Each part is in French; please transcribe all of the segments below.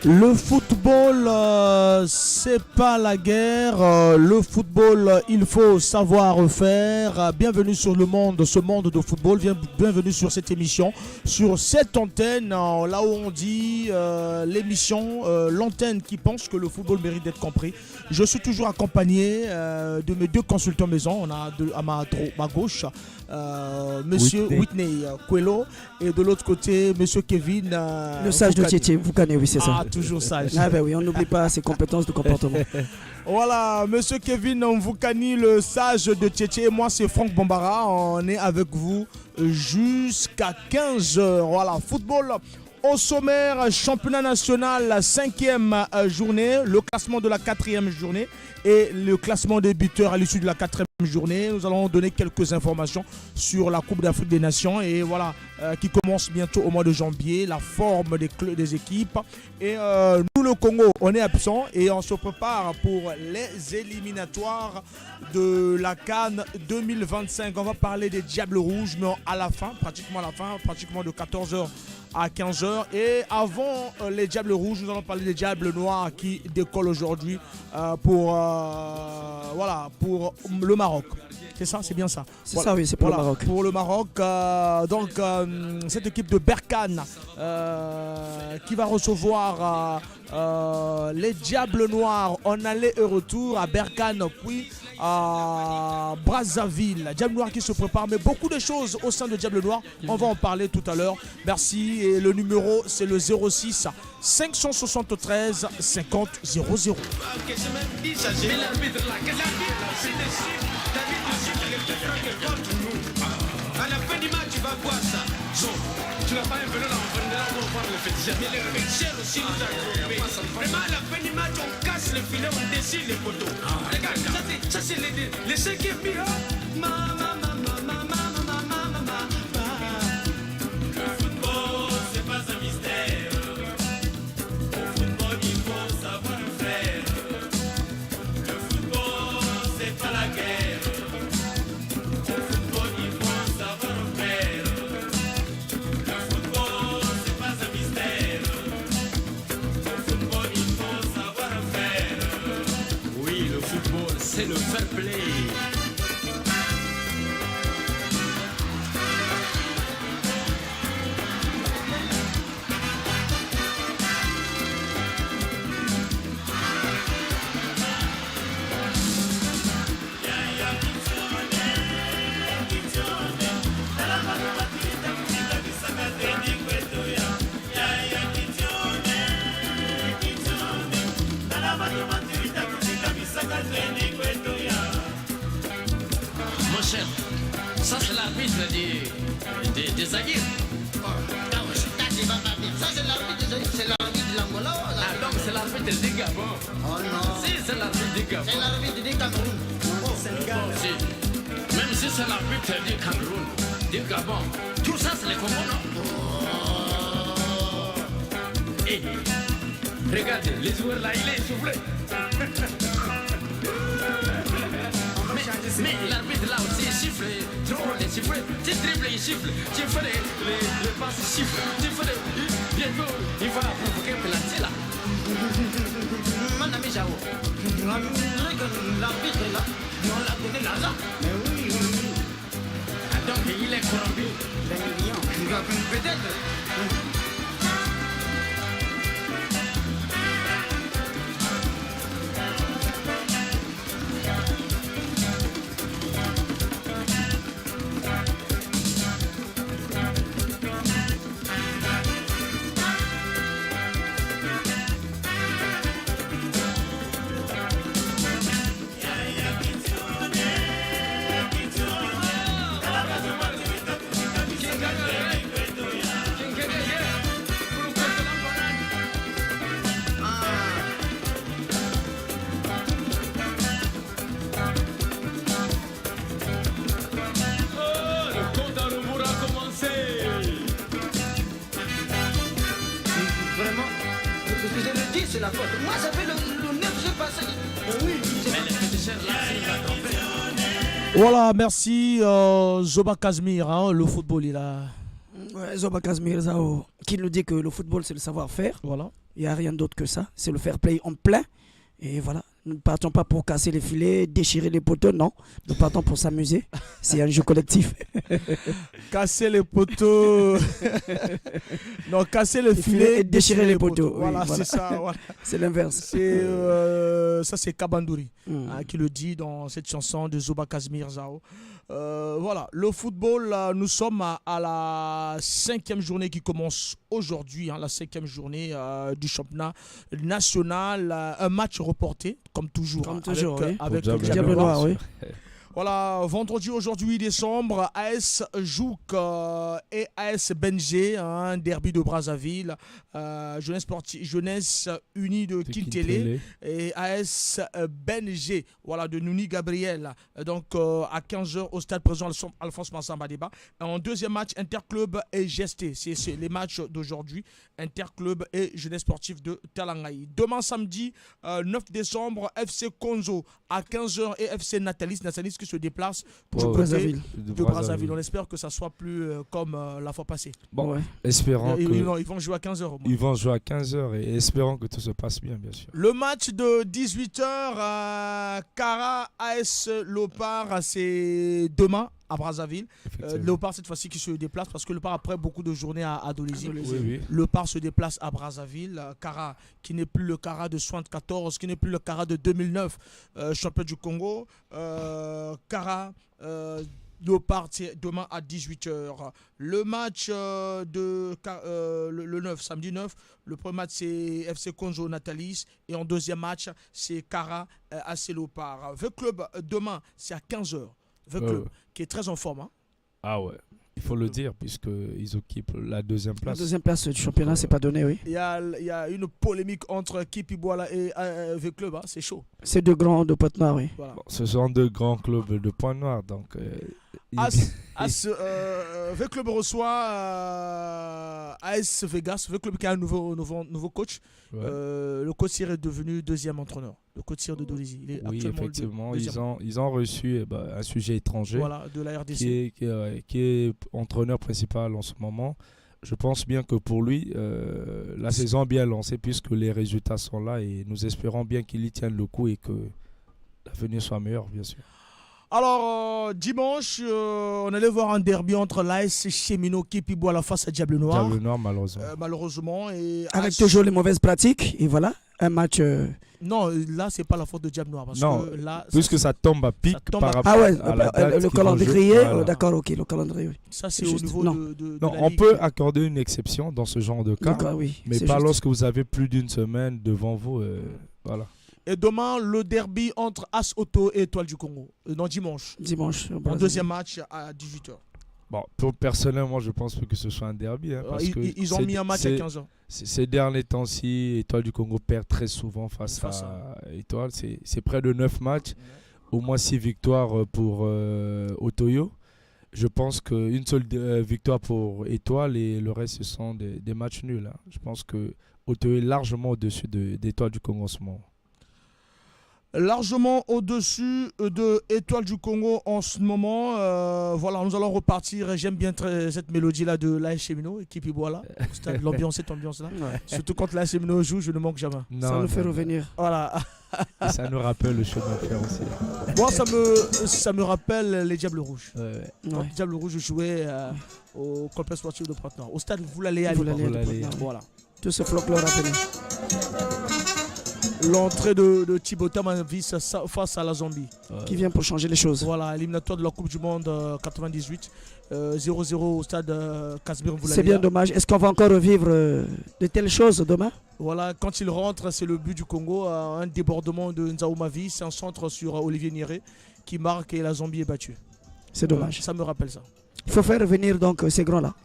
Le football, c'est pas la guerre. Le football, il faut savoir faire. Bienvenue sur le monde, ce monde de football. Bienvenue sur cette émission, sur cette antenne, là où on dit l'émission, l'antenne qui pense que le football mérite d'être compris. Je suis toujours accompagné de mes deux consultants maison. On a à ma gauche Monsieur Whitney Coelho et de l'autre côté Monsieur Kevin. Le sage de Tieté, vous connaissez, oui, c'est ça. Ah, toujours sage. Ah ben oui, on n'oublie pas ses compétences de comportement. Voilà, Monsieur Kevin Mvukani, le sage de Tieté. Moi, c'est Franck Bombara. On est avec vous jusqu'à 15h. Voilà, football. Au sommaire, championnat national, 5e journée, le classement de la 4e journée et le classement des buteurs à l'issue de la 4e journée. Nous allons donner quelques informations sur la Coupe d'Afrique des Nations et voilà, qui commence bientôt au mois de janvier, la forme des équipes. Et nous, le Congo, on est absent et on se prépare pour les éliminatoires de la CAN 2025. On va parler des Diables Rouges, mais à la fin, pratiquement de 14h à 15h. Et avant les Diables Rouges, nous allons parler des Diables Noirs qui décollent aujourd'hui pour le Maroc. C'est ça, c'est bien ça. C'est ça, oui, c'est pour le Maroc. Pour le Maroc, cette équipe de Berkane qui va recevoir les Diables Noirs en aller et retour à Berkane, puis à Brazzaville. Diable Noir qui se prépare, mais beaucoup de choses au sein de Diable Noir. On va en parler tout à l'heure. Merci. Et le numéro, c'est le 06 573 50 00. À la fin du match, tu vas voir ça. Tu n'as pas un vélo là, on va voir le féticheur. Mais le féticheur aussi nous a trompés. Vraiment, à la fin du match, on casse le filet, on dessine les poteaux. Regarde, ça c'est les 5e but. Le football, c'est pas un mystère. Au football, il faut savoir faire. Le football, c'est pas la guerre. C'est le fair play. Mon cher, ça c'est l'arbitre des Aguirre. Ça c'est l'arbitre des Aguirre, c'est l'arbitre de l'Angola. Ah donc c'est l'arbitre du Gabon. Oh non. Si c'est l'arbitre du Gabon. C'est l'arbitre du Cameroun. Oh Sénégal. Si. Même si c'est l'arbitre du Cameroun, du Gabon, tout ça c'est les Congo, non? Et regardez, les joueurs là, il est soufflé. Mais l'arbitre là aussi il siffle, tu prends les sifflets, tu dribbles, il siffle, tu fais les passes, il siffle, tu fais bientôt, il va provoquer un penalty là. Mon ami Jao, l'arbitre est là, on l'a donné l'argent. Mais oui. Donc il est corrompu. Peut-être. C'est la faute. Moi, ça fait le 9 j'ai passé. Oui, mais les féticheurs là, il va tromper. Voilà, merci Zoba Kazmir, hein, le football il a... Ouais, Zoba Kazmir Zao, qui nous dit que le football c'est le savoir-faire. Voilà. Il n'y a rien d'autre que ça. C'est le fair play en plein. Et voilà. Nous ne partons pas pour casser les filets, déchirer les poteaux, non. Nous partons pour s'amuser. C'est un jeu collectif. Casser les poteaux. Non, casser les filets et déchirer les poteaux. Voilà, Oui, voilà. c'est ça. Voilà. C'est l'inverse. Ça, c'est Kabandouri qui le dit dans cette chanson de Zoba Kazmir Zao. Voilà, le football, nous sommes à la 5e journée qui commence aujourd'hui, la 5e journée du championnat national. Un match reporté, comme toujours, avec le Diable Noir. Oui. Voilà, vendredi aujourd'hui 8 décembre, AS Jouk et AS Benjé, un derby de Brazzaville, Jeunesse Unie de Kintélé et AS Benjé, voilà, de Nouni Gabriel. Donc à 15h au stade président Alphonse Massamba Débat. En deuxième match, Interclub et GST. C'est les matchs d'aujourd'hui, Interclub et Jeunesse Sportive de Talangaï. Demain samedi 9 décembre, FC Konzo à 15h et FC Natalis qui se déplace pour le côté de Brazzaville. On espère que ça soit plus comme la fois passée. Bon, espérons que... Ils vont jouer à 15h. Ils vont jouer à 15h et espérons que tout se passe bien, bien sûr. Le match de 18h, Kara AS Lopar, c'est demain à Brazzaville. Léopard cette fois-ci qui se déplace parce que Léopard après beaucoup de journées à Dolezi. Oui. Léopard se déplace à Brazzaville. Kara qui n'est plus le Kara de 74, qui n'est plus le Kara de 2009, champion du Congo. Kara Léopard demain à 18h. Le match le 9, samedi 9, le premier match c'est FC Konzo Natalis et en deuxième match c'est Kara AC Léopard. V Club demain c'est à 15h. Club qui est très en forme. Ah ouais, il faut le dire puisqu'ils occupent la deuxième place. La deuxième place du championnat, c'est pas donné, oui. Il y a une polémique entre Kipi Boala et V Club, c'est chaud. C'est deux grands de Pointe-Noire, oui. Voilà. Bon, ce sont deux grands clubs de Pointe-Noire, donc... V Club reçoit AS Vegas, V Club qui a un nouveau coach. Ouais. Le coach Cyr est devenu deuxième entraîneur. Le coach Cyr de Dolezi. Oui, effectivement, ils ont reçu un sujet étranger, voilà, de la RDC. Qui est entraîneur principal en ce moment. Je pense bien que pour lui, la saison est bien lancée puisque les résultats sont là et nous espérons bien qu'il y tienne le coup et que l'avenir soit meilleur, bien sûr. Alors, dimanche, on allait voir un derby entre l'AS Cheminot qui boit la face à Diable Noir. Diable Noir, malheureusement. Malheureusement. Et avec toujours les mauvaises pratiques, et voilà, un match... Non, là, c'est pas la faute de Diable Noir. Parce non, que là, puisque ça tombe à pic par rapport à la date le calendrier, voilà. D'accord, ok, le calendrier, oui. Ça, c'est au niveau de non, la on Ligue. peut accorder une exception dans ce genre de cas, oui, mais pas juste lorsque vous avez plus d'une semaine devant vous, voilà. Et demain, le derby entre As Auto et Étoile du Congo. Non, dimanche. En deuxième match à 18h. Bon, personnellement, je pense que ce soit un derby. Parce ils ont mis un match à 15h. Ces derniers temps-ci, Étoile du Congo perd très souvent face à Étoile. C'est près de 9 matchs, au moins 6 victoires pour Otoyo. Je pense qu'une seule victoire pour Étoile et le reste, ce sont des matchs nuls. Je pense que Otoyo est largement au-dessus d'Étoile du Congo en ce moment. Largement au-dessus de Étoile du Congo en ce moment. Voilà, nous allons repartir. J'aime bien cette mélodie-là de l'AS Cheminot, équipe Iboala. L'ambiance, cette ambiance-là. Ouais. Surtout quand l'AS Cheminot joue, je ne manque jamais. Ça nous fait revenir. Voilà. Et ça nous rappelle le chemin de fer aussi. Moi, ça me rappelle les Diables Rouges. Quand les Diables Rouges jouaient au complexe sportif de Pointe-Noire. Au stade, vous l'allez aller. Voilà. Tout ce folklore rappelé. L'entrée de Thibaut Tamavis face à la Zambie. Qui vient pour changer les choses. Voilà, éliminatoire de la Coupe du Monde 98. 0-0 au stade Casbir. C'est bien dommage. Est-ce qu'on va encore revivre de telles choses demain? Voilà, quand il rentre, c'est le but du Congo. Un débordement de Nzao Mavi. C'est un centre sur Olivier Nieré qui marque et la Zambie est battue. C'est dommage. Ça me rappelle ça. Il faut faire revenir donc ces grands-là.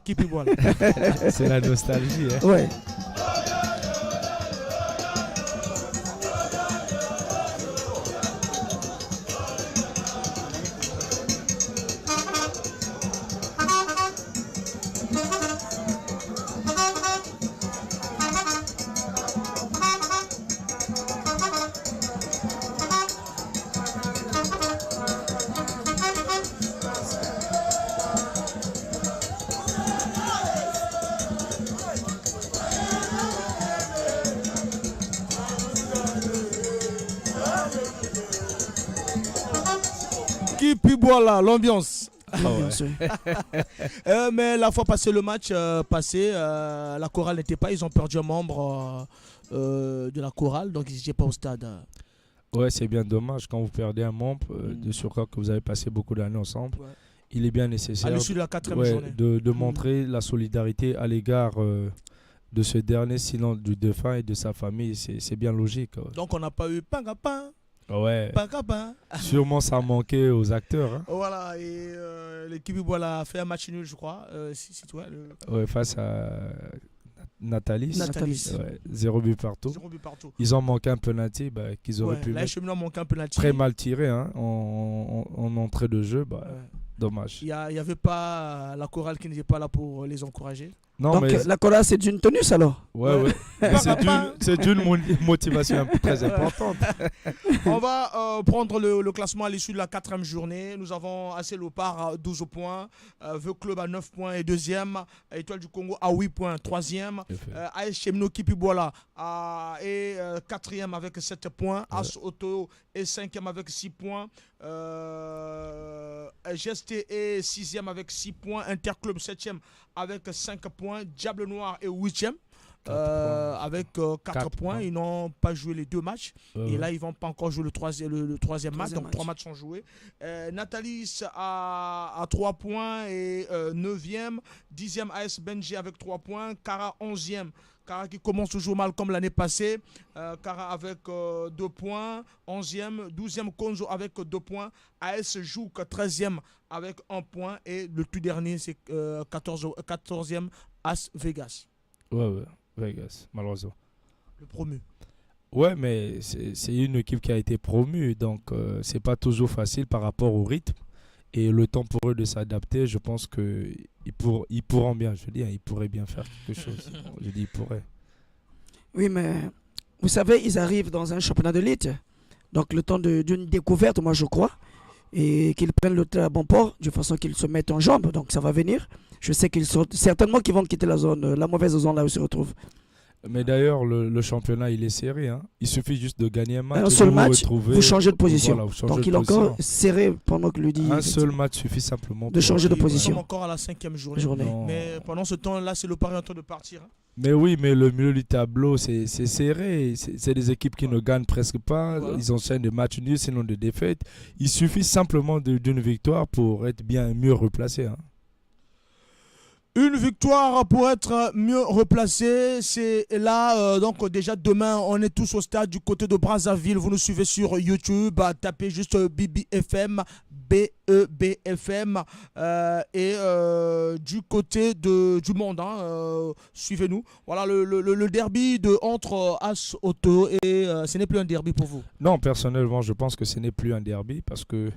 C'est la nostalgie. Ouais. Boala, l'ambiance. L'ambiance, oui. Mais la fois passée, le match passé, la chorale n'était pas. Ils ont perdu un membre de la chorale, donc ils n'étaient pas au stade. Ouais, c'est bien dommage quand vous perdez un membre, de surcroît que vous avez passé beaucoup d'années ensemble. Ouais. Il est bien À nécessaire l'issue de la 4e journée. de montrer la solidarité à l'égard de ce dernier, sinon du défunt et de sa famille. C'est bien logique. Ouais. Donc on n'a pas eu pangapin, Ouais. pangapin. Sûrement ça manquait aux acteurs. Hein. Voilà, et l'équipe Boala a fait un match nul, je crois. Ouais, face à Natalis. Natalis. Ouais, 0 but partout. 0 but partout. Ils ont manqué un penalty qu'ils auraient pu Là, mettre. Cheminot manque un penalty. Très mal tiré hein, en entrée de jeu. Ouais. Dommage. Il n'y avait pas la chorale qui n'était pas là pour les encourager. Non, Donc mais la chorale, c'est d'une tenue, alors. ouais. Mais c'est d'une motivation très importante. On va prendre le classement à l'issue de la 4e journée. Nous avons AC Lopar à 12 points, Veu Club à 9 points et 2e, Étoile du Congo à 8 points, 3e, AS Cheminot Kipibola est 4e avec 7 points, As Oto est 5e avec 6 points, GST est 6e avec 6 points, Interclub 7e avec 5 points, Diable Noir est 8e. Avec 4 points. Ils n'ont pas joué les 2 matchs. Et là, ils ne vont pas encore jouer le troisième match. Donc, 3 matchs sont joués. Natalis à 3 points et 9e. 10e AS Benji avec 3 points. Kara 11e. Kara qui commence toujours mal comme l'année passée. Kara avec 2 points. 11e. 12e Konzo avec 2 points. AS Jouk 13e avec 1 point. Et le tout dernier, c'est 14e AS Vegas. Ouais. Vegas, malheureusement. Le promu. Ouais, mais c'est une équipe qui a été promue, donc c'est pas toujours facile par rapport au rythme et le temps pour eux de s'adapter. Je pense qu'ils pourront bien, je dis, hein, ils pourraient bien faire quelque chose. Je dis ils pourraient. Oui, mais vous savez, ils arrivent dans un championnat de l'élite, donc le temps d'une découverte, moi je crois, et qu'ils prennent le train à bon port, de façon qu'ils se mettent en jambes, donc ça va venir. Je sais qu'ils sont certainement qu'ils vont quitter la mauvaise zone là où ils se retrouvent. Mais d'ailleurs, le championnat, il est serré. Hein. Il suffit juste de gagner un match. Un seul match, retrouvez, vous changez de position. Voilà, donc il est encore serré pendant que le dit. Un seul match suffit simplement de changer de position. Nous sommes encore à la 5e journée. Mais pendant ce temps-là, c'est le pari en train de partir. Hein. Mais oui, mais le milieu du tableau, c'est serré. C'est des équipes qui ne gagnent presque pas. Voilà. Ils enchaînent des matchs nuls, sinon des défaites. Il suffit simplement d'une victoire pour être bien mieux replacé. Hein. Une victoire pour être mieux replacé. C'est là, donc déjà demain, on est tous au stade du côté de Brazzaville. Vous nous suivez sur YouTube. Tapez juste BBFM, BEBFM. Et du côté du monde, hein, suivez-nous. Voilà le derby entre As Oto et ce n'est plus un derby pour vous. Non, personnellement, je pense que ce n'est plus un derby parce que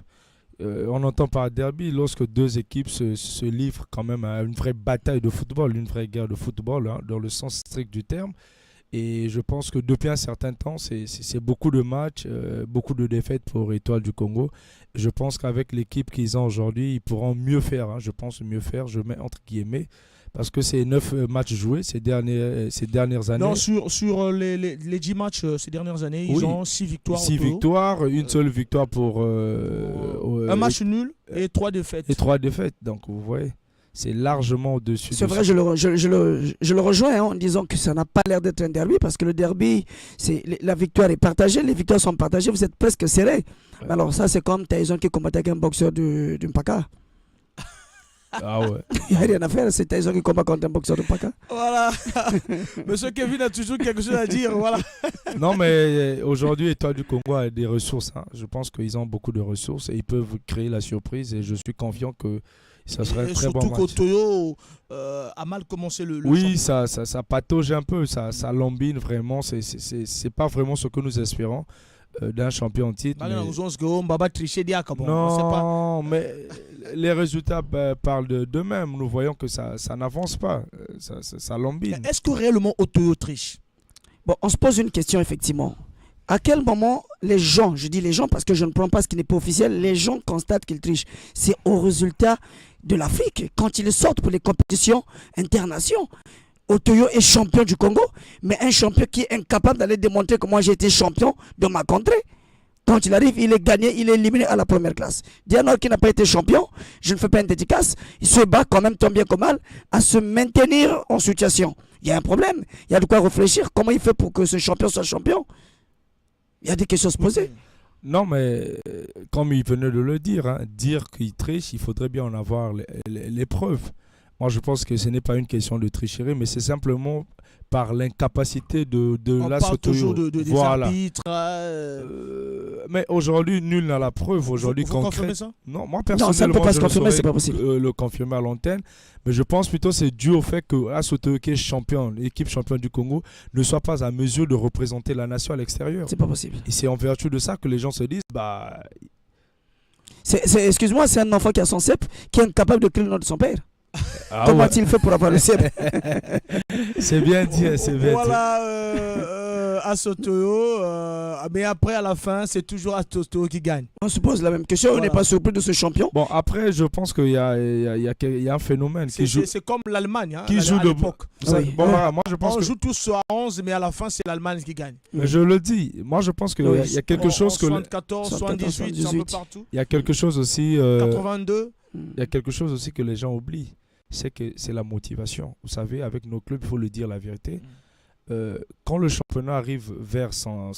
on entend par derby lorsque deux équipes se livrent quand même à une vraie bataille de football, une vraie guerre de football, hein, dans le sens strict du terme. Et je pense que depuis un certain temps, c'est beaucoup de matchs, beaucoup de défaites pour Étoile du Congo. Je pense qu'avec l'équipe qu'ils ont aujourd'hui, ils pourront mieux faire. Hein, je pense mieux faire, je mets entre guillemets. Parce que c'est 9 matchs joués ces dernières années. Non, sur les 10 matchs ces dernières années, ils ont 6 victoires. 6 victoires, une seule victoire pour... un match nul et 3 défaites. Et 3 défaites, donc vous voyez, c'est largement au-dessus. C'est vrai, je le rejoins hein, en disant que ça n'a pas l'air d'être un derby, parce que le derby, la victoire est partagée, les victoires sont partagées, vous êtes presque serrés. Ouais. Alors ça, c'est comme Tyson qui combattait avec un boxeur du Mpaka. Ah ouais. Il n'y a rien à faire, c'est Tyson qui combat contre un boxeur de Paka. Voilà. Monsieur Kevin a toujours quelque chose à dire. Voilà. Non, mais aujourd'hui, Étoile du Congo a des ressources. Hein. Je pense qu'ils ont beaucoup de ressources et ils peuvent créer la surprise. Et je suis confiant que ça serait un très bon match. Surtout qu'Otoyo a mal commencé le oui, ça patauge un peu, ça lambine vraiment. C'est pas vraiment ce que nous espérons. D'un champion en titre. Non, mais les résultats parlent d'eux-mêmes. Nous voyons que ça n'avance pas. Ça lambine. Est-ce que réellement Otoyo triche? Bon, on se pose une question, effectivement. À quel moment les gens, je dis les gens parce que je ne prends pas ce qui n'est pas officiel, les gens constatent qu'ils trichent? C'est au résultat de l'Afrique, quand ils sortent pour les compétitions internationales. Otoyo est champion du Congo, mais un champion qui est incapable d'aller démontrer que moi j'ai été champion de ma contrée. Quand il arrive, il est gagné, il est éliminé à la première classe. Diano qui n'a pas été champion, je ne fais pas une dédicace, il se bat quand même tant bien que mal à se maintenir en situation. Il y a un problème, il y a de quoi réfléchir. Comment il fait pour que ce champion soit champion? Il y a des questions à se poser. Non, mais comme il venait de le dire, hein, dire qu'il triche, il faudrait bien en avoir les preuves. Moi, je pense que ce n'est pas une question de tricherie, mais c'est simplement par l'incapacité de On la parle Sotoyo. toujours des Voilà. arbitres. Mais aujourd'hui, nul n'a la preuve. Aujourd'hui, Vous confirmez ça? Non, moi Non, ça ne peut personnellement, pas je se ne confirmer, saurais c'est pas possible. le confirmer à l'antenne. Mais je pense plutôt que c'est dû au fait que Asotoyo, qui est champion, l'équipe championne du Congo, ne soit pas à mesure de représenter la nation à l'extérieur. C'est pas possible. Et c'est en vertu de ça que les gens se disent, bah, Excuse-moi, c'est un enfant qui a son cep, qui est incapable de créer le nom de son père. ah Comment ouais, a-t-il fait pour avoir le cep? c'est bien dit, c'est bien dit. Voilà, Asotoyo. Mais après, à la fin, c'est toujours Asotoyo qui gagne. On se pose la même question, on Voilà. n'est pas surpris de ce champion. Bon, après, je pense qu'il y a un phénomène qui joue. C'est comme l'Allemagne, hein, Qui joue à de l'époque. Vous savez, Oui. bon, voilà, moi je pense On que joue tous à 11, mais à la fin, c'est l'Allemagne qui gagne. mais je le dis, moi je pense qu'il Oui. y a quelque chose que 74, 78, c'est un peu partout. il y a quelque chose aussi 82. il y a quelque chose aussi que les gens oublient, c'est que c'est la motivation. Vous savez, avec nos clubs, il faut le dire la vérité. Quand le championnat arrive vers son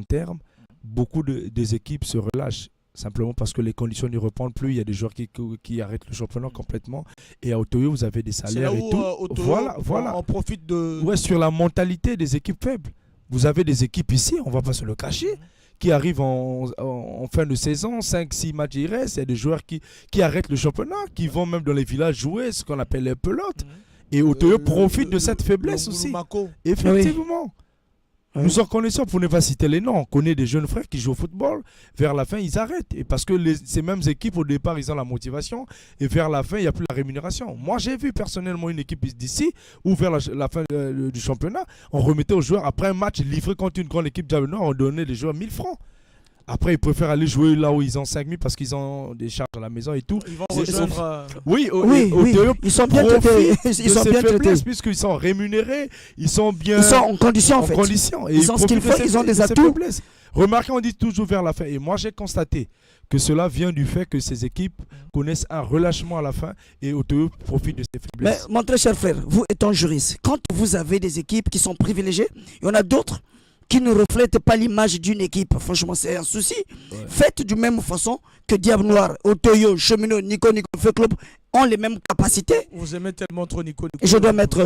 terme, beaucoup des équipes se relâchent. Simplement parce que les conditions n'y reprennent plus. Il y a des joueurs qui arrêtent le championnat complètement. Et à Otoyo, vous avez des C'est salaires là et où tout. Otoyo, Voilà. on profite de. Ouais, sur la mentalité des équipes faibles. Vous avez des équipes ici, on ne va pas se le cacher, qui arrivent en fin de saison, 5-6 matchs il reste. Il y a des joueurs qui arrêtent le championnat, qui vont même dans les villages jouer ce qu'on appelle les pelotes. Et Otoyo profite de cette faiblesse aussi. Mako. Effectivement. Oui. Nous en connaissons, pour ne pas citer les noms, on connaît des jeunes frères qui jouent au football, vers la fin ils arrêtent. Et parce que ces mêmes équipes au départ ils ont la motivation et vers la fin il n'y a plus la rémunération. Moi j'ai vu personnellement une équipe d'ici où vers la fin du championnat, on remettait aux joueurs après un match livré contre une grande équipe Diable Noir, on donnait les joueurs 1000 francs. Après, ils préfèrent aller jouer là où ils ont 5000 parce qu'ils ont des charges à la maison et tout. Ils vont rejoindre. Oui, Oui, ils sont bien traités. Ils sont bien traités. Puisqu'ils sont rémunérés, ils sont bien Ils sont en condition en fait. Et Ils ont ce qu'il faut, ils ont des atouts. Remarquez, on dit toujours vers la fin. Et moi, j'ai constaté que cela vient du fait que ces équipes connaissent un relâchement à la fin et Otoyo profite de ces Mais faiblesses. mon très cher frère, vous étant juriste, quand vous avez des équipes qui sont privilégiées, il y en a d'autres qui ne reflètent pas l'image d'une équipe. Franchement, c'est un souci. Ouais. Faites du même façon que Diable Noir, Otoyo, Cheminot, Nico Feu Club ont les mêmes capacités. Vous aimez tellement trop Nico. Et je dois mettre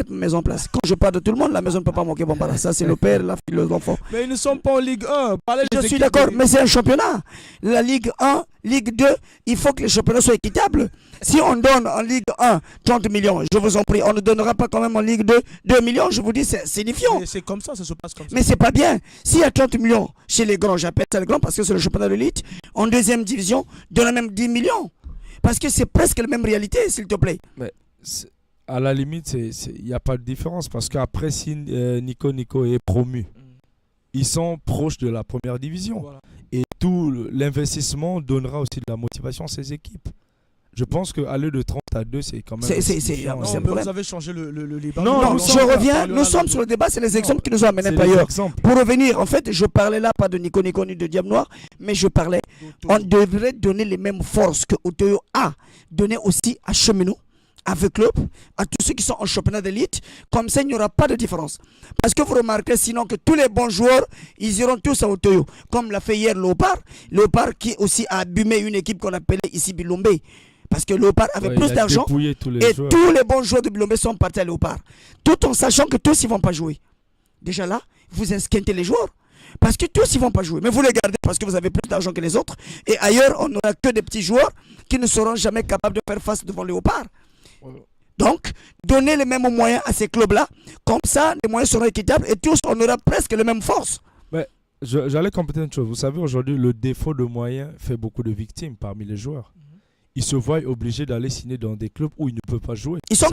ma maison en place. Quand je parle de tout le monde, la maison ne peut pas manquer. Bon, voilà, ça c'est le père, la fille, l'enfant. Mais ils ne sont pas en Ligue 1. Je suis d'accord, mais c'est un championnat. La Ligue 1, Ligue 2, il faut que les championnats soient équitables. Si on donne en Ligue 1 30 millions, je vous en prie, on ne donnera pas quand même en Ligue 2 2 millions. Je vous dis, c'est signifiant. C'est comme ça, ça se passe comme ça. Mais c'est pas bien. S'il y a 30 millions chez les grands, j'appelle ça les grands parce que c'est le championnat de l'élite, en deuxième division, donne même 10 millions. Parce que c'est presque la même réalité, s'il te plaît. Mais à la limite, il n'y a pas de différence parce qu'après, si Nico est promu, ils sont proches de la première division. Voilà. Et tout l'investissement donnera aussi de la motivation à ces équipes. Je pense qu'aller de 30 à 2, c'est quand même... C'est Non, un mais problème. vous avez changé le débat. Non, je reviens, nous sommes sur le débat, c'est les exemples qui nous ont amenés par ailleurs. Pour revenir, en fait, je parlais là pas de Nico ni de Diable Noir, mais je parlais, on devrait donner les mêmes forces que Otoyo a donné aussi à Cheminot, à Veux Club, à tous ceux qui sont en championnat d'élite. Comme ça, il n'y aura pas de différence. Parce que vous remarquez sinon que tous les bons joueurs, ils iront tous à Otoyo. Comme l'a fait hier Léopard. Léopard qui aussi a abîmé une équipe qu'on appelait ici Bilombe. Parce que Léopard avait plus d'argent et tous les bons joueurs de Bilombe sont partis à Léopard. Tout en sachant que tous ils ne vont pas jouer. Déjà là, vous esquintez les joueurs. Parce que tous ils ne vont pas jouer. Mais vous les gardez parce que vous avez plus d'argent que les autres. Et ailleurs, on n'aura que des petits joueurs qui ne seront jamais capables de faire face devant Léopard. Donc, donnez les mêmes moyens à ces clubs-là. Comme ça, les moyens seront équitables et tous, on aura presque les mêmes forces. Mais j'allais compléter une chose. Vous savez, aujourd'hui, le défaut de moyens fait beaucoup de victimes parmi les joueurs. Ils se voient obligés d'aller signer dans des clubs où ils ne peuvent pas jouer. Ils sont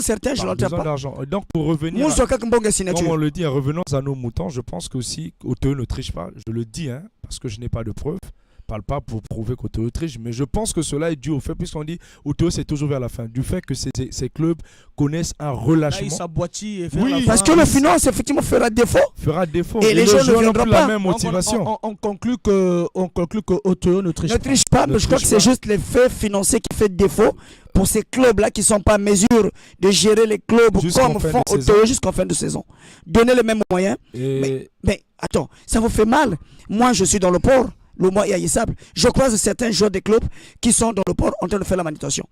certains, je ne l'entends pas. D'argent. Donc, pour revenir, comme on le dit, revenons à nos moutons, je pense qu'aussi, Otoyo ne triche pas. Je le dis, parce que je n'ai pas de preuves. parle pas pour prouver qu'Otoyo triche, mais je pense que cela est dû au fait, puisqu'on dit Otoyo c'est toujours vers la fin, du fait que ces clubs connaissent un Là, relâchement. il s'aboitit et fait Oui, la fin. Parce que le finance, effectivement, fera défaut. Fera défaut. Et les gens ne joueurs n'ont viendront plus pas. la même Donc, motivation. on conclut que Otoyo ne triche Ne pas. triche pas, Ne mais je crois triche que c'est pas. juste l'effet financier qui fait défaut pour ces clubs-là qui ne sont pas en mesure de gérer les clubs Jusqu'en comme fin font de saison. Otoyo jusqu'en fin de saison. Donner les mêmes moyens. Et Mais attends, ça vous fait mal. Moi, je suis dans le port, le mois Yaïsable. Je croise certains joueurs des clubs qui sont dans le port en train de faire la manutention.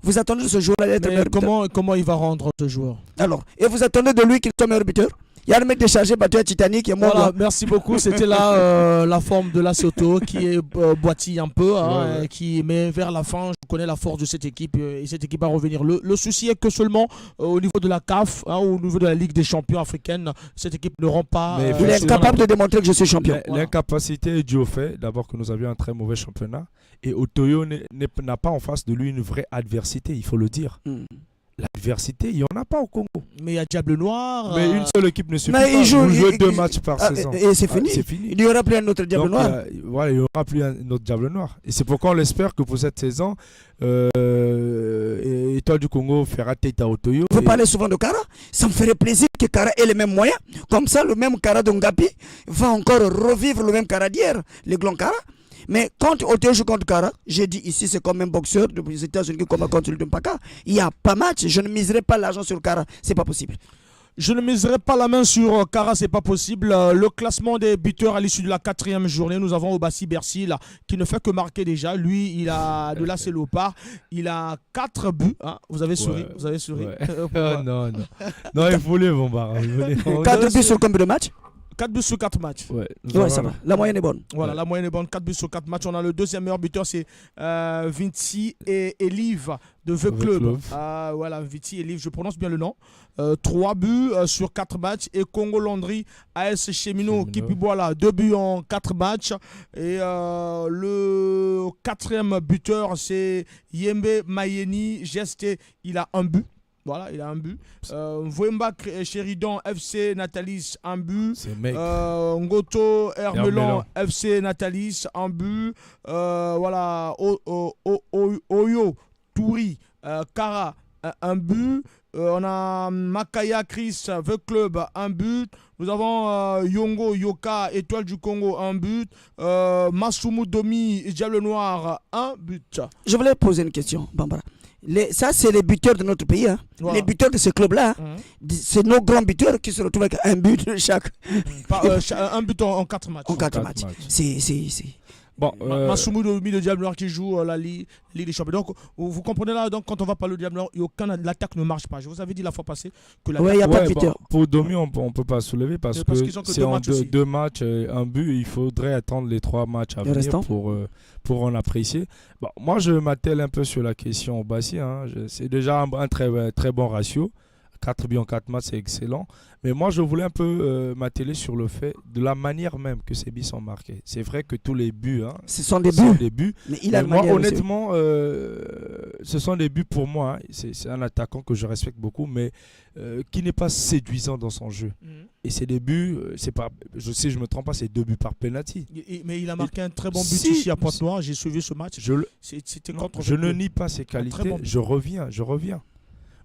Vous attendez de ce joueur-là d'être Mais meilleur buteur. comment il va rendre ce joueur? Alors, et vous attendez de lui qu'il soit meilleur buteur. Il y a le mec déchargé battu à Titanic et moi. Voilà, merci beaucoup. C'était là la forme de la Soto qui est boitille un peu, hein, mais vers la fin, je connais la force de cette équipe et cette équipe va revenir. Le souci est que seulement au niveau de la CAF, au niveau de la Ligue des champions africaine, cette équipe ne rend pas. Mais Il est incapable de démontrer que je suis champion. L'incapacité est due au fait, d'abord, que nous avions un très mauvais championnat et Otoyo n'a pas en face de lui une vraie adversité, il faut le dire. L'adversité, il n'y en a pas au Congo. Mais il y a Diable Noir. Mais une seule équipe ne suffit Mais pas. il joue- Vous jouez il- 2 il- matchs par saison. Et c'est fini. C'est fini. Il n'y aura plus un autre diable Donc, noir. voilà, il n'y aura plus un autre Diable Noir. Et c'est pourquoi on l'espère que pour cette saison, Étoile du Congo fera tête à Otoyo. Vous Et- parlez souvent de Kara. Ça me ferait plaisir que Kara ait les mêmes moyens. Comme ça, le même Kara de Ngapi va encore revivre le même Kara d'hier, le grand Kara. Mais quand Otoyo joue contre Kara, j'ai dit ici c'est comme un boxeur des États-Unis comme contre le Dumpaka. Il n'y a pas match. Je ne miserai pas l'argent sur Kara. C'est pas possible. Je ne miserai pas la main sur Kara, c'est pas possible. Le classement des buteurs à l'issue de la 4e journée, nous avons Obassi Bercy là, qui ne fait que marquer déjà. Lui, il a de l'AS Léopard, il a 4 buts. Hein. Vous avez souri, Ouais, vous avez souri. ouais. Non, non. Non, il voulait, Bombard. 4 buts sur combien de matchs? 4 buts sur 4 matchs. Ouais, Ouais, ça va. La moyenne est bonne. Voilà, Ouais. la moyenne est bonne, 4 buts sur 4 matchs. On a le deuxième meilleur buteur, c'est Vinci et Elive de The Club. Club. Voilà, Vinci et Elive, je prononce bien le nom. 3 buts sur 4 matchs. Et Congo Landry, AS Cheminot, qui voilà, 2 buts en 4 matchs. Et le 4e buteur, c'est Yembe Mayeni, GST, il a 1 but. Voilà, il a 1 but. Vouemba Sheridan, FC Natalis, 1 but. C'est mec. Ngoto Hermelon, Hermelon. FC Natalis, 1 but. Voilà, Oyo Touri, Kara, 1 but. On a Makaya Chris, The Club, 1 but. Nous avons Yongo Yoka, Étoile du Congo, 1 but. Masumu Domi, Diable Noir, 1 but. Je voulais poser une question, Bambara. Ça, c'est les buteurs de notre pays. Hein. Voilà. Les buteurs de ce club-là, c'est nos grands buteurs qui se retrouvent avec un but de chaque. 1 but en 4 matchs. En 4 4 matchs. matchs. C'est. Bon, Masumu Domi, le Diable Noir qui joue la Ligue des Champions. Donc, vous comprenez là, donc, quand on va parler du Diable Noir, l'attaque ne marche pas. Je vous avais dit la fois passée que l'attaque. Ouais, il n'y a pas de bon, buteur. pour Domi, on ne peut pas soulever parce Parce que qu'ils ont que c'est 2 en matchs aussi. 2 matchs, 1 but. Il faudrait attendre les 3 matchs à Le venir restant. pour en apprécier. Bon, moi, je m'attelle un peu sur la question au Bassi. Hein. C'est déjà un très, très bon ratio. 4 buts en 4 matchs, c'est excellent. Mais moi, je voulais un peu m'atteler sur le fait de la manière même que ces buts sont marqués. C'est vrai que tous les buts, hein, Ce sont des sont buts. des buts. Mais il a Mais une moi, manière aussi. honnêtement, ce sont des buts pour moi. Hein. C'est un attaquant que je respecte beaucoup, mais qui n'est pas séduisant dans son jeu. Et c'est des buts, c'est pas, je sais, je me trompe pas, c'est 2 buts par penalty. Mais il a marqué un très bon but Si, ici à Pointe-Noire. J'ai suivi ce match. C'était contre. Je ne nie pas ses très qualités. bon but. Je reviens.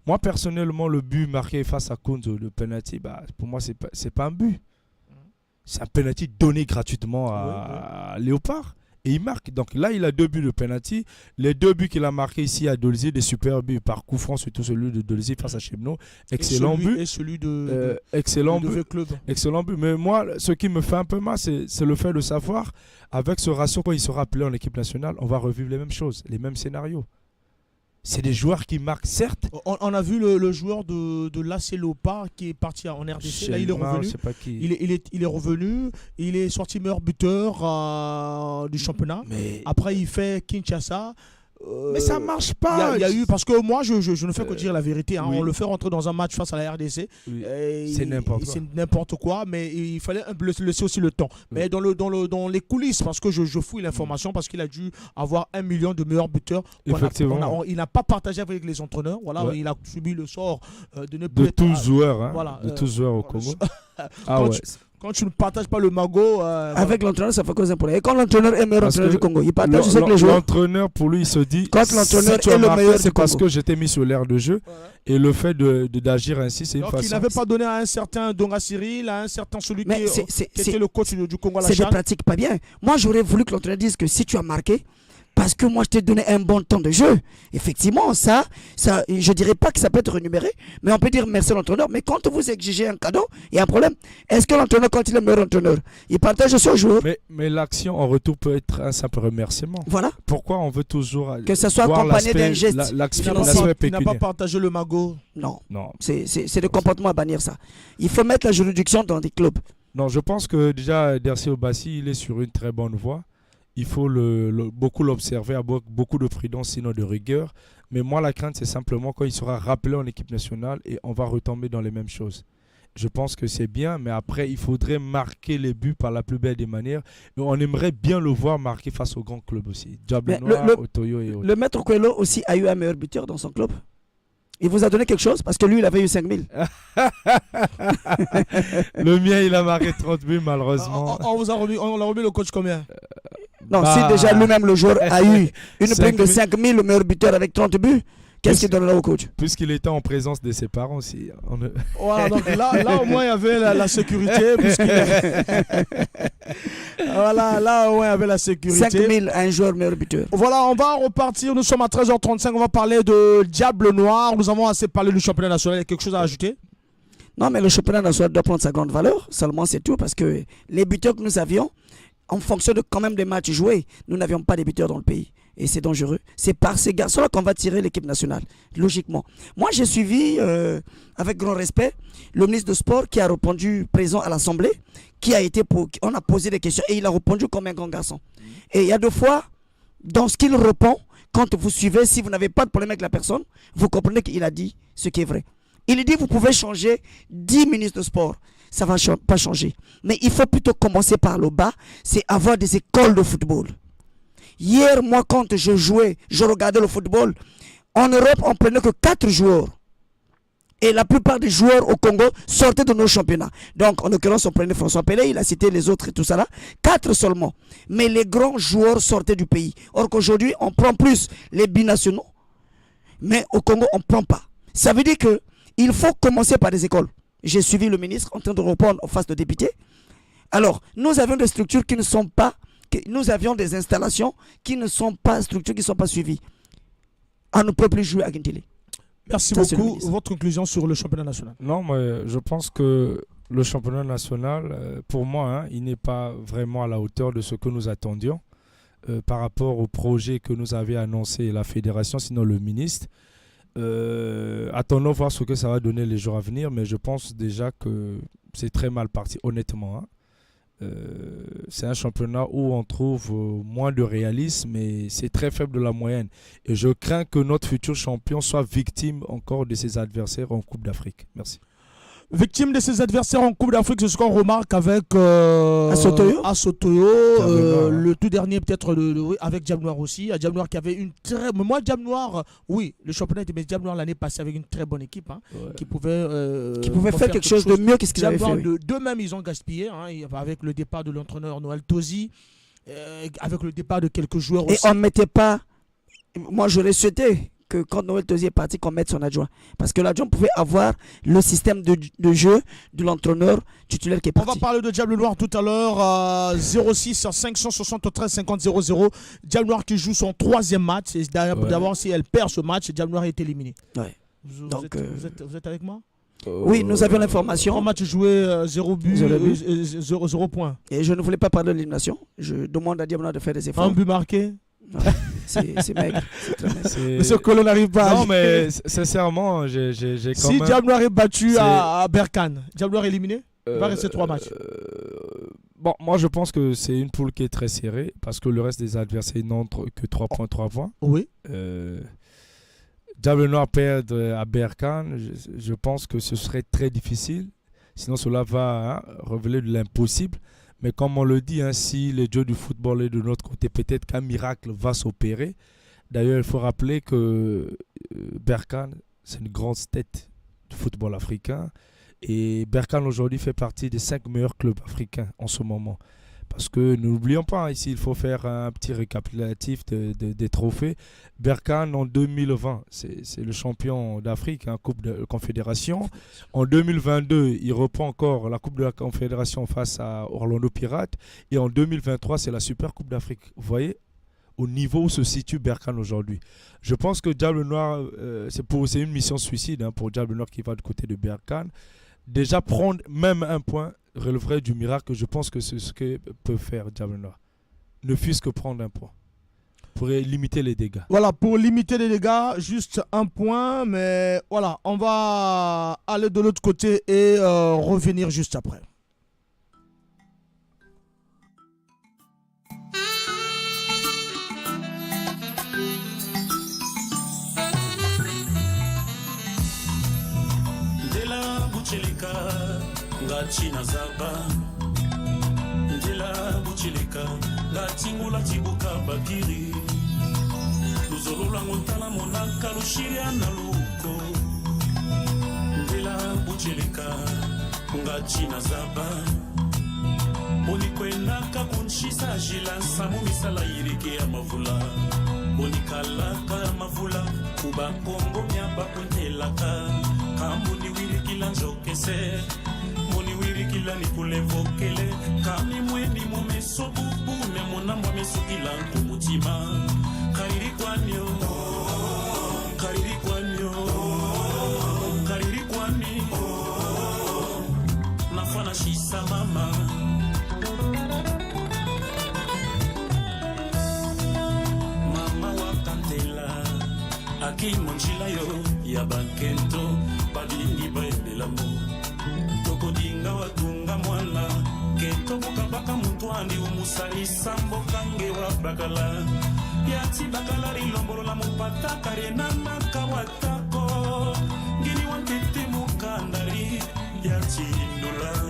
Moi, personnellement, le but marqué face à Kunzo, le penalty, bah, pour moi, c'est pas un but. C'est un penalty donné gratuitement à Léopard. Et il marque. Donc là, il a 2 buts de penalty. Les 2 buts qu'il a marqués ici à Dolzy, des super buts par coup franc, surtout celui de Dolzy face à Cheminot. Excellent but. Et celui de Excellent but. Club. Excellent but. Mais moi, ce qui me fait un peu mal, c'est le fait de savoir, avec ce ratio, quand il sera appelé en équipe nationale, on va revivre les mêmes choses, les mêmes scénarios. C'est des joueurs qui marquent, certes. On a vu le joueur de l'AS Léopard qui est parti en RDC. Là, il est revenu. Je sais pas qui. Il est revenu. Il est sorti meilleur buteur du championnat. Mais Après, il fait Kinshasa. Mais ça marche pas. Il y a eu, parce que moi, je ne fais que dire la vérité. Hein. oui. On le fait rentrer dans un match face à la RDC. Oui. Et C'est n'importe quoi. C'est n'importe quoi, mais il fallait laisser aussi le temps. Mais dans les coulisses, parce que je fouille l'information, parce qu'il a dû avoir 1 million de meilleurs buteurs. Effectivement. Il n'a pas partagé avec les entraîneurs. Voilà, Ouais. il a subi le sort de ne plus De être- tous joueurs, hein. voilà, De tous joueurs au Congo. Ah Quand ouais. Quand tu ne partages pas le magot... Avec l'entraîneur, ça fait cause d'un problème. Et quand l'entraîneur est le meilleur Parce entraîneur que du Congo, il partage avec les joueurs. L'entraîneur, pour lui, il se dit Quand l'entraîneur si tu est as le marqué, meilleur c'est du parce Congo. que j'étais mis sur l'air de jeu. Et le fait d'agir ainsi, c'est une Donc, il façon. n'avait pas donné à un certain Donga Cyril, à un certain celui Mais qui était le coach du Congo à la C'est des CHAN. pratiques pas bien. Moi, j'aurais voulu que l'entraîneur dise que si tu as marqué, parce que moi, je t'ai donné un bon temps de jeu. Effectivement, ça, je dirais pas que ça peut être rémunéré, mais on peut dire merci à l'entraîneur. Mais quand vous exigez un cadeau, il y a un problème. Est-ce que l'entraîneur, quand il est meilleur entraîneur, il partage ce jour? Mais l'action en retour peut être un simple remerciement. Voilà. Pourquoi on veut toujours Que ça soit voir accompagné d'un geste l'aspect financier. Il n'a pas pécuniaire. partagé le magot. Non. Non. C'est le comportement à bannir, ça. Il faut mettre la juridiction dans des clubs. Non, je pense que déjà, Dercy Obassi, il est sur une très bonne voie. Il faut beaucoup l'observer avec beaucoup de prudence, sinon de rigueur. Mais moi, la crainte, c'est simplement quand il sera rappelé en équipe nationale et on va retomber dans les mêmes choses. Je pense que c'est bien, mais après, il faudrait marquer les buts par la plus belle des manières. Et on aimerait bien le voir marquer face aux grands clubs aussi. Diable Mais Noir, Otoyo et autres. Le maître Coelho aussi a eu un meilleur buteur dans son club. Il vous a donné quelque chose parce que lui, il avait eu 5000. Le mien, il a marqué 30 buts, malheureusement. On l'a remis le coach combien? Non, Bah. si déjà lui-même, le joueur, a eu une prime de 5000. 5000, le meilleur buteur avec 30 buts, qu'est-ce qu'il donnera au coach? Puisqu'il était en présence de ses parents aussi. Voilà, donc là au moins il y avait la sécurité. Voilà, là au moins il y avait la sécurité. 5000, un joueur meilleur buteur. Voilà, on va repartir. Nous sommes à 13h35. On va parler de Diable Noir. Nous avons assez parlé du championnat national. Il y a quelque chose à ajouter? Non, mais le championnat national doit prendre sa grande valeur. Seulement, c'est tout parce que les buteurs que nous avions, en fonction de quand même des matchs joués, nous n'avions pas de buteurs dans le pays. Et c'est dangereux. C'est par ces garçons-là qu'on va tirer l'équipe nationale, logiquement. Moi, j'ai suivi, avec grand respect, le ministre de Sport qui a répondu présent à l'Assemblée, on a posé des questions et il a répondu comme un grand garçon. Et il y a deux fois, dans ce qu'il répond, quand vous suivez, si vous n'avez pas de problème avec la personne, vous comprenez qu'il a dit ce qui est vrai. Il dit vous pouvez changer 10 ministres de sport. Ça ne va pas changer. Mais il faut plutôt commencer par le bas, c'est avoir des écoles de football. Hier, moi, quand je jouais, je regardais le football, en Europe, on prenait que 4 joueurs. Et la plupart des joueurs au Congo sortaient de nos championnats. Donc, en l'occurrence, on prenait François Pelé, il a cité les autres et tout ça là. 4 seulement. Mais les grands joueurs sortaient du pays. Or qu'aujourd'hui, on prend plus les binationaux. Mais au Congo, on ne prend pas. Ça veut dire que il faut commencer par des écoles. J'ai suivi le ministre en train de répondre en face de députés. Alors, nous avions des structures qui ne sont pas... Nous avions des installations qui ne sont pas structures, qui ne sont pas suivies. On ne peut plus jouer à Guintili. Merci Ça, c'est le beaucoup. ministre. Votre conclusion sur le championnat national? Non, mais je pense que le championnat national, pour moi, il n'est pas vraiment à la hauteur de ce que nous attendions par rapport au projet que nous avait annoncé la fédération, sinon le ministre. Attendons voir ce que ça va donner les jours à venir, mais je pense déjà que c'est très mal parti, honnêtement. C'est un championnat où on trouve moins de réalisme et c'est très faible de la moyenne. Et je crains que notre futur champion soit victime encore de ses adversaires en Coupe d'Afrique. Merci. Victime de ses adversaires en Coupe d'Afrique, c'est ce qu'on remarque avec Sotoyo. Le tout dernier peut-être avec Diable Noir aussi. Diable Noir qui avait une très... Moi, Diable Noir, oui, le championnat était... Mais Diable Noir l'année passée avec une très bonne équipe qui pouvait faire quelque chose de mieux que ce qu'ils avaient fait. Oui. D'eux-mêmes, ils ont gaspillé avec le départ de l'entraîneur Noël Tosi, avec le départ de quelques joueurs aussi. Et on ne mettait pas... Moi, j'aurais souhaité que quand Noël Tosi est parti, qu'on mette son adjoint. Parce que l'adjoint pouvait avoir le système de jeu de l'entraîneur titulaire qui est parti. On va parler de Diable Noir tout à l'heure. 06 573 50 00. Diable Noir qui joue son 3e match. Et d'abord, si elle perd ce match, Diable Noir est éliminé. Ouais. Vous êtes avec moi? Oui, nous avions l'information. 3 matchs joués, 0 but, 0 point. Et je ne voulais pas parler de l'élimination. Je demande à Diable Noir de faire des efforts. 1 but marqué. C'est maigre. C'est très maigre. Monsieur Colon n'arrive pas. Non, mais sincèrement, j'ai quand si même... Diable Noir est battu à Berkane, Diable Noir est éliminé, il va rester 3 matchs. Bon, moi je pense que c'est une poule qui est très serrée parce que le reste des adversaires n'ont que 3 points. Oui. Diable Noir perdre à Berkane, je pense que ce serait très difficile. Sinon, cela va révéler de l'impossible. Mais comme on le dit, si les dieux du football est de notre côté, peut-être qu'un miracle va s'opérer. D'ailleurs, il faut rappeler que Berkane, c'est une grande tête du football africain. Et Berkane aujourd'hui fait partie des 5 meilleurs clubs africains en ce moment. Parce que n'oublions pas, hein, ici il faut faire un petit récapitulatif des trophées. Berkane en 2020, c'est le champion d'Afrique, hein, Coupe de Confédération. En 2022, il reprend encore la Coupe de la Confédération face à Orlando Pirates. Et en 2023, c'est la Super Coupe d'Afrique. Vous voyez au niveau où se situe Berkane aujourd'hui. Je pense que Diable Noir, c'est une mission suicide, hein, pour Diable Noir qui va du côté de Berkane. Déjà prendre même un point relèverait du miracle. Je pense que c'est ce que peut faire Diable Noir. Ne fût-ce que prendre un point pour limiter les dégâts. Voilà, pour limiter les dégâts, juste un point. Mais voilà, on va aller de l'autre côté et revenir juste après. Buchilika ngati na zaba ndela buchilika ngati ngula chibuka bakiri luzolola ngontala monaka lushiria na luko ndela buchilika ngati na zaba bonikwendaka kunshisa jila samu misala yirike ya mavula bonikalaka mavula kuba kongo myaba kuntelaka kamuni wirikila njokese muni wirikila nikulevokele kami mweni mumeso bubune munamwa mesukila nkumutima kariri kwanyo kariri kwanyo kariri kwani nafana shisa mama mama wakantela akimonjila yo ya bakento badingi baendelamo tokodinga watunga mwana kento kukabaka mutwandi umusalisa mbokange wa bakala yati bakala rilombolola mupata karena makawatako ngini wantete mukandari yati ndola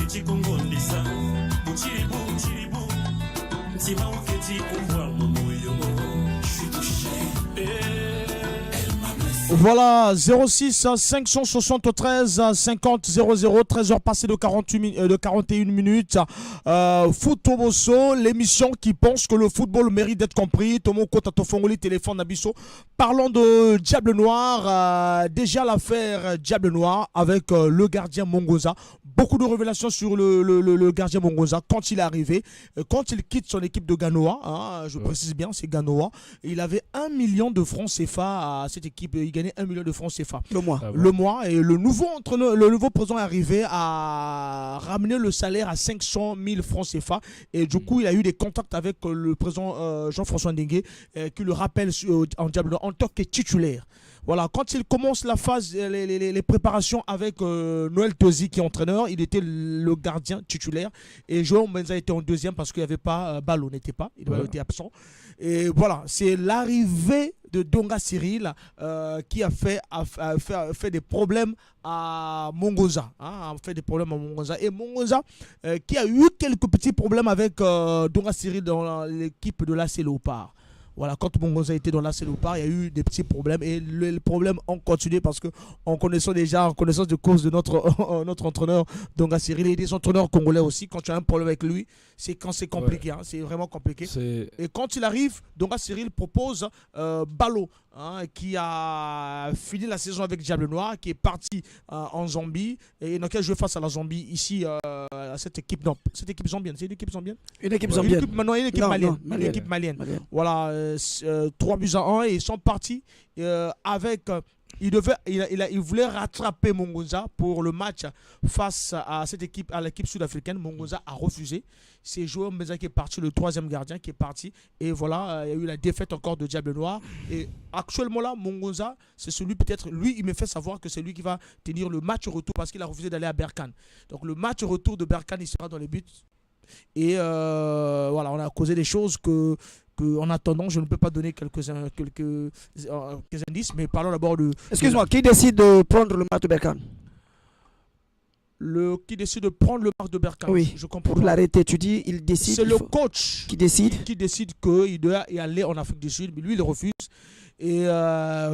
chikungondisa buchiribu ntima uketi kumbwa mumuyo Voilà, 06 573 50 00, 13h passées de 41 minutes. Footbosso, l'émission qui pense que le football mérite d'être compris. Tomo Kota Tofongoli, téléphone Nabiso. Parlons de Diable Noir. Déjà l'affaire Diable Noir avec le gardien Mongoza. Beaucoup de révélations sur le gardien Mongoza quand il est arrivé. Quand il quitte son équipe de Ganoa, hein, je précise bien, c'est Ganoa. Il avait 1 million de francs CFA à cette équipe. Il gagnait 1 million de francs CFA. Le mois. Ah bon. Le mois. Et le nouveau président est arrivé à ramener le salaire à 500 000 francs CFA. Et du coup, il a eu des contacts avec le président Jean-François Ndengue qui le rappelle en tant que titulaire. Voilà, quand il commence la phase, les préparations avec Noël Tozi qui est entraîneur, il était le gardien titulaire et João Menza était en deuxième parce qu'il n'y avait pas, Ballot n'était pas, il était absent. Et voilà, c'est l'arrivée de Donga Cyril qui a fait des problèmes à Mongoza. A fait des problèmes à Mongoza. Et Mongoza qui a eu quelques petits problèmes avec Donga Cyril dans l'équipe de l'AS Léopard. Voilà, quand Mongoza était dans l'AS Léopard, il y a eu des petits problèmes et les problèmes ont continué parce qu'en connaissant de cause de notre entraîneur Donga Cyril et des entraîneurs congolais aussi, quand tu as un problème avec lui, c'est quand c'est compliqué, hein, c'est vraiment compliqué. Et quand il arrive, Donga Cyril propose Ballot, hein, qui a fini la saison avec Diable Noir, qui est parti en Zambie et dans lequel je face à la Zambie ici à cette équipe. Non, cette équipe zambienne, c'est une équipe zambienne. Une équipe zambienne. Une équipe malienne. Une équipe malienne. Voilà. 3 buts à 1 et ils sont partis avec il voulait rattraper Mongoza pour le match face à cette équipe, à l'équipe sud-africaine. Mongoza a refusé. C'est João Menza qui est parti, le troisième gardien qui est parti. Et voilà, il y a eu la défaite encore de Diable Noir. Et actuellement là, Mongoza, c'est celui peut-être, lui, il me fait savoir que c'est lui qui va tenir le match retour parce qu'il a refusé d'aller à Berkane. Donc le match retour de Berkane, il sera dans les buts. Et voilà, on a causé des choses que en attendant, je ne peux pas donner quelques indices, mais parlons d'abord de... Excuse-moi, qui décide de prendre le match de Berkane? qui décide de prendre le marque de Berkane. Oui, Je comprends. pour l'arrêter, tu dis, il décide. C'est le coach qui décide. qui décide qu'il doit y aller en Afrique du Sud, mais lui il refuse. Et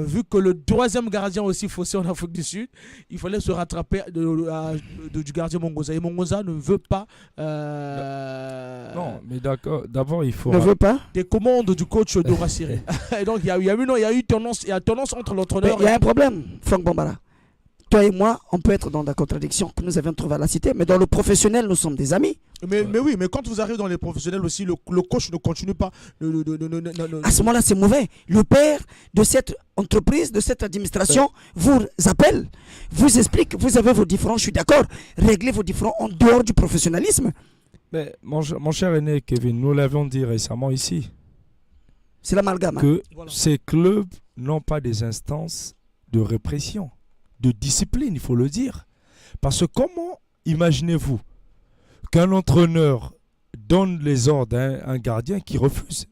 vu que le troisième gardien aussi faussé en Afrique du Sud, il fallait se rattraper du gardien Mongoza. Et Mongoza ne veut pas Non, mais d'accord. D'abord, il faut. Ne veut pas. des commandes du coach de Rassiri. Et donc il y a eu tendance entre Mais l'entraîneur. il y a un problème, Franck Bambara. Toi et moi, on peut être dans la contradiction que nous avions trouvée à la cité, mais dans le professionnel, nous sommes des amis. Mais oui, mais quand vous arrivez dans les professionnels aussi, le coach ne continue pas. À ce moment-là, c'est mauvais. Le père de cette entreprise, de cette administration, vous appelle, vous explique, vous avez vos différends, je suis d'accord, réglez vos différends en dehors du professionnalisme. Mais mon cher aîné Kevin, nous l'avions dit récemment ici, C'est l'amalgame. Hein. que Voilà. ces clubs n'ont pas des instances de répression, de discipline, il faut le dire. Parce que comment imaginez-vous qu'un entraîneur donne les ordres à un gardien qui refuse?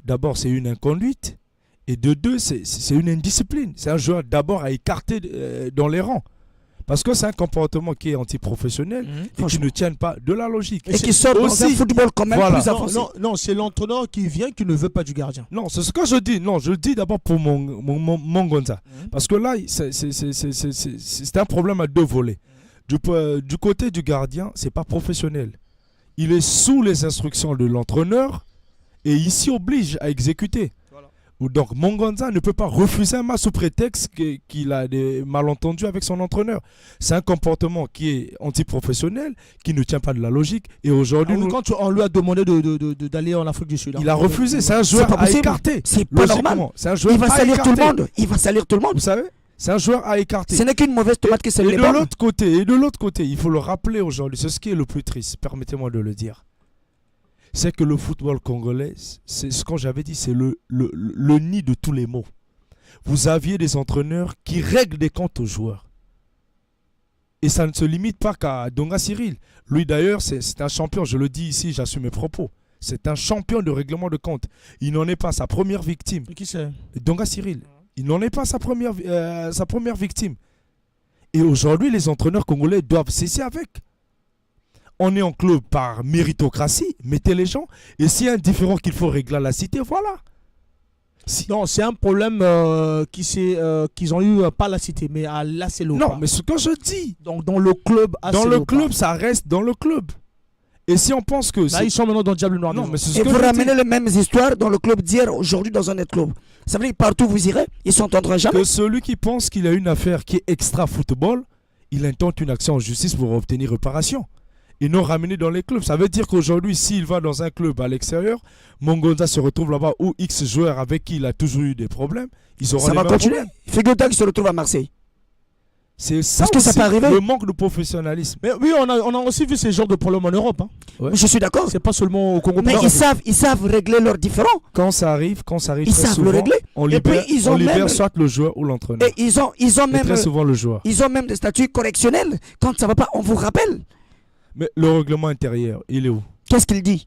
D'abord, c'est une inconduite. Et de deux, c'est une indiscipline. C'est un joueur d'abord à écarter dans les rangs. Parce que c'est un comportement qui est antiprofessionnel et qui ne tient pas de la logique. Et qui sort dans un football quand même Voilà. plus avancé. Non, c'est l'entraîneur qui vient qui ne veut pas du gardien. Non, c'est ce que je dis. Non, je le dis d'abord pour mon Gonza. Parce que là, c'est un problème à deux volets. Du côté du gardien, c'est pas professionnel. Il est sous les instructions de l'entraîneur et il s'y oblige à exécuter. Donc Mongonza ne peut pas refuser un match sous prétexte qu'il a des malentendus avec son entraîneur. C'est un comportement qui est antiprofessionnel, qui ne tient pas de la logique. Et aujourd'hui, Quand on lui a demandé d'aller en Afrique du Sud. il a refusé. C'est un joueur pas à possible. écarter. C'est pas Logiquement, normal. c'est un joueur Il va à salir tout le écarter. monde. Il va salir tout le monde. Vous savez, c'est un joueur à écarter. Ce n'est qu'une mauvaise tomate qui salit Et les de bombes. l'autre côté, il faut le rappeler aujourd'hui, c'est ce qui est le plus triste, permettez-moi de le dire. C'est que le football congolais, c'est ce que j'avais dit, c'est le nid de tous les maux. Vous aviez des entraîneurs qui règlent des comptes aux joueurs. Et ça ne se limite pas qu'à Donga Cyril. Lui d'ailleurs, c'est un champion, je le dis ici, j'assume mes propos. C'est un champion de règlement de compte. Il n'en est pas sa première victime. Qui c'est? Donga Cyril. Il n'en est pas sa première victime. Et aujourd'hui, les entraîneurs congolais doivent cesser avec. On est en club par méritocratie, mettez les gens. Et s'il y a un différent qu'il faut régler à la cité, voilà. Non, c'est un problème qu'ils ont eu, pas à la cité, mais à l'ACLO. Non, mais ce que je dis, Donc dans le club dans le club, ça reste dans le club. Et si on pense que... Là, ils sont maintenant dans le Diable Noir. Non, mais c'est ce Et que vous je dis. ramenez les mêmes histoires dans le club d'hier, aujourd'hui dans un autre club. Ça veut dire que partout où vous irez, ils s'entendront jamais. Que celui qui pense qu'il a une affaire qui est extra football, il intente une action en justice pour obtenir réparation. Et non ramener dans les clubs. Ça veut dire qu'aujourd'hui, s'il va dans un club à l'extérieur, Mongonza se retrouve là-bas où X joueurs avec qui il a toujours eu des problèmes, ils auront Ça les va mêmes continuer. problèmes. Figure-toi qu'il se retrouve à Marseille. C'est ça Parce que ça aussi, peut arriver. le manque de professionnalisme. Mais oui, on a aussi vu ces genres de problèmes en Europe. Hein. Ouais. Je suis d'accord. C'est pas seulement au Congo. Mais Non, ils savent régler leurs différends. Quand ça arrive Ils très savent souvent, le régler. on Et libère, puis, ils ont on libère même- soit le joueur ou l'entraîneur. Et ils ont Et même, très souvent le joueur. ils ont même des statuts correctionnels. Quand ça va pas, on vous rappelle. Mais le règlement intérieur, il est où? Qu'est-ce qu'il dit?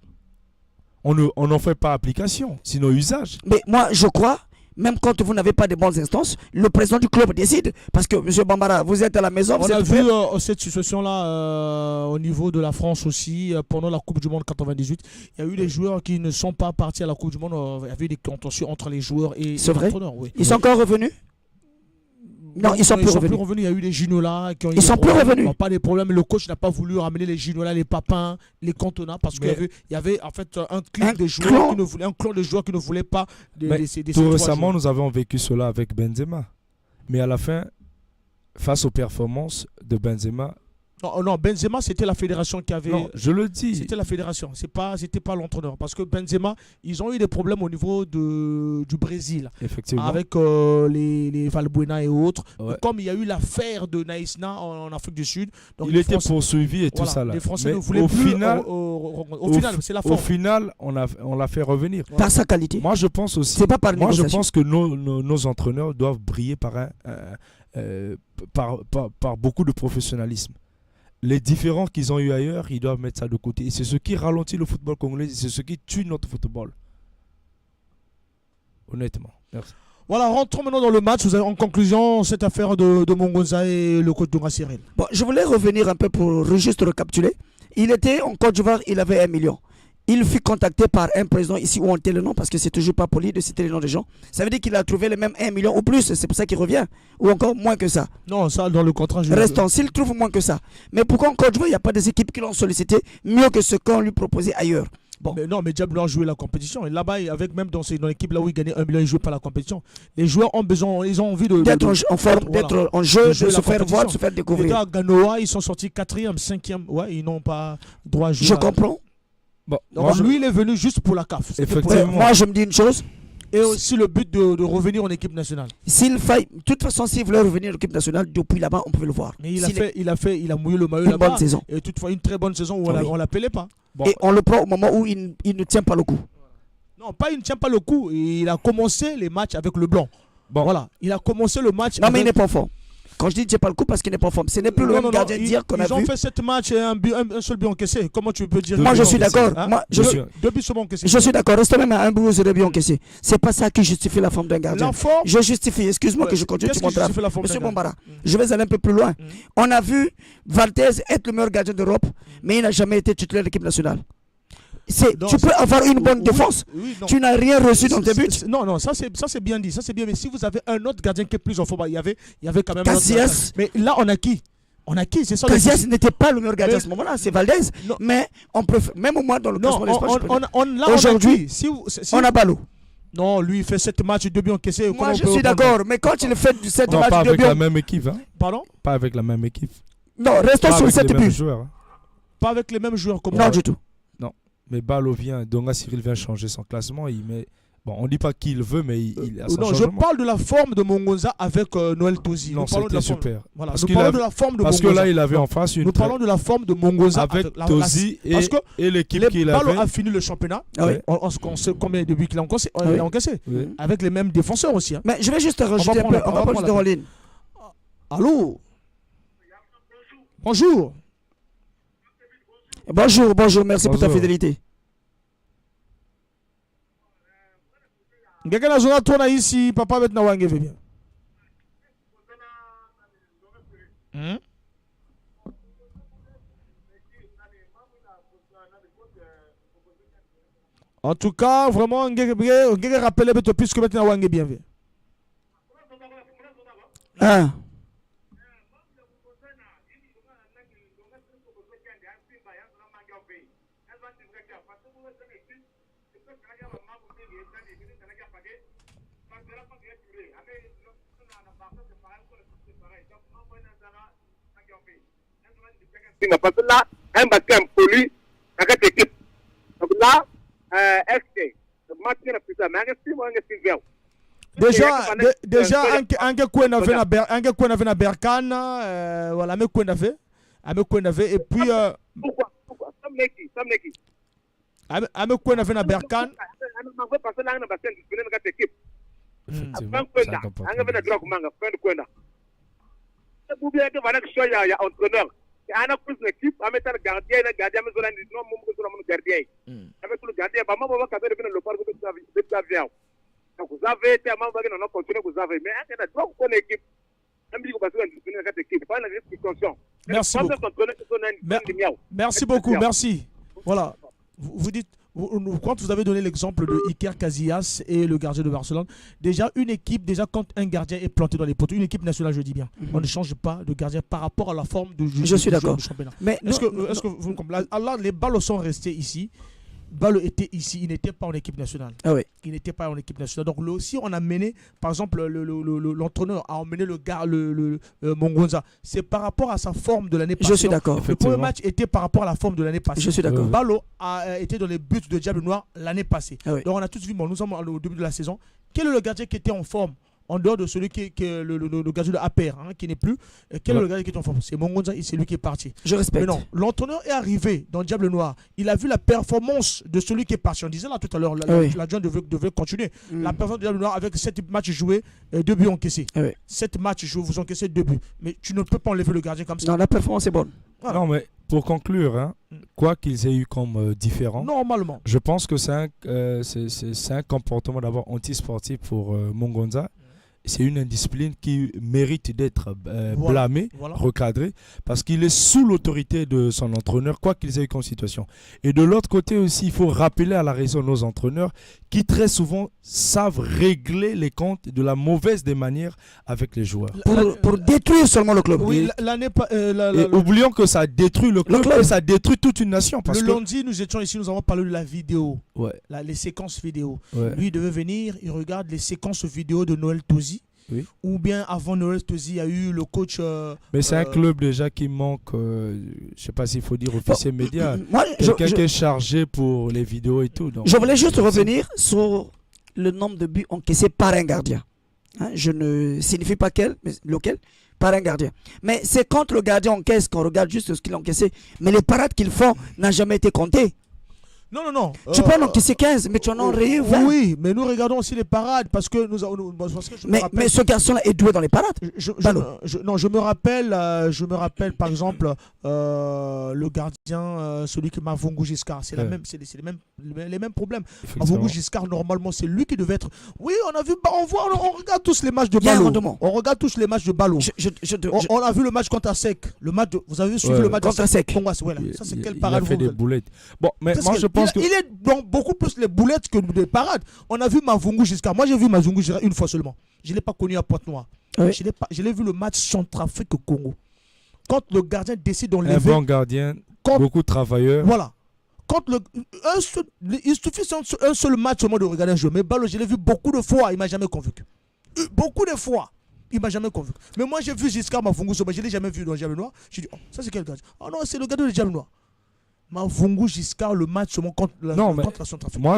On n'en fait pas application, sinon usage. Mais moi, je crois, même quand vous n'avez pas de bonnes instances, le président du club décide. Parce que, M. Bambara, vous êtes à la maison, On vous a êtes vu fait. cette situation-là au niveau de la France aussi, pendant la Coupe du Monde 98. Il y a eu des joueurs qui ne sont pas partis à la Coupe du Monde. Il y avait des contentions entre les joueurs et C'est vrai? l'entraîneur. Oui. Ils sont encore revenus? Non, ils sont plus revenus. Il y a eu des Ginola qui ont eu Ils des sont plus problèmes. revenus. Non, pas des problèmes. Le coach n'a pas voulu ramener les Ginola, les Papins, les Cantona parce qu'il y avait en fait un clan de joueurs qui ne voulait, un clan de joueurs qui ne voulaient pas Mais ces tout trois récemment, joueurs. nous avons vécu cela avec Benzema. Mais à la fin, face aux performances de Benzema, Non, Benzema, c'était la fédération qui avait. non, je le dis. C'était la fédération, c'était pas l'entraîneur. Parce que Benzema, ils ont eu des problèmes au niveau du Brésil, Effectivement. avec les Valbuena et autres. Ouais. Donc, comme il y a eu l'affaire de Naïsna en Afrique du Sud, donc Il les était Français- poursuivi et tout voilà, ça là. les Français Mais ne voulaient au plus. final, Au final, c'est la au forme. final, on l'a fait revenir. Par sa qualité. Moi, je pense aussi. C'est pas par Moi, je négociation. pense que nos entraîneurs doivent briller par beaucoup de professionnalisme. Les différends qu'ils ont eu ailleurs, ils doivent mettre ça de côté. Et c'est ce qui ralentit le football congolais, c'est ce qui tue notre football. Honnêtement. Merci. Voilà, rentrons maintenant dans le match. Vous avez en conclusion cette affaire de Mongonza et le coach Dunga Cyril. Bon, je voulais revenir un peu pour juste récapituler. Il était en Côte d'Ivoire, il avait 1 million. Il fut contacté par un président ici où on tait le nom parce que c'est toujours pas poli de citer les noms des gens. Ça veut dire qu'il a trouvé le même 1 million ou plus, c'est pour ça qu'il revient. Ou encore moins que ça. Non, ça dans le contrat. Restons, s'il trouve moins que ça. Mais pourquoi en Côte d'Ivoire, il n'y a pas des équipes qui l'ont sollicité mieux que ce qu'on lui proposait ailleurs? Bon. Mais non, mais Diable Noir jouait la compétition. Et là-bas, avec même dans l'équipe là où il gagnait 1 million, il ne jouait pas la compétition. Les joueurs ont besoin, ils ont envie d'être en forme, d'être en jeu, de se faire voir, de se faire découvrir. Les gars, Ganoa, ils sont sortis 4e, 5e. Ouais, ils n'ont pas droit à jouer. Je comprends. Bon, donc lui, il est venu juste pour la CAF. Effectivement. Moi, je me dis une chose. Et aussi le but de revenir en équipe nationale. S'il faille, de toute façon, s'il voulait revenir en équipe nationale, depuis là-bas, on pouvait le voir. Mais il a mouillé le maillot là-bas. Une bonne saison. Et toutefois, une très bonne saison où on l'appelait pas. Bon. Et on le prend au moment où il ne tient pas le coup. Non, pas il ne tient pas le coup. Il a commencé les matchs avec le blanc. Bon, voilà. Il a commencé le match. Non, mais il n'est pas fort. Quand je dis tient pas le coup parce qu'il n'est pas en forme, ce n'est plus le même gardien d'hier qu'on a vu. Ils ont fait 7 matchs et un seul but encaissé. Comment tu peux dire? Moi je suis d'accord. Deux buts seulement encaissés. Je suis d'accord. Reste même à un but ou 0 but encaissé. C'est pas ça qui justifie la forme d'un gardien. Je justifie. Excuse-moi que je continue. Tu montres. Monsieur Bombara, je vais aller un peu plus loin. On a vu Valtez être le meilleur gardien d'Europe, mais il n'a jamais été titulaire de l'équipe nationale. Tu peux avoir une bonne défense. Tu n'as rien reçu dans tes buts. Non, ça c'est bien dit. Ça c'est bien. Mais si vous avez un autre gardien qui est plus en forme, il y avait quand même. Casillas. Mais là on a qui? C'est ça. Casillas n'était pas le meilleur gardien à ce moment-là. C'est Valdez. Mais on peut même au moins dans le classement d'Espagne. Aujourd'hui, on a Ballot. Non, lui il fait 7 matchs, 2 buts encaissés. Moi je suis d'accord. Mais quand il fait 7 matchs, 2 buts. Pas avec la même équipe. Pardon? Pas avec la même équipe. Non, restons sur 7 buts. Pas avec les mêmes joueurs comme non du tout. Mais Balo vient, Dunga Cyril vient changer son classement. Bon, on ne dit pas qui il veut, mais il a son changement. Je parle de la forme de Mongonza avec Noël Tozi. Non, c'était super. Voilà. Nous parlons de la forme de Mongonza. Parce que là, il avait en face une. Nous parlons de la forme de Mongonza avec Tozi et l'équipe qu'il avait. Balo a fini le championnat. On sait combien de buts qu'il a encaissé. Avec les mêmes défenseurs aussi. Mais je vais juste rajouter un peu. On va prendre en ligne. Allô? Bonjour. Bonjour, merci pour ta fidélité. Ngeke na zona tona ici, papa bet na wange bien. En tout cas, vraiment, ngeke rappeler beto puisque bet na wange bien. Ah. Parce que là, un basket poli, dans cette équipe. Donc là, est-ce que le match est plus ça, mais déjà ange kwenda ve na Berkane voilà me kwenda ve et puis pourquoi Samneki ame kwenda ve na Berkane parce que là on a basket disponible dans cette équipe. Avant kwenda anga ve na droit kumanga kwenda vous bien que voilà que il y a entraîneur ana plus l'équipe a mettre gardien mais zola non mon gardien avec le gardien ba mama ba kabe de le parc de avion. Donc vous avez été à membre de notre continuer vous avez mais il y a trois qu'on équipe merci beaucoup merci voilà vous dites quand vous avez donné l'exemple de Iker Casillas et le gardien de Barcelone, déjà une équipe, quand un gardien est planté dans les poteaux, une équipe nationale, je dis bien, on ne change pas de gardien par rapport à la forme du championnat. Mais est-ce que vous comprenez? Alors les balles sont restés ici. Balo était ici, il n'était pas en équipe nationale. Ah oui. Il n'était pas en équipe nationale. Donc si on a mené, par exemple, l'entraîneur a emmené Mongonza, c'est par rapport à sa forme de l'année passée. Je suis d'accord. Le premier match était par rapport à la forme de l'année passée. Je suis d'accord. Balo a été dans les buts de Diable Noir l'année passée. Ah oui. Donc on a tous vu, nous sommes au début de la saison. Quel est le gardien qui était en forme en dehors de celui qui est le gardien de APR, qui n'est plus? Quel est le gardien qui est en forme? C'est Mongonza et c'est lui qui est parti. Je respecte. Mais non, l'entraîneur est arrivé dans Diable Noir. Il a vu la performance de celui qui est parti. On disait là tout à l'heure, l'adjoint devait continuer. La performance de Diable Noir avec 7 matchs joués, 2 buts encaissés. 7 matchs joués, vous encaissez 2 buts. Mais tu ne peux pas enlever le gardien comme ça. Non, la performance est bonne. Voilà. Non, mais Pour conclure, hein, quoi qu'ils aient eu comme différent, Normalement. je pense que c'est un comportement d'abord anti-sportif pour Mongonza. C'est une indiscipline qui mérite d'être blâmée, recadrée, parce qu'il est sous l'autorité de son entraîneur, quoi qu'ils aient eu comme situation. Et de l'autre côté aussi, il faut rappeler à la raison nos entraîneurs qui très souvent savent régler les comptes de la mauvaise des manières avec les joueurs. Pour détruire seulement le club. Oui, l'année Et oublions que ça détruit le club et ça détruit toute une nation. Parce le que... lundi, nous étions ici, nous avons parlé de la vidéo, Ouais. les séquences vidéo. Ouais. Lui, il devait venir, il regarde les séquences vidéo de Noël Tosi. Oui. Ou bien avant Noël Tosi, il y a eu le coach. Mais c'est un club déjà qui manque, je ne sais pas s'il faut dire officier média. Moi, Quelqu'un qui est chargé pour les vidéos et tout. Donc, je voulais juste revenir sur le nombre de buts encaissés par un gardien. Hein, je ne signifie pas mais lequel, par un gardien. Mais c'est quand le gardien encaisse qu'on regarde juste ce qu'il a encaissé. Mais les parades qu'ils font n'ont jamais été comptées. Non. Tu peux en encaisser 15, mais tu en as enrayé 20. Oui, mais nous regardons aussi les parades parce que nous avons. Parce que mais ce garçon-là est doué dans les parades. Je me rappelle par exemple le gardien, celui qui m'a Mavungu Giscard. C'est les mêmes problèmes. Mavungu Giscard, normalement, c'est lui qui devait être. Oui, on a vu, on regarde tous les matchs de ballon. On regarde tous les matchs de ballon. On a vu le match contre Asec. Vous avez suivi le match contre Asec. Voilà. Ça, c'est quelle parade il a fait des boulettes. Bon, mais moi je pense que. Il est dans beaucoup plus les boulettes que des parades. On a vu Mavungu Giscard. Moi, j'ai vu Mavungu Giscard une fois seulement. Je ne l'ai pas connu à Pointe-Noire. Oui. Je l'ai vu le match Centrafrique-Congo. Quand le gardien décide d'enlever. Un bon gardien, beaucoup de travailleurs. Voilà. Il suffit un seul match seulement de regarder un jeu. Mais Balo, je l'ai vu beaucoup de fois. Il ne m'a jamais convaincu. Beaucoup de fois. Il ne m'a jamais convaincu. Mais moi, j'ai vu Giscard Mavungu, je ne l'ai jamais vu dans le Diable Noir. Je dis, oh, ça c'est quel gardien? Oh non, c'est le gardien du Diable Noir. Mavungu Giscard, le match contre la Centrafrique. Moi,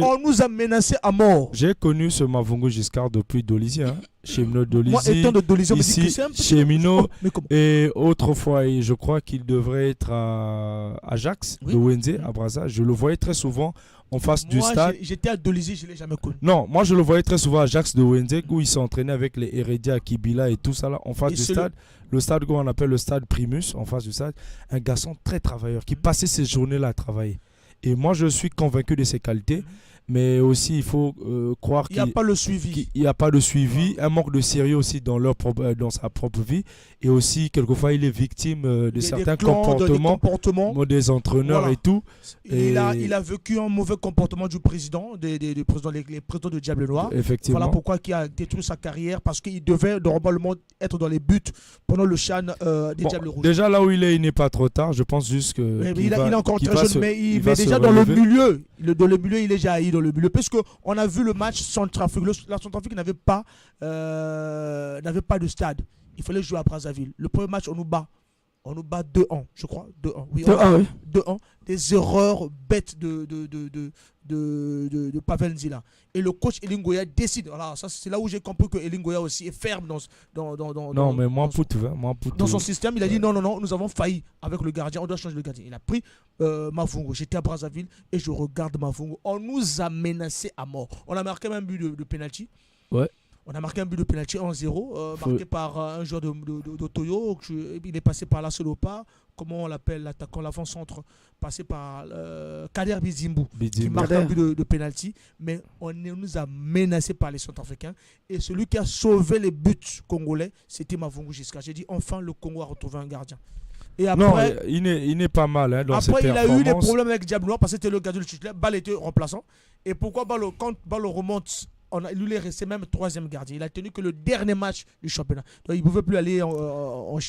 on nous a menacés à mort. J'ai connu ce Mavungu Giscard depuis Dolisie. Hein. Chez Mino Dolisie. Moi, étant de Dolisie, ici, chez Mino. Et autrefois, je crois qu'il devrait être à Ajax, de Wenze, à Brazza. Je le voyais très souvent en face du stade. J'étais à Dolisie, je ne l'ai jamais connu. Non, moi je le voyais très souvent à Ajax de Wenze, où il s'entraînait avec les Heredia, Kibila et tout ça là, en face du stade. Le stade qu'on appelle le stade Primus, en face du stade. Un garçon très travailleur qui passait ses journées-là à travailler. Et moi, je suis convaincu de ses qualités. Mais aussi, il faut croire qu'il n'y a pas le suivi. Il n'y a pas de suivi, un manque de sérieux aussi dans sa propre vie. Et aussi, quelquefois, il est victime de certains comportements des entraîneurs et tout. Il a vécu un mauvais comportement du président, les présidents de Diable Noir. Effectivement. Voilà pourquoi il a détruit sa carrière, parce qu'il devait normalement être dans les buts pendant le CHAN des Diables Rouges. Déjà, là où il n'est pas trop tard. Je pense juste que. Il est encore très jeune, mais il est déjà dans le milieu. Dans le milieu, il est déjà haï dans le milieu. Parce qu'on a vu le match Centrafrique. La Centrafrique n'avait pas de stade. Il fallait jouer à Brazzaville. Le premier match, on nous bat 2-1, je crois. 2-1. Oui, 2-1. Des erreurs bêtes de Pavel Nzila. Et le coach Elingoya décide. Voilà, c'est là où j'ai compris que Elingoya aussi est ferme dans son système. Il a dit non, nous avons failli avec le gardien. On doit changer le gardien. Il a pris Mavungu. J'étais à Brazzaville et je regarde Mavungu. On nous a menacés à mort. On a marqué même un but de penalty. Ouais. On a marqué un but de penalty 1-0, marqué par un joueur d'Otoyo. Il est passé par la Solopa. Comment on l'appelle, l'attaquant, l'avant-centre, passé par Kader Bizimbu, qui marque un but de penalty. Mais on nous a menacés par les Centrafricains. Et celui qui a sauvé les buts congolais, c'était Mavungu Giscard. J'ai dit, enfin, le Congo a retrouvé un gardien. Et après, non, il n'est pas mal dans ses après, performances. Il a eu des problèmes avec Diable Noir parce que c'était le gardien du titulaire. Ball était remplaçant. Et pourquoi quand Ball remonte, lui est resté même troisième gardien. Il a tenu que le dernier match du championnat. Donc, il ne pouvait plus aller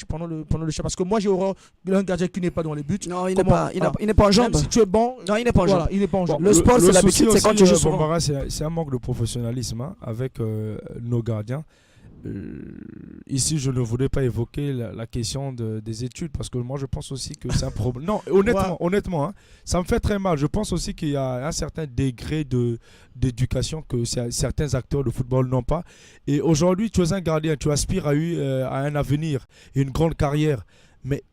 pendant le championnat. Parce que moi, j'ai horreur d'un gardien qui n'est pas dans les buts. Non, il n'est pas en jambes. Même si tu es bon, non, il n'est pas en jambes. Il n'est pas en jambes. Le sport, c'est l'habitude, c'est quand tu joues souvent. C'est un manque de professionnalisme avec nos gardiens. Ici, je ne voudrais pas évoquer la question des études parce que moi, je pense aussi que c'est un problème. Non, honnêtement, hein, ça me fait très mal. Je pense aussi qu'il y a un certain degré d'éducation que certains acteurs de football n'ont pas. Et aujourd'hui, tu es un gardien, tu aspires à un avenir et une grande carrière. Mais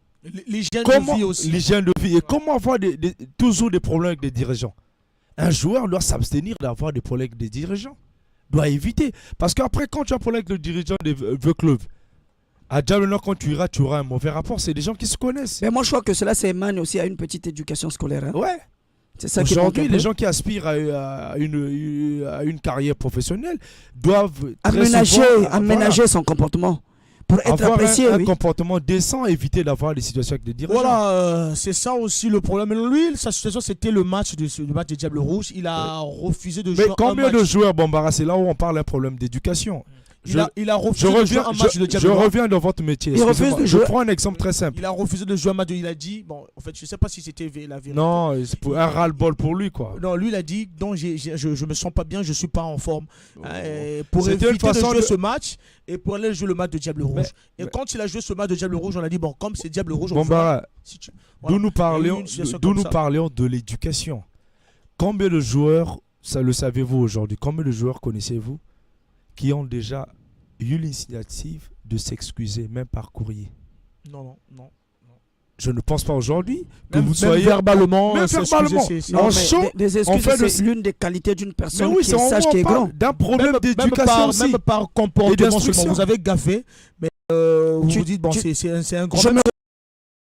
l'hygiène de vie aussi. L'hygiène de vie. Et comment avoir toujours des problèmes avec des dirigeants? Un joueur doit s'abstenir d'avoir des problèmes avec des dirigeants. Doit éviter. Parce qu'après, quand tu as un problème avec le dirigeant des clubs, À Diable Noir, quand tu iras, tu auras un mauvais rapport. C'est des gens qui se connaissent. Mais moi, je crois que cela s'émane aussi à une petite éducation scolaire. Hein. Ouais. C'est ça qui manque Aujourd'hui, un peu. les gens qui aspirent à une carrière professionnelle doivent aménager son comportement pour être avoir apprécié. un Oui. comportement décent, éviter d'avoir des situations avec des dirigeants. Voilà, c'est ça aussi le problème. Lui, sa situation, c'était le match de Diable Rouge. Il a refusé de jouer Mais combien un match. de joueurs, Bambara, c'est là où on parle d'un problème d'éducation. Il a refusé de jouer un match de Diable Noir. reviens dans votre métier. Il refuse de Je jouer. prends un exemple très simple. Il a refusé de jouer un match. Il a dit, bon, en fait, je sais pas si c'était la vérité. Non, c'est un ras-le-bol pour lui, quoi. Non, lui, il a dit, non, je me sens pas bien, je suis pas en forme. Pour C'était éviter une façon de jouer de- ce match et pour aller jouer le match de Diable Rouge. Et quand il a joué ce match de Diable Rouge, on a dit, bon, comme c'est Diable Rouge, on Bambara, fera- si tu- voilà. d'où nous Il y a eu une situation comme ça. parlions de l'éducation. Combien de joueurs, ça le savez-vous aujourd'hui, combien de joueurs connaissez-vous qui ont déjà eu l'initiative de s'excuser, même par courrier? Non. Je ne pense pas aujourd'hui que Même, vous même soyez... verbalement, Même s'excuser, verbalement. c'est- En mais chaud, des excuses, on fait de- c'est l'une des qualités d'une Mais personne oui, qui est sage, on qui est parle grand. d'un problème d'éducation aussi. Même par comportement d'instruction. seulement. Vous avez gaffé, mais vous Tu- vous dites, bon, tu- c'est un grand... Je me-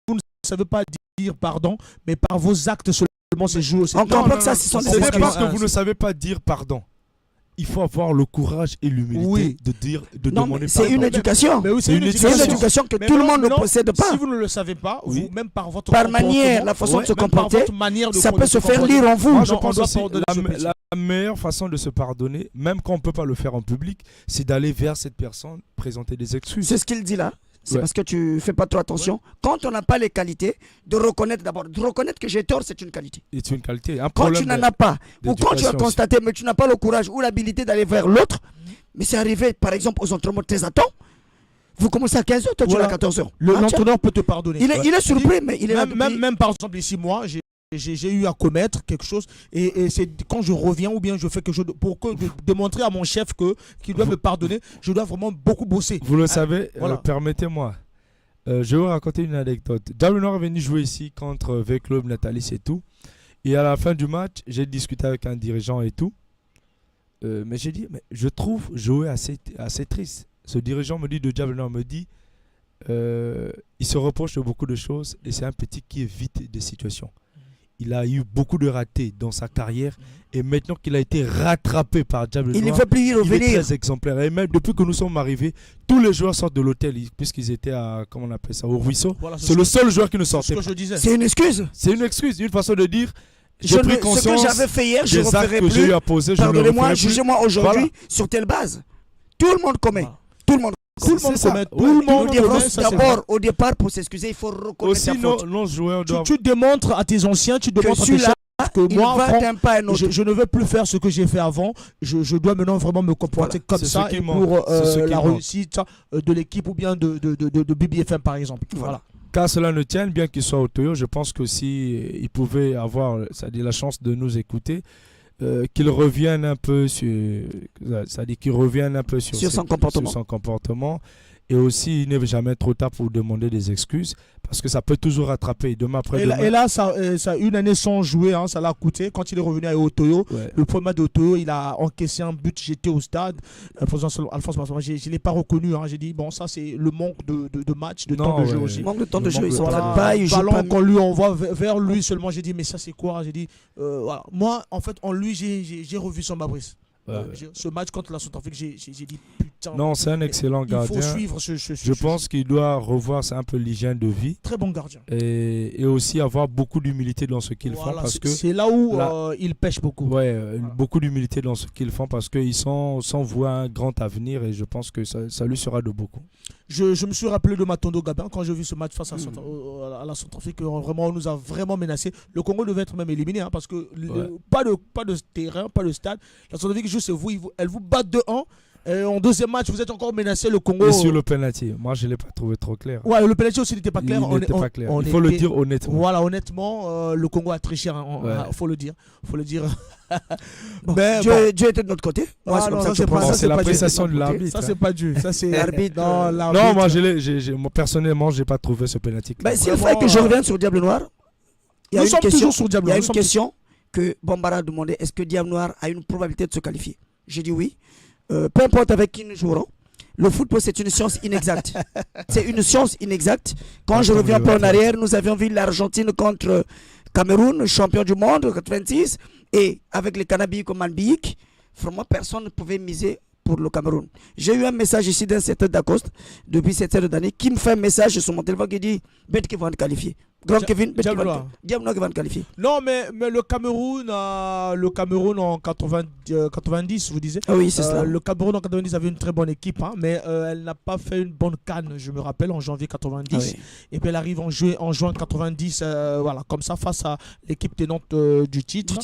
Vous ne savez pas dire pardon, mais par vos actes seulement, c'est joué. On comprend que ça, ce sont Ce des n'est excuses. parce que vous ne savez pas dire pardon. Il faut avoir le courage et l'humilité Oui. de Non, demander mais c'est pardon. une éducation. Mais oui, C'est une C'est une éducation. éducation que Mais tout le non, monde mais ne non, possède pas. Si vous ne le savez pas, Oui. vous, même par votre Par manière, comportement, la façon de se même par comporter, votre manière de ça peut se faire comporter. lire en vous. Moi, Non, je on pense doit aussi pardonner ce petit. la meilleure façon de se pardonner, même quand on ne peut pas le faire en public, c'est d'aller vers cette personne, présenter des excuses. C'est ce qu'il dit là. C'est Ouais. parce que tu fais pas trop attention. Quand on n'a pas les qualités, de reconnaître d'abord. De reconnaître que j'ai tort, c'est une qualité. C'est une qualité. Un Quand problème tu n'en as pas, ou quand tu as d'éducation constaté, mais tu n'as pas le courage ou l'habilité d'aller vers l'autre, mais c'est arrivé par exemple aux entraînements de tes attentes. Vous commencez à 15h, toi tu es Voilà. à 14h. L'entraîneur peut te pardonner. Il est surpris, mais il est là depuis... Même par exemple ici, moi, j'ai eu à commettre quelque chose et c'est quand je reviens ou bien je fais quelque chose pour que de démontrer à mon chef qu'il doit me pardonner, je dois vraiment beaucoup bosser. Vous le savez, voilà. permettez-moi. Je vais vous raconter une anecdote. Diable Noir est venu jouer ici contre V-Club, Natalis et tout. Et à la fin du match, j'ai discuté avec un dirigeant et tout. Mais j'ai dit, mais je trouve jouer assez triste. Ce dirigeant me dit, de Diable Noir me dit, il se reproche de beaucoup de choses et c'est un petit qui évite des situations. Il a eu beaucoup de ratés dans sa carrière et maintenant qu'il a été rattrapé par Diable Il ne Noir, veut plus y il est revenir. très exemplaire. Et même depuis que nous sommes arrivés, tous les joueurs sortent de l'hôtel puisqu'ils étaient à, comment on appelle ça, au ruisseau. Voilà, C'est le seul joueur qui ne ce sortait que pas. je disais. C'est une excuse. C'est une excuse, une façon de dire j'ai Ce pris que conscience j'avais fait hier, je ne des actes referai que j'ai eu plus. à poser. Je ne le Pardonnez-moi, referai plus. jugez-moi aujourd'hui Voilà. sur telle base. Tout le monde commet. Voilà. Tout le monde. Tout le monde C'est ça. commet. Ouais, Tout le monde Au commet. Ça, c'est vrai. d'abord, au départ, pour s'excuser, il faut reconnaître Aussi, sa faute. nos joueurs doivent. Tu démontres à tes anciens, tu Que démontres à tes celui-là, chefs que il moi, va Franck, d'un pas à un autre. je ne veux plus faire ce que j'ai fait avant. Je dois maintenant vraiment me comporter comme C'est ce ça qui et manque. pour C'est ce qui la manque. réussite de l'équipe ou bien de BBFM par exemple. Voilà. Qu'à cela ne tienne, bien qu'il soit au Toyo, je pense que si il pouvait avoir, c'est-à-dire la chance de nous écouter, qu'il revienne un peu sur, c'est-à-dire qu'il revienne un peu sur Sur son comportement. sur son comportement. Et aussi, il n'est jamais trop tard pour demander des excuses parce que ça peut toujours rattraper. Demain après Et demain. là, ça, une année sans jouer, hein, ça l'a coûté. Quand il est revenu à Otoyo, Ouais. le premier match d'Otoyo, il a encaissé un but. J'étais au stade. Alphonse Massama, je ne l'ai pas reconnu. Hein. J'ai dit, bon, ça, c'est le manque de match, de Non, temps de jeu ouais. aussi. Il manque de temps de Le jeu, manque il de ne temps s'entraîne de pas, il joue ballon pas. qu'on lui envoie vers lui seulement. J'ai dit, mais ça, c'est quoi? J'ai dit, voilà. Moi, en fait, en lui, j'ai revu son Fabrice. Ouais. Ce match contre la Centrafrique, j'ai dit, putain. Non, c'est un excellent il gardien. faut suivre ce Je pense qu'il doit revoir un peu l'hygiène de vie très bon gardien. et aussi avoir beaucoup d'humilité dans ce qu'ils font Voilà, parce que c'est là où là- il pêche beaucoup. ouais, beaucoup d'humilité dans ce qu'ils font parce qu'ils s'en voient un grand avenir et je pense que ça lui sera de beaucoup. Je me suis rappelé de Matondo Gabin quand j'ai vu ce match face à la Centrafrique. Vraiment, on nous a vraiment menacé. Le Congo devait être même éliminé hein, parce que pas de terrain, pas de stade. La Centrafrique joue, c'est vous, elle vous bat 2-1. Et en deuxième match, vous êtes encore menacé. Le Congo. Et sur le penalty, moi je ne l'ai pas trouvé trop clair. Ouais, le penalty aussi n'était pas clair. Il n'était pas clair. Il faut le dire honnêtement. Voilà, honnêtement, le Congo a triché. Il faut le dire. Bon, Mais Dieu était de notre côté. Moi, c'est comme ça que je c'est prends pas- ça. ça, c'est pas l'appréciation Dieu. de l'arbitre. Ça, c'est pas Dieu. Ça, c'est L'arbitre, Non, Non, l'arbitre. moi personnellement, je n'ai pas trouvé ce penalty clair. Ben, s'il Vraiment, fallait que je revienne sur Diable Noir, il y a Nous une sommes question, toujours sur Diable il y a Noir, une nous sommes question que Bambara a demandé, est-ce que Diable Noir a une probabilité de se qualifier? J'ai dit oui. Peu importe avec qui nous jouerons, Le football, c'est une science inexacte. C'est une science inexacte. Quand je Attends, reviens un mais peu en attends. arrière, nous avions vu l'Argentine contre Cameroun, champion du monde, 86. Et avec les Cannabis comme Manbiik, vraiment, personne ne pouvait miser pour le Cameroun. J'ai eu un message ici d'un certain Dacoste, depuis cette série d'années, qui me fait un message sur mon téléphone qui dit Bet qui va te qualifier. Grand Kevin, Bet qui va te qualifier. Non, mais le Cameroun en 90, vous disiez. Ah oui, c'est cela. Le Cameroun en 90 avait une très bonne équipe, hein, mais elle n'a pas fait une bonne canne, je me rappelle, en janvier 90. Ah oui. Et puis elle arrive en juin 90, voilà, comme ça, face à l'équipe tenante du titre.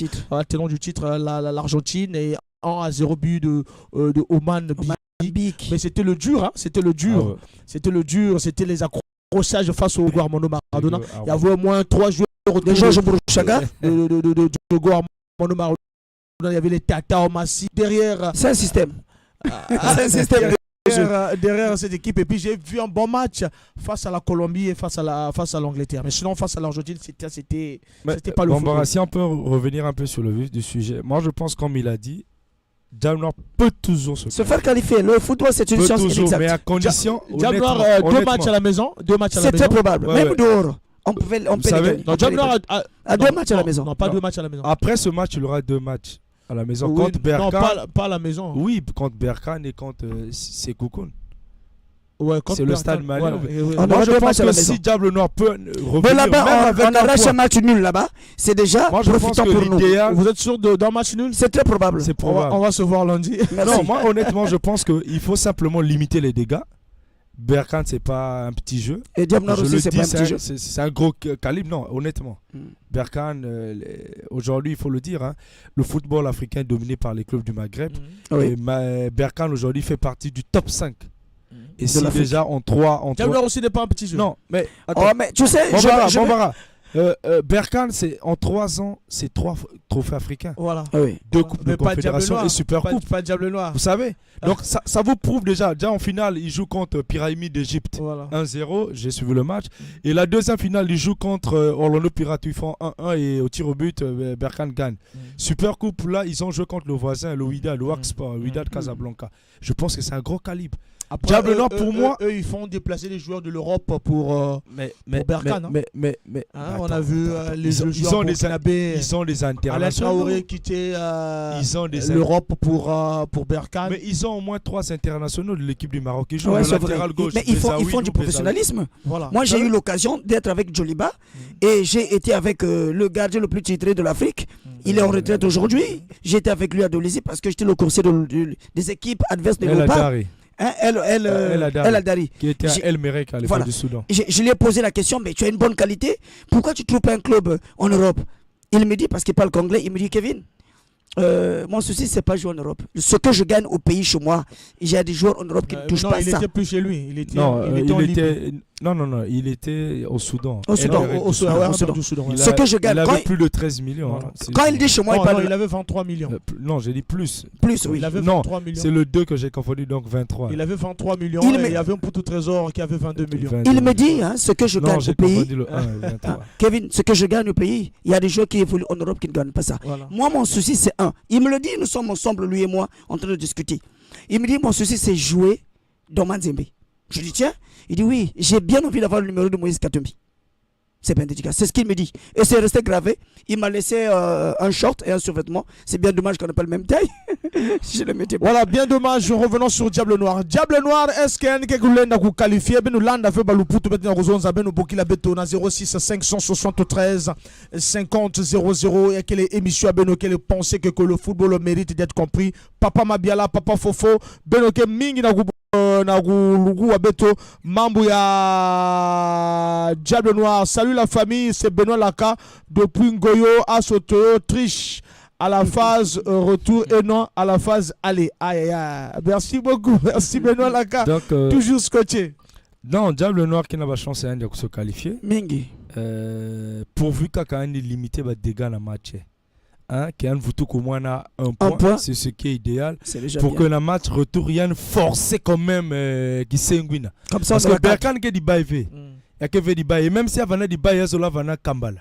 Tenant du titre, l'Argentine, et 1-0 but de Oman Bik. Mais c'était le dur, hein, c'était le dur. Ah ouais. C'était le dur, c'était les accrochages face au Armando Maradona. Il y avait au moins 3 joueurs De Georges Bourchaga. de Armando Maradona. Il y avait les Tata Omassi derrière. C'est un système. C'est un système. Derrière cette équipe. Et puis j'ai vu un bon match face à la Colombie et face à l'Angleterre. Mais sinon, face à l'Argentine, c'était pas le football. Si on peut revenir un peu sur le vif du sujet, moi je pense, comme il a dit, Diable Noir peut toujours se faire qualifier. Le football, c'est une science inexacte. Mais à condition. Diable Noir, 2 matchs à la maison. C'est très probable. Même dehors. On peut les gagner. Diable Noir a 2 matchs à la maison. Non, pas 2 matchs à la maison. Après ce match, il aura 2 matchs à la maison. Oui, Contre Berkane. Non, pas à la maison. Oui, contre Berkane et contre Sekoukoun. Ouais, c'est le stade malien. On Moi, aura je 2 pense matchs à que la maison. si Diable Noir peut revenir, mais là-bas, on arrache un point. match nul là-bas. C'est déjà profitant pour nous. Vous êtes sûr d'un match nul? C'est très probable. C'est probable. On va se voir lundi. Non, moi honnêtement, je pense qu'il faut simplement limiter les dégâts. Berkane, c'est pas un petit jeu. Et Diable Noir aussi, c'est pas un petit jeu. C'est un gros calibre, non, honnêtement. Berkane, aujourd'hui, il faut le dire, hein, le football africain est dominé par les clubs du Maghreb. Oui. Et Berkane, aujourd'hui, fait partie du top 5. Et si déjà en 3... Diable Noir aussi n'est pas un petit jeu. Non, mais... Attends. Oh, mais tu sais, Berkane, en 3 ans, c'est 3 trophées africains. Voilà. 2 coupes de confédération et super coupe. Pas Diable Noir. Vous savez. Donc ça vous prouve déjà en finale, il joue contre Pyramide d'Égypte. Voilà. 1-0, j'ai suivi le match. Et la deuxième finale, il joue contre Orlando Pirates, ils font 1-1 et au tir au but, Berkane gagne. Super coupe, là, ils ont joué contre le voisin, le Wydad, le Wakspor, Wydad Casablanca. Je pense que c'est un gros calibre. Après, Diable Noir, pour moi... Eux, ils font déplacer les joueurs de l'Europe pour Berkane. On a vu les joueurs burkinabés. Ils ont des Alain internationaux. Traoré quitter l'Europe pour Berkane. Mais ils ont au moins 3 internationaux de l'équipe du Maroc qui jouent le latéral gauche. Mais ils font du professionnalisme. Voilà. Moi, j'ai eu l'occasion d'être avec Djoliba et j'ai été avec le gardien le plus titré de l'Afrique. Il est en retraite aujourd'hui. J'étais avec lui à Dolisie parce que j'étais le coursier des équipes adverses de l'Europe. El Adari, qui était à El Merreikh à l'époque du Soudan. Je lui ai posé la question, mais tu as une bonne qualité, pourquoi tu ne trouves pas un club en Europe? Il me dit, parce qu'il parle anglais, il me dit, Kevin, mon souci, c'est pas jouer en Europe. Ce que je gagne au pays chez moi, j'ai des joueurs en Europe qui ne touchent pas ça. Il était plus chez lui. Il était Non, il était au Soudan. Au Soudan. Ce que je gagne. Il avait plus de 13 millions. Quand il dit chez moi, il avait 23 millions. Non, j'ai dit plus. Plus, oui. Il avait 23 millions. C'est le 2 que j'ai confondu, donc 23. Il avait 23 millions et il y avait un Poutou Trésor qui avait 22 millions. Il me dit, ce que je gagne au pays. Kevin, ce que je gagne au pays, il y a des joueurs qui évoluent en Europe qui ne gagnent pas ça. Moi, mon souci, c'est il me le dit, nous sommes ensemble, lui et moi, en train de discuter. Il me dit, mon souci, c'est jouer dans Manzembe. Je lui dis, tiens, il dit, oui, j'ai bien envie d'avoir le numéro de Moïse Katumbi. C'est pas dédicace, c'est ce qu'il me dit. Et c'est resté gravé. Il m'a laissé un short et un survêtement. C'est bien dommage qu'on n'ait pas le même taille. Je le mettais pas. Voilà, bien dommage. Revenons sur Diable Noir. Diable Noir, est-ce qu'il y a quelqu'un qui a qualifié? Ben nous l'an fait baluputu maintenant Rozonza ben nous bokila betona 06 573 50 00 et quelle émission ben nous quelle pensée que le football mérite d'être compris. Papa Mabiala, Papa Fofo, ben que mingi na Lugu Abeto, mambo ya Diable Noir. Salut la famille, c'est Benoît Laka depuis Ngoyo à Soto, Triche à la phase retour et non à la phase aller. Aïe aïe. Merci beaucoup, merci Benoît Laka. Donc, toujours scotché. Non, Diable Noir qui n'a pas chance de se qualifier. Mingi. Pourvu qu'à quand même limiter les dégâts dans le match. Qui a au moins un point, c'est ce qui est idéal pour que le match retour rien forcé quand même qui s'enguine. Parce que Berkane qui dit baïvé, il y a que veut dire baïvé, même si avant dit baïvé, cela va na Kambala.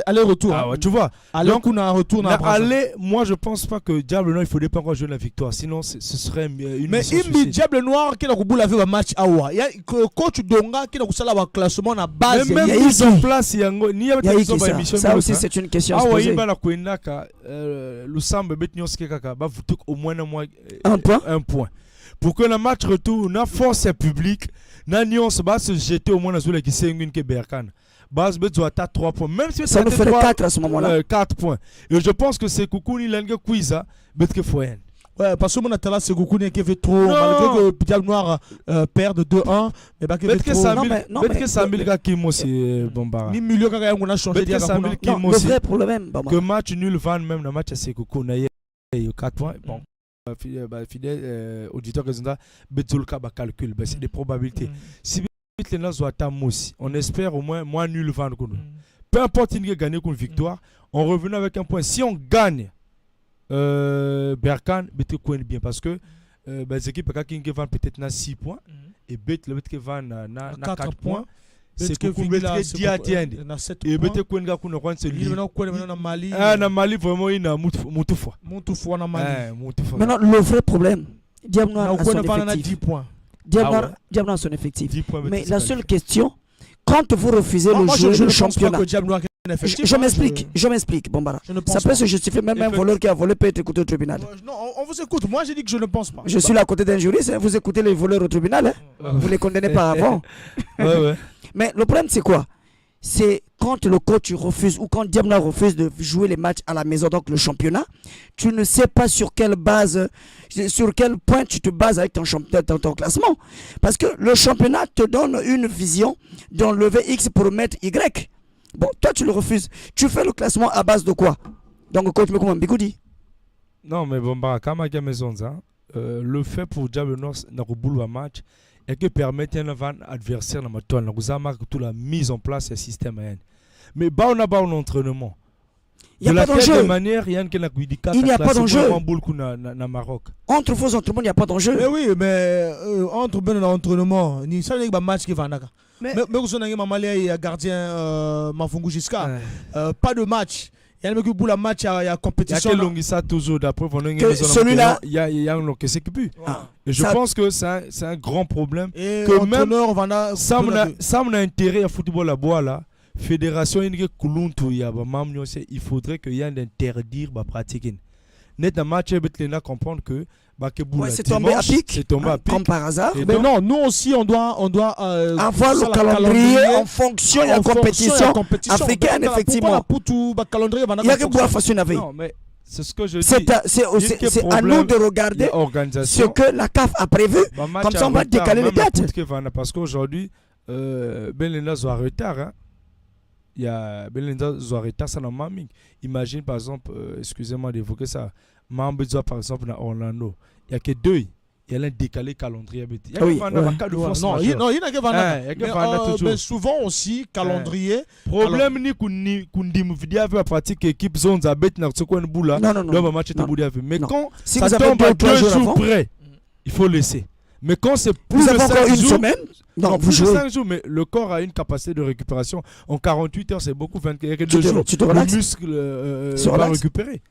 Aller-retour. Ah ouais, tu vois. Donc, on a un retour. Moi, je pense pas que Diable Noir, il ne faudrait pas encore jouer la victoire. Sinon, ce serait une. Mais il Diable Noir, qui a un match à Oua. Il y a coach Donga qui a un classement à base. Même mise en place, il y a ça aussi, c'est une question à se poser. Un point. Pour que le match retourne, la force publique, la nuance va se jeter au moins dans les qui s'est une Berkan. Base besoin à 3 points. Même si ça nous fait 4 à ce moment-là. 4 points. Et je pense que c'est Koukouni l'engue quiza, mais que faut rien. Ouais, parce que mon attala c'est Koukouni qui fait trop. Malgré que Diable Noir perd 2-1, mais pas que fait trop. Peut-être que Samil Gakim aussi Bombara. Ni milieu quand on a changé le vrai problème. Que match nul 20 même le match c'est Koukouni il y a 4 points. Bon. Fidèle auditeur résultat Betulka ba calcul c'est des probabilités. Si on espère au moins nul 20. Peu importe qui gagne une victoire, on revient avec un point. Si on gagne Berkane, Bete cogne bien parce que les équipes qui gagnent peut-être 6 points et Bete le qui va na 4 points. C'est que vous mettez Diatiende et Bete cogne ga kuna kwanza lui. Na Mali vraiment il a Moutoufoua na Mali. Maintenant le vrai problème, Diable Noir a son effectif. Diable Noir a son effectif. Mais la seule question, quand vous refusez le championnat, je m'explique, Bombara. Ça peut se justifier, même un voleur qui a volé peut être écouté au tribunal. Non, on vous écoute. Moi, j'ai dit que je ne pense pas. Je suis là à côté d'un juriste, vous écoutez les voleurs au tribunal, vous les condamnez pas avant. Mais le problème, c'est quoi? C'est quand le coach refuse ou quand Diable Noir refuse de jouer les matchs à la maison, donc le championnat, tu ne sais pas sur quelle base, sur quel point tu te bases avec ton classement. Parce que le championnat te donne une vision d'enlever X pour mettre Y. Bon, toi tu le refuses. Tu fais le classement à base de quoi? Donc coach me comment Bigoudi? Non mais bon bah quand ma maison ça, le fait pour Diable Noir dans le boulot à match et que permettre un adversaire dans ma toile, nous avons marqué toute la mise en place du système. Mais on a un entraînement. Il n'y a pas d'enjeu. Il n'y a pas d'enjeu. Entre vos entraînements, il n'y a pas d'enjeu. Mais oui, mais entre l'entraînement, il y a un match qui va. Mais vous avez un gardien Mafungu Jiska. Pas de match. Il y a un la match, il y a compétition. Celui-là, il y a un qui s'équipe. Et je pense que c'est un grand problème. Et que même ça a intérêt à football à bois là. Fédération il faudrait qu'il y ait un interdire de pratiquer. Net un match comprendre que c'est tombé à pic, comme par hasard. Mais non, nous aussi on doit avoir le calendrier en fonction de la compétition africaine effectivement. Il y a que boire facile avec. Non mais c'est ce que je dis. C'est à nous de regarder ce que la CAF a prévu. Comme ça on va décaler les dates. Parce qu'aujourd'hui Belinda soit en retard. Il y a Belinda Zoareta, ça n'a pas mis. Imagine par exemple, excusez-moi d'évoquer ça, Mambezoa par exemple dans Orlando. Il n'y a que 2. Il y a un décalé calendrier. Il y a mais souvent aussi, calendrier. Problème ni kundi mouvidia avec la pratique équipe zone zabet na tsoko nboula. Non. Mais quand ça tombe à 2 jours près, il faut laisser. Mais quand c'est plus de 5 jours, non, plus de 5 jours, mais le corps a une capacité de récupération. En 48 heures, c'est beaucoup. 2 jours. Le muscle va récupérer.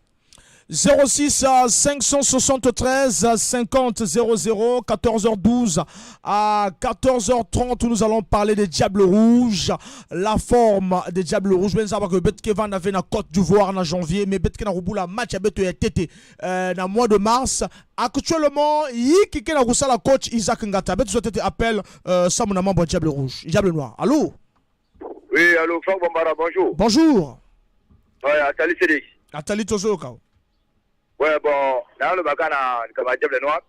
06 573 50 00 14h12 à 14h30 où nous allons parler des Diables Rouges, la forme des Diables Rouges. Ben savoir que Betkevan avait na Côte d'Ivoire en janvier, mais Betkevan a roubou match avec TT dans mois de mars. Actuellement, il y a la coach Isaac Ngata. Bet souhaite appel Samouna membre Diable Rouge, Diable Noir. Allô? Oui, allô, Franck Bombara, bonjour. Bonjour. Ouais, Atali Cédric. Atali Tozoka. Ouais, bon, dans le bagana, comme Diable Noir,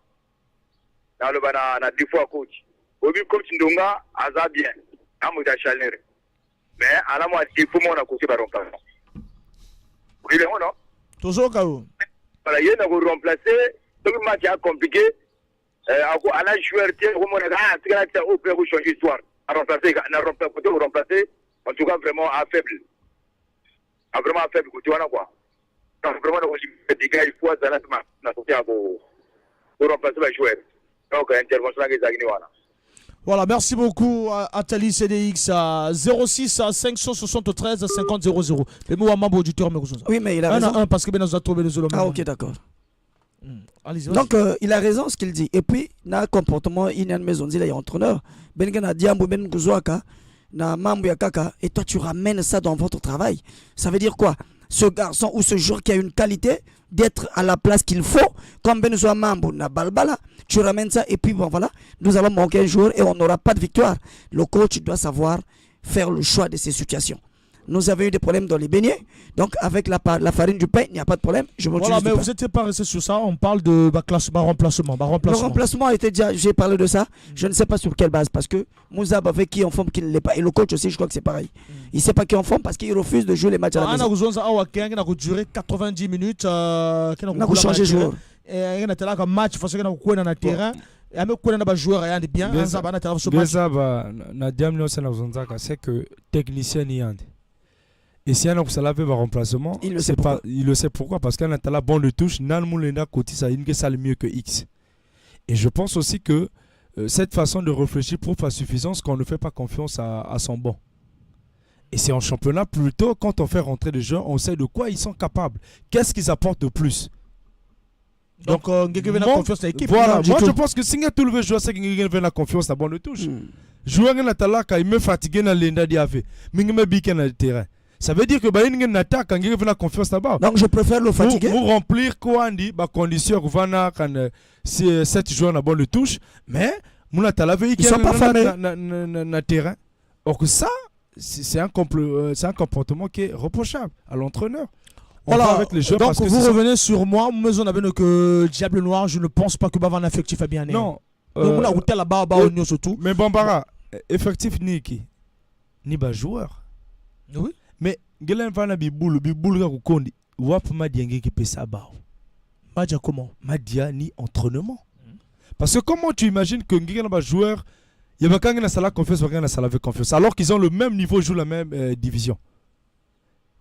dans le bagana, on a 10 fois coach. Au but, coach Ndonga, Aza bien, Amouda Chalner. Mais à la moitié, il faut qu'on a coaché par remplacement. Oui, mais non. Tozoka. Voilà, il y a un remplacé, tout le match est compliqué. À la joueur, c'est au plus pour changer l'histoire. À remplacer, en tout cas, vraiment à faible. Vraiment à faible, tu vois, quoi. Vraiment, les gars, il faut pour remplacer les joueurs. Donc, intervention, Voilà, merci beaucoup Atali CDX à 06 à 573 50 00. Les mots à membre auditeur, mais oui, mais il a raison. Un parce que nous avons trouvé les Ah, ok, d'accord. Allez-y. Donc, il a raison ce qu'il dit. Et puis, na comportement, il y a une maison, il y a un entraîneur. Ben gana diambo ben guzwaka na mambo ya kaka, et toi tu ramènes ça dans votre travail. Ça veut dire quoi? Ce garçon ou ce joueur qui a une qualité d'être à la place qu'il faut, comme Ben Mambo na balbala, tu ramènes ça et puis bon voilà, nous allons manquer un joueur et on n'aura pas de victoire. Le coach doit savoir faire le choix de ces situations. Nous avons eu des problèmes dans les beignets, donc avec la farine du pain, il n'y a pas de problème. Voilà, mais vous n'étiez pas resté sur ça, on parle de remplacement. Le remplacement a été déjà, j'ai parlé de ça, je ne sais pas sur quelle base, parce que Mouzab avec qui en forme qui ne l'est pas, et le coach aussi, je crois que c'est pareil. Il ne sait pas qui en forme parce qu'il refuse de jouer les matchs à la maison. Il a duré 90 minutes, il a changé de joueur. Et il a un match, il a un terrain. Et il y a un joueur qui est bien, c'est que technicien n'y a. Et si on a fait un remplacement, il le sait pourquoi. Parce qu'un a bon de touche, nan moulena côté ça il mieux que X. Et je pense aussi que cette façon de réfléchir prouve à suffisance qu'on ne fait pas confiance à son banc. Et c'est en championnat plutôt quand on fait rentrer des joueurs, on sait de quoi ils sont capables. Qu'est-ce qu'ils apportent de plus. Donc, confiance à l'équipe. Voilà, moi je pense que si on veut jouer, c'est qu'il y a la confiance à bon de touche. Joueur il me fatigue dans l'enda d'IAV, mais il me bique dans le terrain. Ça veut dire que il y a une attaque quand il y a la confiance là-bas. Donc je préfère le fatiguer. Pour remplir quoi on dit, condition quand c'est 7 joueurs à bon de touche, mais ils ne sont pas famés dans le terrain. Or que ça, c'est un comportement qui est reprochable à l'entraîneur. Voilà, avec les joueurs, donc vous revenez sur moi, mais on avait que Diable Noir, je ne pense pas que Bavan affectif a bien né. Non. On a routé là-bas, surtout. Mais Bambara, effectif ni qui? Ni bas joueur. Oui. Mais Gelen Vana Biboul ga kukondi, wap Madienge qui peut ça ba. Madia comment? Madia ni entraînement. Parce que comment tu imagines que Ngien ba joueur, il y a pas qu'un confiance, pas qu'un avec confiance, alors qu'ils ont le même niveau, jouent la même division.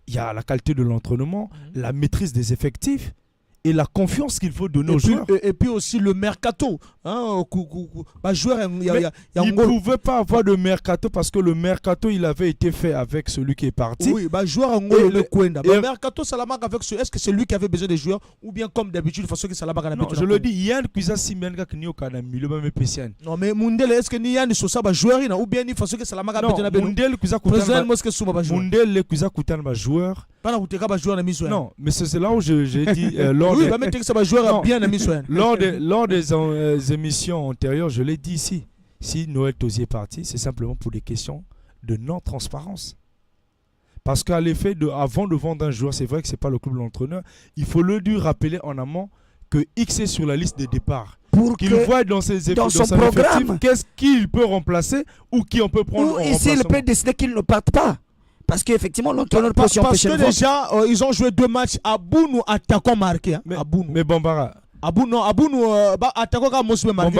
Il y a la qualité de l'entraînement, la maîtrise des effectifs et la confiance qu'il faut donner aux joueurs. Et puis aussi le mercato. Hein, joueur, il ne pouvait pas avoir de mercato parce que le mercato il avait été fait avec celui qui est parti. Oui, joueur le Kwenda. Le mercato, ça la marque avec ce. Est-ce que c'est lui qui avait besoin des joueurs ou bien comme d'habitude, de façon que ça la marque à je le dis, Yann Kuisa Simenga qui n'y a aucun milieu même pécian. Non, mais Mundel, est-ce que Yann Sosa va joueur ou bien il faut que ça la marque à Mundel Kuisa Kutan va joueur. Non, mais c'est là où j'ai dit lors des émissions antérieures, je l'ai dit ici. Si Noël Tosier est parti, c'est simplement pour des questions de non-transparence. Parce qu'à l'effet avant de vendre un joueur, c'est vrai que c'est pas le club de l'entraîneur, il faut le lui rappeler en amont que X est sur la liste des départs. Pour qu'il voit dans son programme qu'est-ce qu'il peut remplacer ou qui on peut prendre. Ou ici, il peut décider qu'il ne parte pas. Parce qu'effectivement, l'entraîneur peut s'y empêcher. Parce que déjà, ils ont joué 2 matchs. Abounou attaquant marqué. Mais Bambara. Abounou attaquant comme Moussou marqué.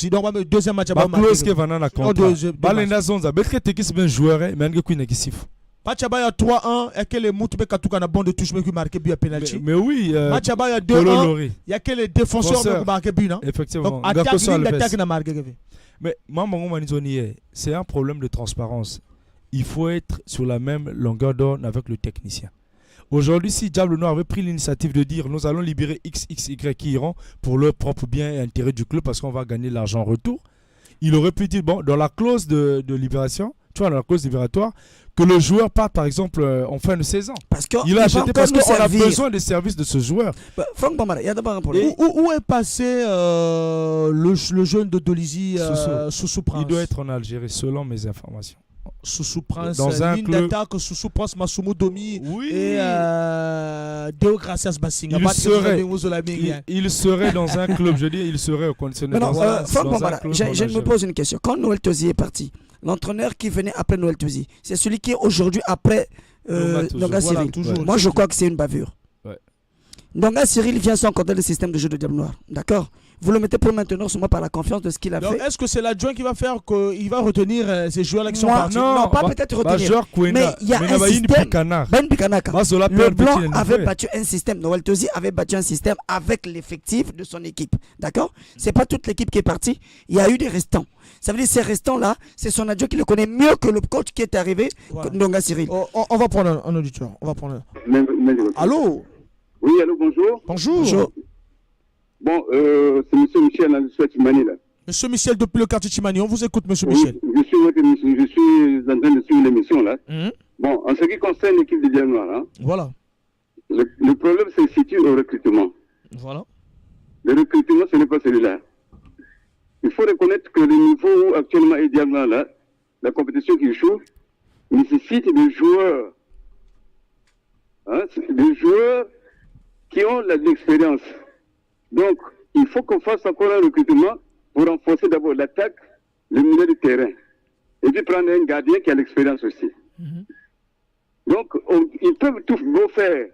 Donc, deuxième match. Close qui va dans la contrat. Balenda Zonza. Belke Tekis ben joueur. Mais il y a qui s'y fout. Pachabaya 3-1. Et que les Moutoube Katouka na bon de touche qui marqué but à penalty. Mais oui. Pachabaya 2-1. Il y a que les défenseurs qui marqué but. Effectivement. Donc, attaque n'a marqué. Mais c'est un problème de transparence. Il faut être sur la même longueur d'onde avec le technicien. Aujourd'hui, si Diable Noir avait pris l'initiative de dire nous allons libérer XY qui iront pour leur propre bien et intérêt du club parce qu'on va gagner l'argent en retour, il aurait pu dire, bon, dans la clause de libération, tu vois, dans la clause libératoire, que le joueur parte par exemple en fin de saison. Il a acheté parce qu'on a besoin des services de ce joueur. Franck Bambara, il y a d'abord un problème. Où est passé le jeune de Dolizy, Soussou Prince? Il doit être en Algérie, selon mes informations. Soussou Prince, dans un club d'attaque, Soussou Prince, Masumu Domi et Deo Gracias Bassinga. Il serait dans un club, je dis, il serait au conditionnel. Je me pose une question. Quand Noël Tosi est parti, l'entraîneur qui venait après Noël Tosi, c'est celui qui est aujourd'hui après Ndonga Cyril. Moi, je crois que c'est une bavure. Ndonga Cyril vient sans compter le système de jeu de Diable Noir. D'accord? Vous le mettez pour maintenir seulement par la confiance de ce qu'il a Donc, fait. est-ce que c'est l'adjoint qui va faire qu'il va retenir ces joueurs-là qui sont Moi, partis? non, pas peut-être retenir. Mais il y a un système. Ben Bikanaka. Le Blanc avait battu un système. Noël Tosi avait battu un système avec l'effectif de son équipe. D'accord? C'est pas toute l'équipe qui est partie. Il y a eu des restants. Ça veut dire ces restants-là, c'est son adjoint qui le connaît mieux que le coach qui est arrivé, Ndonga Cyril. On va prendre un auditeur. On va prendre. Allô? Oui, allô, bonjour. Bonjour. Bon, c'est monsieur Michel à l'Espace Timani, là. Monsieur Michel, depuis le quartier Timani, on vous écoute, monsieur Michel. Je suis en train de suivre l'émission, là. Bon, en ce qui concerne l'équipe de Diane Noir, hein, Voilà. le problème se situe au recrutement. Voilà. Le recrutement, ce n'est pas celui-là. Il faut reconnaître que le niveau où actuellement est Diane Noir, là, la compétition qui joue, nécessite des joueurs. Hein, des joueurs qui ont de l'expérience. Donc, il faut qu'on fasse encore un recrutement pour renforcer d'abord l'attaque, le milieu de terrain. Et puis prendre un gardien qui a l'expérience aussi. Donc, ils peuvent tout beau faire.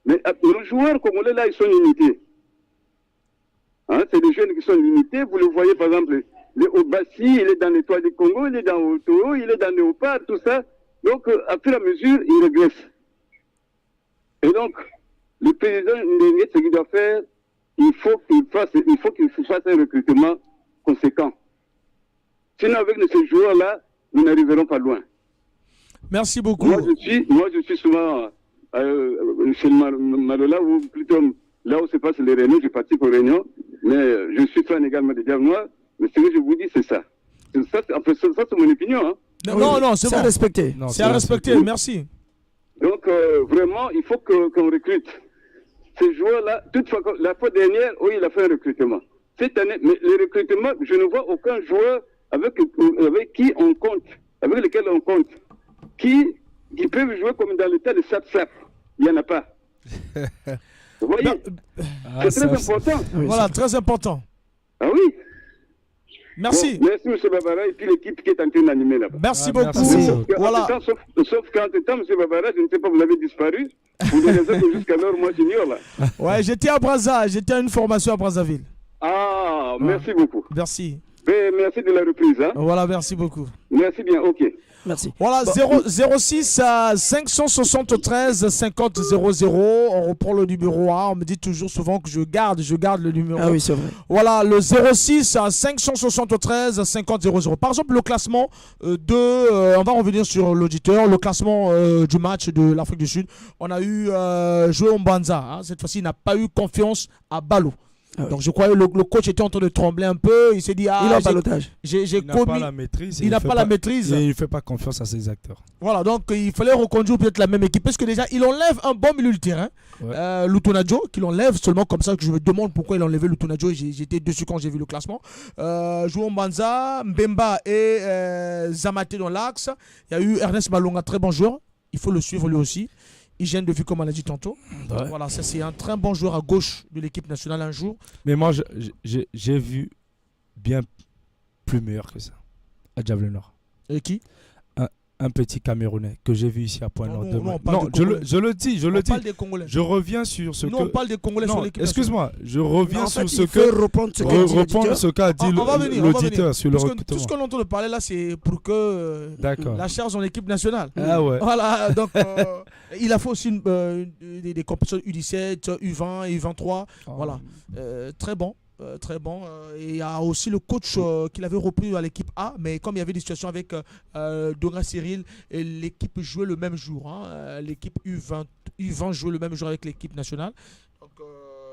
Mais nos joueurs congolais, là, ils sont limités. Hein, c'est des jeunes qui sont limités. Vous le voyez, par exemple, le Obassi, il est dans l'Étoile du Congo, il est dans Oto, il est dans Léopard, tout ça. Donc, à fur et à mesure, il régresse. Et donc, le président Ndenge, ce qu'il doit faire, il faut qu'il fasse un recrutement conséquent. Sinon, avec ces joueurs-là, nous n'arriverons pas loin. Merci beaucoup. Moi, je suis souvent chez Malola, ou plutôt là où se passent les réunions, je participe aux réunions, mais je suis fan également des Diables Noirs. Mais ce que je vous dis, c'est ça. Ça, c'est mon opinion. Hein. Non, c'est à respecter. C'est à respecter, merci. Donc, vraiment, il faut qu'on recrute. Ces joueurs-là, toutefois, la fois dernière, oui, il a fait un recrutement. Cette année, mais le recrutement, je ne vois aucun joueur avec qui on compte, avec lequel on compte, qui peuvent jouer comme dans le tas de Sap-Sap. Il n'y en a pas. Vous voyez, c'est très important. Voilà, très important. Ah oui. Merci. Bon, merci, M. Babara, et puis l'équipe qui est en train d'animer là-bas. Merci beaucoup. Merci. Voilà. Sauf qu'entre-temps, M. Babara, je ne sais pas, vous avez disparu. Pour des raisons que jusqu'alors, moi, j'ignore là. Ouais, j'étais à Brazza, j'étais à une formation à Brazzaville. Ah, merci beaucoup. Merci. Mais merci de la reprise. Hein. Voilà, merci beaucoup. Merci bien, ok. Merci. Voilà, 06 573 50 00. On reprend le numéro 1. On me dit toujours souvent que je garde le numéro. Ah oui, c'est vrai. Voilà, le 06 573 50 00. Par exemple, le classement on va revenir sur l'auditeur. Le classement du match de l'Afrique du Sud. On a eu Joe Mbanza. Hein. Cette fois-ci, il n'a pas eu confiance à Balo. Donc je croyais le coach était en train de trembler un peu. Il s'est dit il est en balotage. Il n'a pas la maîtrise. Il n'a pas la maîtrise. Et il ne fait pas confiance à ses acteurs. Voilà, donc il fallait reconduire peut-être la même équipe. Parce que déjà, il enlève un bon milieu de terrain. Ouais. Lutonadjo, qu'il enlève seulement comme ça. Que je me demande pourquoi il a enlevé Lutonadjo. J'étais dessus quand j'ai vu le classement. Jouon Banza, Mbemba et Zamaté dans l'axe. Il y a eu Ernest Malonga, très bon joueur. Il faut le suivre lui aussi. Hygiène de vie, comme on l'a dit tantôt. Ouais. Voilà, ça c'est un très bon joueur à gauche de l'équipe nationale un jour. Mais moi, j'ai vu bien plus meilleur que ça à Diable Nord. Et qui? Un petit Camerounais que j'ai vu ici à Point-Nord. Non, je le dis. parle des Congolais. Je reviens sur ce que... on parle des Congolais sur l'équipe. Excuse-moi, je reviens sur ce que... reprendre ce qu'a dit l'auditeur sur le recrutement. Tout ce qu'on entend parler là, c'est pour que la charge en équipe nationale. Ah ouais. Voilà, donc il a fait aussi des compétitions U17, U20 et U23. Voilà, très bon. Très bon. Et il y a aussi le coach qu'il avait repris à l'équipe A, mais comme il y avait des situations avec Donga Cyril, l'équipe jouait le même jour. Hein. L'équipe U20 jouait le même jour avec l'équipe nationale. Donc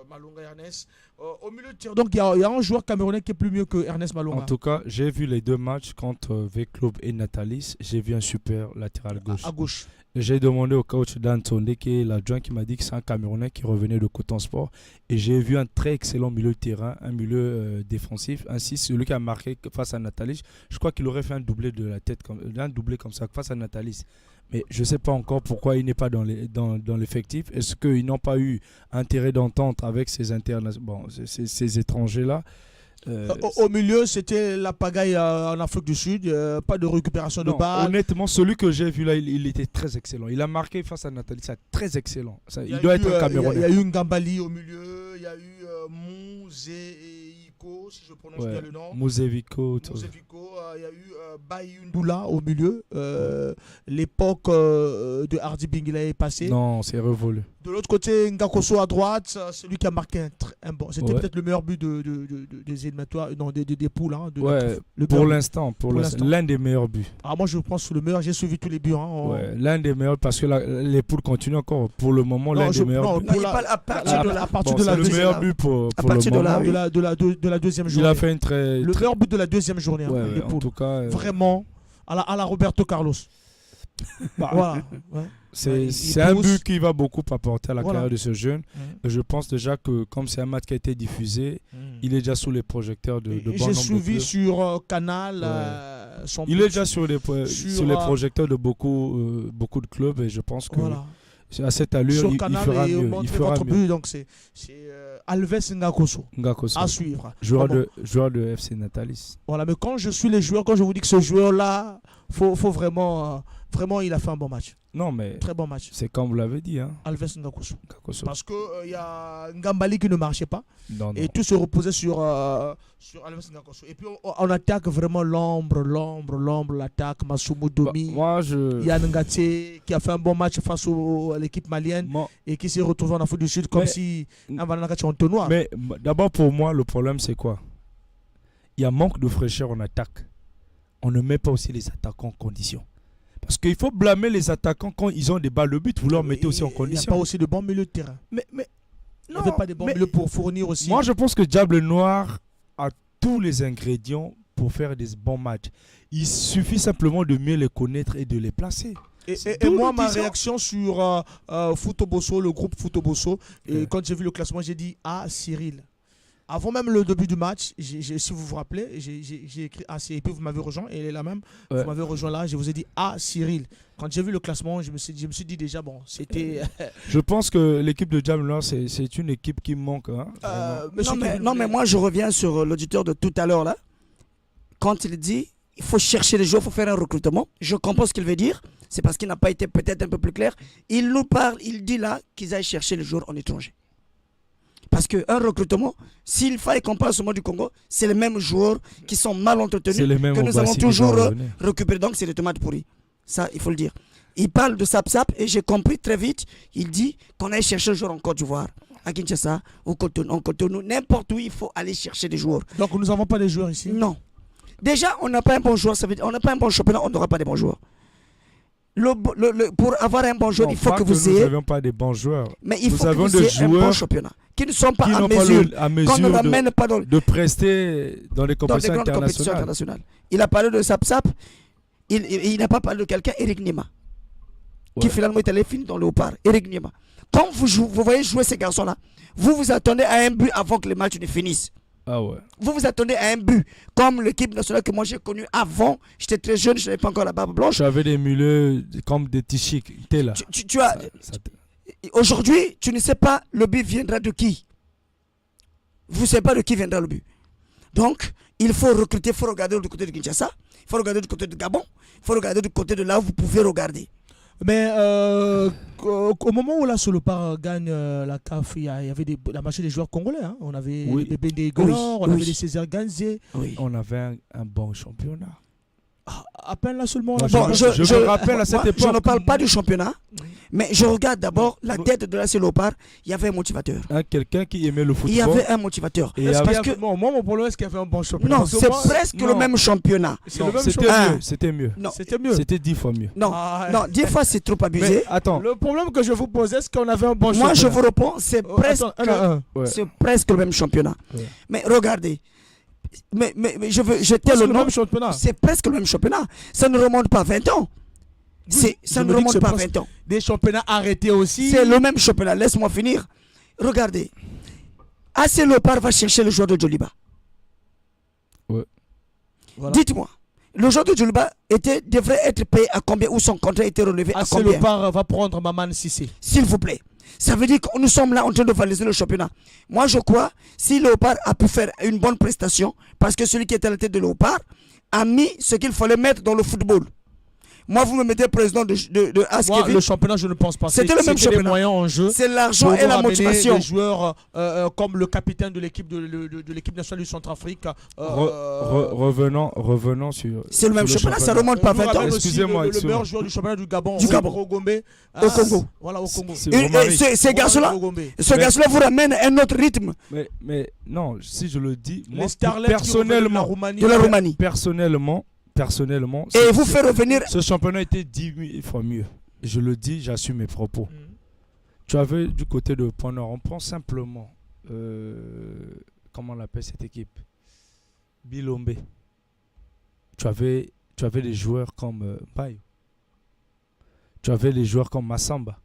Malonga et Ernest. Au milieu de tir, donc il y a un joueur camerounais qui est plus mieux que Ernest Malonga. En tout cas, j'ai vu les deux matchs contre V-Club et Natalis. J'ai vu un super latéral gauche. À gauche. J'ai demandé au coach d'Antonde, qui est l'adjoint, qui m'a dit que c'est un Camerounais qui revenait de Coton Sport. Et j'ai vu un très excellent milieu de terrain, un milieu défensif. Ainsi, celui qui a marqué face à Natalis, je crois qu'il aurait fait un doublé de la tête, un doublé comme ça face à Natalis. Mais je ne sais pas encore pourquoi il n'est pas dans l'effectif. Est-ce qu'ils n'ont pas eu intérêt d'entente avec ces étrangers-là? Au milieu, c'était la pagaille en Afrique du Sud, pas de récupération de balles. Honnêtement, celui que j'ai vu là, il était très excellent. Il a marqué face à Nathalie, c'est très excellent. Il doit être un Camerounais. Il y a eu Ngambali au milieu, il y a eu Mouz et Muzevico, si je prononce bien le nom. Muzevico. Il y a eu Bayundula au milieu. L'époque de Hardy Bingila est passée. Non, c'est révolu. De l'autre côté, Ngakoso à droite, celui qui a marqué un bon. C'était peut-être le meilleur but des éliminatoires, non, des poules. Hein, pour l'instant, l'un des meilleurs buts. Ah, moi, je pense que le meilleur, j'ai suivi tous les buts. Hein, l'un des meilleurs, parce que les poules continuent encore. Pour le moment, l'un des meilleurs buts. À partir de la le meilleur but pour le moment. De la deuxième journée. Il a fait le meilleur but de la deuxième journée. En tout cas, vraiment, à la Roberto Carlos. Voilà. Ouais. C'est un but qui va beaucoup apporter à la carrière de ce jeune. Je pense déjà que comme c'est un match qui a été diffusé, il est déjà sous les projecteurs de bon nombre de clubs. J'ai suivi sur Canal. Il est déjà sur les projecteurs de beaucoup de clubs et je pense que à cette allure, il fera mieux. Il fera mieux. But, donc c'est Alves Ngakoso à suivre. Joueur de FC Natalis. Voilà, mais quand je suis les joueurs, quand je vous dis que ce joueur-là, faut vraiment, il a fait un bon match. Non, mais très bon match. C'est comme vous l'avez dit. Hein. Alves Ngakoso. Parce qu'il y a Ngambali qui ne marchait pas. Non. Et tout se reposait sur Alves Ngakoso. Et puis on attaque vraiment l'ombre, l'attaque. Masumu Domi. Yann Ngate qui a fait un bon match face à l'équipe malienne et qui s'est retrouvé en Afrique du Sud comme si un entonnoir. Mais d'abord, pour moi, le problème, c'est quoi? Il y a manque de fraîcheur en attaque. On ne met pas aussi les attaquants en condition. Parce qu'il faut blâmer les attaquants quand ils ont des balles de but. Vous leur mettez aussi en condition. Il n'y a pas aussi de bons milieux de terrain. Mais il n'y avait pas de bons milieux pour fournir aussi. Moi, je pense que Diable Noir a tous les ingrédients pour faire des bons matchs. Il suffit simplement de mieux les connaître et de les placer. Et moi, ma réaction sur Futoboso, le groupe Futoboso, quand j'ai vu le classement, j'ai dit Cyril. Avant même le début du match, si vous vous rappelez, j'ai écrit et puis vous m'avez rejoint, et elle est là même, vous m'avez rejoint là, je vous ai dit Cyril. Quand j'ai vu le classement, je me suis dit déjà, bon, c'était... Je pense que l'équipe de Diable Noir, c'est une équipe qui me manque. Hein, mais moi je reviens sur l'auditeur de tout à l'heure là. Quand il dit, il faut chercher les joueurs, il faut faire un recrutement, je comprends ce qu'il veut dire, c'est parce qu'il n'a pas été peut-être un peu plus clair. Il nous parle, il dit là qu'ils aillent chercher les joueurs en étranger. Parce qu'un recrutement, s'il fallait qu'on passe au monde du Congo, c'est les mêmes joueurs qui sont mal entretenus que nous allons toujours récupérer. Donc c'est des tomates pourries. Ça, il faut le dire. Il parle de Sap et j'ai compris très vite. Il dit qu'on aille chercher des joueurs en Côte d'Ivoire, à Kinshasa, en Cotonou, n'importe où il faut aller chercher des joueurs. Donc nous n'avons pas de joueurs ici? Non. Déjà, on n'a pas un bon joueur. Ça veut dire on n'a pas un bon championnat, on n'aura pas de bons joueurs. Pour avoir un bon joueur, il faut que vous ayez. Nous n'avons pas des bons joueurs. Mais il faut que vous ayez un bon championnat. Qui ne sont pas à mesure qu'on ne ramène pas de prester dans les compétitions internationales. Il a parlé de Sap. Il n'a pas parlé de quelqu'un, Eric Nima, qui finalement est allé finir dans le Léopard. Eric Nima. Quand vous voyez jouer ces garçons-là, vous vous attendez à un but avant que le match ne finisse. Ah ouais. Vous vous attendez à un but, comme l'équipe nationale que moi j'ai connue avant. J'étais très jeune, je n'avais pas encore la barbe blanche. J'avais des milieux comme des Tichik. Tu as... Aujourd'hui, tu ne sais pas le but viendra de qui. Vous ne savez pas de qui viendra le but. Donc, il faut recruter, il faut regarder du côté de Kinshasa, il faut regarder du côté de Gabon, il faut regarder du côté de là où vous pouvez regarder. Mais au moment où la Solopar gagne la CAF, il y avait la marché des joueurs congolais. Hein. On avait Bébé des Golor, on avait les César Ganzé. On avait un bon championnat. À peine là seulement. Je me rappelle à cette époque. Je ne parle pas du championnat, mais je regarde d'abord la tête de la Solopar. Il y avait un motivateur. Quelqu'un qui aimait le football. Il y avait un motivateur. Moi, mon problème, est-ce qu'il y avait un bon championnat? Non, c'est presque le même championnat. C'était mieux. C'était mieux. C'était 10 fois mieux. Non, 10 fois c'est trop abusé. Mais attends. Le problème que je vous posais, est-ce qu'on avait un bon championnat? Moi, je vous réponds, c'est presque le même championnat. Mais regardez. Mais je tais le nom. C'est presque le même championnat. Ça ne remonte pas à 20 ans. Ça ne remonte pas à 20 ans. Des championnats arrêtés aussi. C'est le même championnat. Laisse-moi finir. Regardez. AC Léopard va chercher le joueur de Djoliba. Ouais. Voilà. Dites-moi. Le joueur de Djoliba devrait être payé à combien, ou son contrat a été relevé à combien? AC Léopard va prendre Maman Sissé. S'il vous plaît. Ça veut dire que nous sommes là en train de valider le championnat. Moi, je crois, si Léopard a pu faire une bonne prestation, parce que celui qui était à la tête de Léopard a mis ce qu'il fallait mettre dans le football. Moi, vous me mettez président de AS Moi, Kevin. le championnat, je ne pense pas. C'était le même les championnat. moyens en jeu. C'est l'argent Pour et la ramener motivation. Des joueurs comme le capitaine de l'équipe nationale du Centrafrique. Revenons sur. C'est le même sur championnat, ça remonte pas 20 ans. Excusez-moi, Le meilleur joueur du championnat du Gabon. Du Gabon. Rogombe. Au Congo. Voilà, au Congo. Ces garçons-là, vous ramènent un autre rythme. Mais non, si je le dis, moi, Les starlets personnellement, de la Roumanie. Personnellement, Et vous fait revenir. ce championnat était 10 000 fois mieux. Je le dis, j'assume mes propos. Tu avais du côté de Point Nord, on prend simplement, comment on appelle cette équipe, Bilombe. Tu avais des joueurs comme Bayo. Tu avais des joueurs comme Massamba.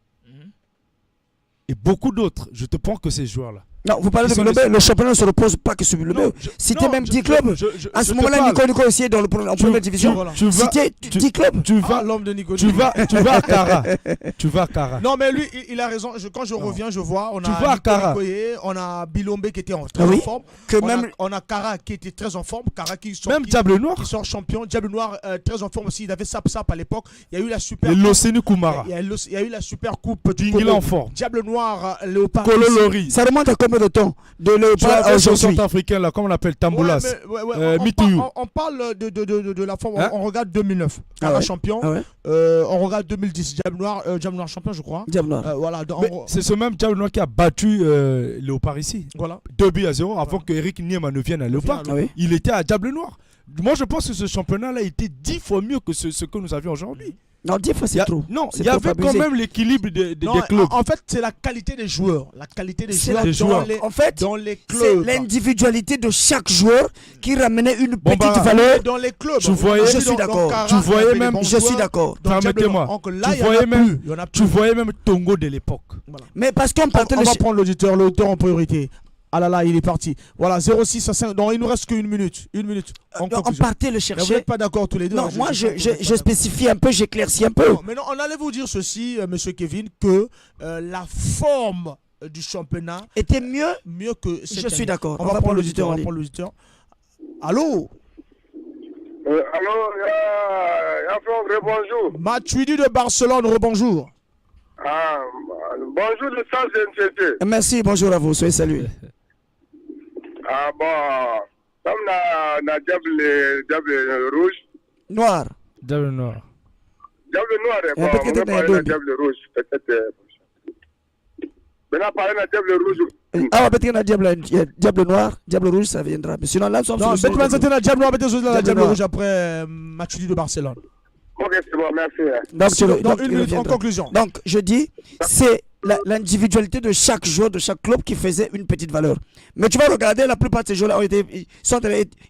Et beaucoup d'autres. Je te prends que ces joueurs-là. Non, vous parlez de Bilombe, le championnat ne se repose pas que sur Bilombe. C'était même 10 clubs. À ce moment-là, Nico aussi est en première division. C'était 10 clubs. Tu vas, l'homme de Nico. tu vas à Kara. Tu vas à Kara. Non, mais lui, il a raison. Quand je reviens, je vois. On a vas à Kara. Nikoye, on a Bilombe qui était très en forme. On a Kara qui était très en forme. Kara qui sort. Même Diable Noir. Qui sort champion. Diable Noir très en forme aussi. Il avait Sap à l'époque. Il y a eu la super. Et Losenu Kumara. Il y a eu la super coupe du Dingila en forme. Diable Noir, Léopard. Kololori. Ça remonte à combien de temps de Léopard à ce aujourd'hui? centrafricain là, comme on l'appelle Tamboulas. On parle de la forme. On regarde 2009. Ah Kara ouais. champion. Ah ouais. On regarde 2010. Diable Noir champion, je crois. Diable Noir. Voilà. C'est ce même Diable Noir qui a battu Léopard ici. Voilà. 2-0 avant que Eric Niema ne vienne à Léopard. Ah oui. Il était à Diable Noir. Moi, je pense que ce championnat-là était 10 fois mieux que ce que nous avions aujourd'hui. Non, 10 fois c'est trop. Non, C'est il y trop avait quand abusé. même l'équilibre des Non, clubs. en fait, c'est la qualité des joueurs. La qualité des C'est joueurs, la- joueurs. En fait, dans les c'est clubs. l'individualité de chaque joueur qui ramenait une petite bah, valeur. Dans les clubs. Tu voyais- Je suis d'accord. Tu voyais même- Je suis d'accord. Permettez-moi. Tu voyais même Tongo de l'époque. Mais parce qu'on partait On va prendre l'auditeur en priorité. Ah là là, il est parti. Voilà, 06 à 5. Non, il nous reste qu'une minute. Une minute. on conclusion. partait le Mais vous chercher. n'êtes pas d'accord tous les deux. Non, hein, moi sais que vous êtes je pas spécifie un peu, j'éclaircis un peu. d'accord. Mais non, on allait vous dire ceci, monsieur Kevin, que la forme du championnat Était mieux. que cette Je suis année. d'accord. On va prendre l'auditeur. Allô? Allô, rebonjour. Matuidi de Barcelone, rebonjour. Ah, bonjour le sens NCT. Merci, bonjour à vous, soyez salués. Ah bon, comme na diable rouge. Noir. Diable Noir. Diable noir, Eh, bon, peut-être on va qu'il y en a parler de d'autres. diable rouge, peut-être. Maintenant, parler de diable rouge. Ah, peut-être qu'il y en a diable noir, diable rouge, ça viendra. Mais sinon, là, nous sommes Non, sur le Bethman Santé, la Diable Noir, la Diable Diable Noir. Rouge après Matuidi de Barcelone. Ok, c'est bon, merci. Donc, il une minute en reviendra. conclusion. Donc, je dis, c'est l'individualité de chaque joueur, de chaque club qui faisait une petite valeur. Mais tu vas regarder, la plupart de ces joueurs-là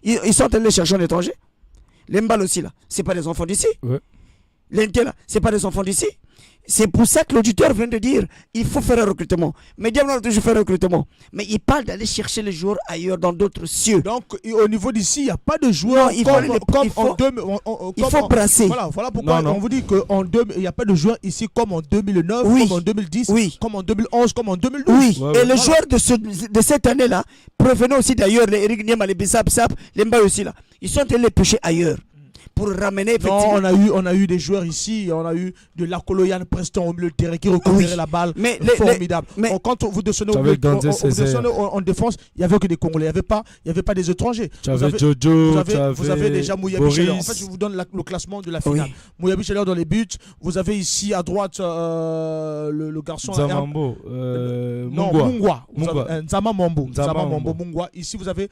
ils sont allés chercher en étranger. Les Mbal aussi, là, c'est pas des enfants d'ici. Ouais. L'Inté, là, c'est pas des enfants d'ici. C'est pour ça que l'auditeur vient de dire il faut faire un recrutement. Mais Diable a toujours fait un recrutement. Mais il parle d'aller chercher les joueurs ailleurs, dans d'autres cieux. Donc, au niveau d'ici, il n'y a pas de joueurs Non, il faut brasser. Voilà pourquoi Non. on vous dit qu'il n'y a pas de joueurs ici comme en 2009, Oui. comme en 2010, Oui. comme en 2011, comme en 2012. Oui, Ouais, et ouais. les joueurs de cette année-là, provenant aussi d'ailleurs, les Eric Niema, les Bissap Sap, les Mbaye aussi là, ils sont allés pêcher ailleurs pour ramener effectivement. Non, on a eu des joueurs ici, on a eu de Lakoloyan Preston au milieu de terrain qui récupérait Oui. la balle. Mais formidable. mais- Quand vous descendez Tu avais Gandé Césaire. en défense, il n'y avait que des Congolais, il n'y avait pas des étrangers. Tu Vous avais avez- Jojo, vous avez déjà Mouyabi Cheller. En fait, je Boris. vous donne le classement de la finale. Oui. Mouyabi Cheller dans les buts. Vous avez ici à droite le garçon. Zamambo. Non, Mungwa. Mungwa. Vous Mungwa. avez, Nzama Mambo. Nzama Nzama Mambo, Mambo. Mungwa. Ici, vous avez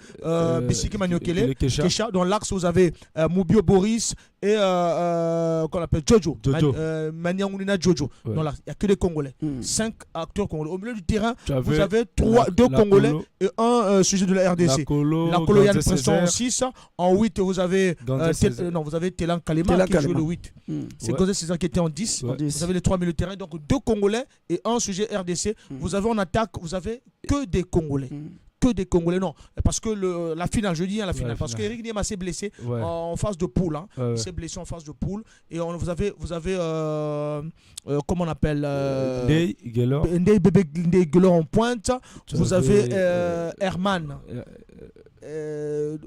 Bissiki Maniokele. Kele Kesha. Kesha. Dans l'axe, vous avez Moubio Boris et qu'on appelle Jojo. Jojo. Maniangoulina Jojo. Ouais. Dans l'axe, il n'y a que des Congolais. Hmm. 5 acteurs congolais. Au milieu du terrain, Tu vous avais avez deux la Congolais Colo. et un sujet de la RDC. Nakolo, La Coloyane Gandé Preston en Césaire. 6. En 8, vous avez Gandé Césaire. vous avez Telan Kalema Telan qui joue Kalema. le 8. Hmm. C'est Ouais. Gandé Césaire qui était en 10. Ouais. Vous avez les 3 milieux de terrain, donc 2 Congolais et un sujet RDC. Vous avez en attaque, vous avez que des Congolais. Que des Congolais, non. Parce que la finale, je dis la finale, la parce finale. qu'Eric Niema s'est blessé Ouais. en phase de poule. Hein. Ouais, ouais. Il s'est blessé en phase de poule. Et vous avez comment on appelle Ndeye Guelor. Ndeye Bébé Ndeye Guelor en pointe. Tu Vous avez Herman.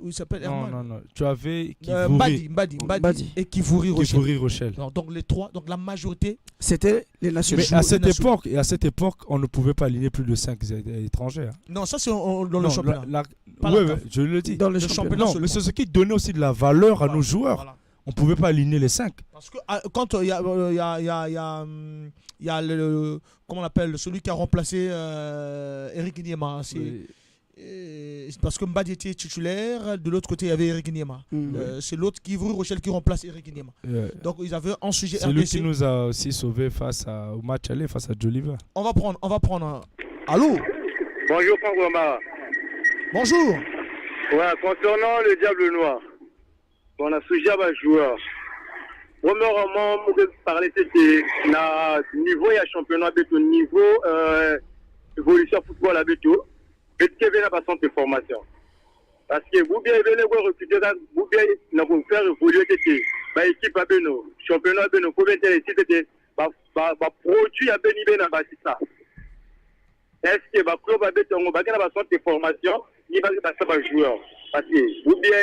où il s'appelle Non, Herman. non. Tu avais Kivouri. Mbadi et Kivouri Rochelle. Kivouri Rochelle. Non, donc les trois, donc la majorité. C'était les nations. Mais à cette époque, on ne pouvait pas aligner plus de 5 étrangers. Hein. Non, ça c'est dans le championnat. Oui, je le dis. Dans le championnat. Non, mais c'est ce qui donnait aussi de la valeur à nos joueurs. Voilà. On ne pouvait pas aligner les 5. Parce que quand il y a le comment on appelle celui qui a remplacé Eric Niema, c'est parce que Mbadi était titulaire, de l'autre côté il y avait Eric Niema. C'est l'autre Kivouri Rochelle qui remplace Eric Niema. Donc ils avaient un sujet. C'est lui qui nous a aussi sauvés au match aller face à Joliva. On va prendre Allô. Bonjour Franck Bambara. Bonjour. Ouais, concernant le Diable Noir, on a sujet à joueur. Premièrement, je vais parler de niveau, il y a championnat, niveau évolution football à Beto. Et qui vient pas de formation. Parce que vous bien venez recruter, vous bien nous faire évoluer l'équipe à Beno, championnat à Beno, combien de sites produit à Beni Ben à ça. Est-ce que le club a Beto, on va gagner la de formation, il va passer par joueur. Parce que vous bien,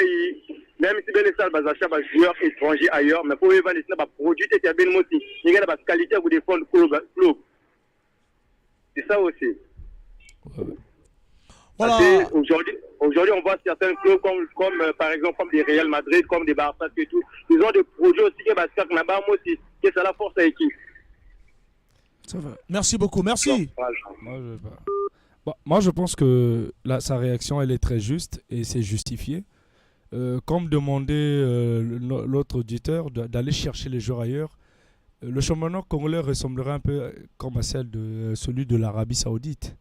même si les salles vont acheter des joueurs étrangers ailleurs, mais pour les vendre, il y a produit qui est bien aussi. Il y a la qualité pour défendre le club. C'est ça aussi. Voilà. Aujourd'hui, on voit certains clubs comme par exemple comme des Real Madrid, comme des Barça et tout. Ils ont des projets aussi qui aussi, que c'est la force à l'équipe. Ça va. Merci beaucoup, merci. Moi, je pense que sa réaction, elle est très juste et c'est justifié. Comme demandait l'autre auditeur d'aller chercher les joueurs ailleurs, le championnat congolais ressemblerait un peu comme à celui de l'Arabie Saoudite.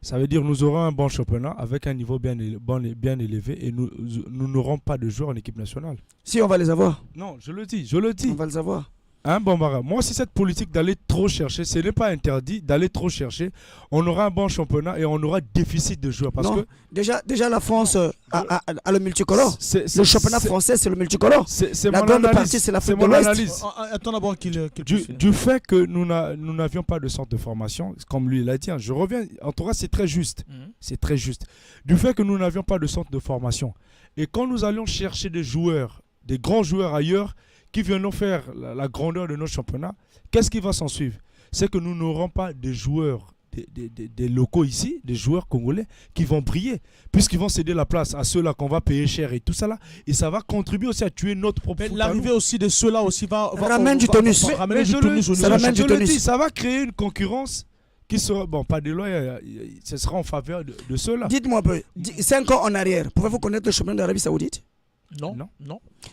Ça veut dire que nous aurons un bon championnat avec un niveau bien élevé et nous n'aurons pas de joueurs en équipe nationale. Si, on va les avoir. Non, je le dis. On va les avoir. Hein, Bambara, moi, si cette politique d'aller trop chercher, ce n'est pas interdit d'aller trop chercher. On aura un bon championnat et on aura déficit de joueurs. Parce que déjà, la France a le multicolore. Le championnat français, c'est le multicolore. La grande partie, c'est l'Afrique de l'Ouest. Attends d'abord qu'il du fait que nous n'avions pas de centre de formation, comme lui l'a dit, je reviens, en tout cas, c'est très juste. C'est très juste. Du fait que nous n'avions pas de centre de formation, et quand nous allions chercher des joueurs, des grands joueurs ailleurs, qui viennent faire la grandeur de notre championnat, qu'est-ce qui va s'en suivre? C'est que nous n'aurons pas des joueurs, des locaux ici, des joueurs congolais qui vont briller, puisqu'ils vont céder la place à ceux-là qu'on va payer cher et tout ça là, et ça va contribuer aussi à tuer notre propre foot. L'arrivée aussi de ceux-là aussi va ramener du tonus. Ça va créer une concurrence qui sera, bon, pas déloyale, ce sera en faveur de ceux-là. Dites-moi un peu, 5 ans en arrière, pouvez-vous connaître le championnat d'Arabie Saoudite? Non.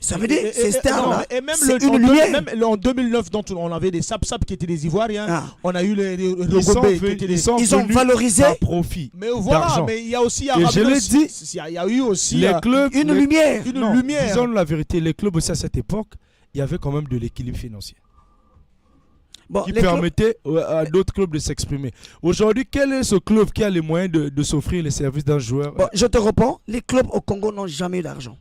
Ça veut dire ces stars-là, c'est une lumière. Même en 2009, dont on avait des Sap qui étaient des Ivoiriens. On a eu les Rogobé qui étaient des... Ils ont valorisé à profit. Mais voilà, mais il y a aussi... Il y a eu aussi les clubs, une lumière. Disons la vérité, les clubs aussi à cette époque, il y avait quand même de l'équilibre financier. Qui permettait à d'autres clubs de s'exprimer. Aujourd'hui, quel est ce club qui a les moyens de s'offrir les services d'un joueur? Je te réponds, les clubs au Congo n'ont jamais eu d'argent.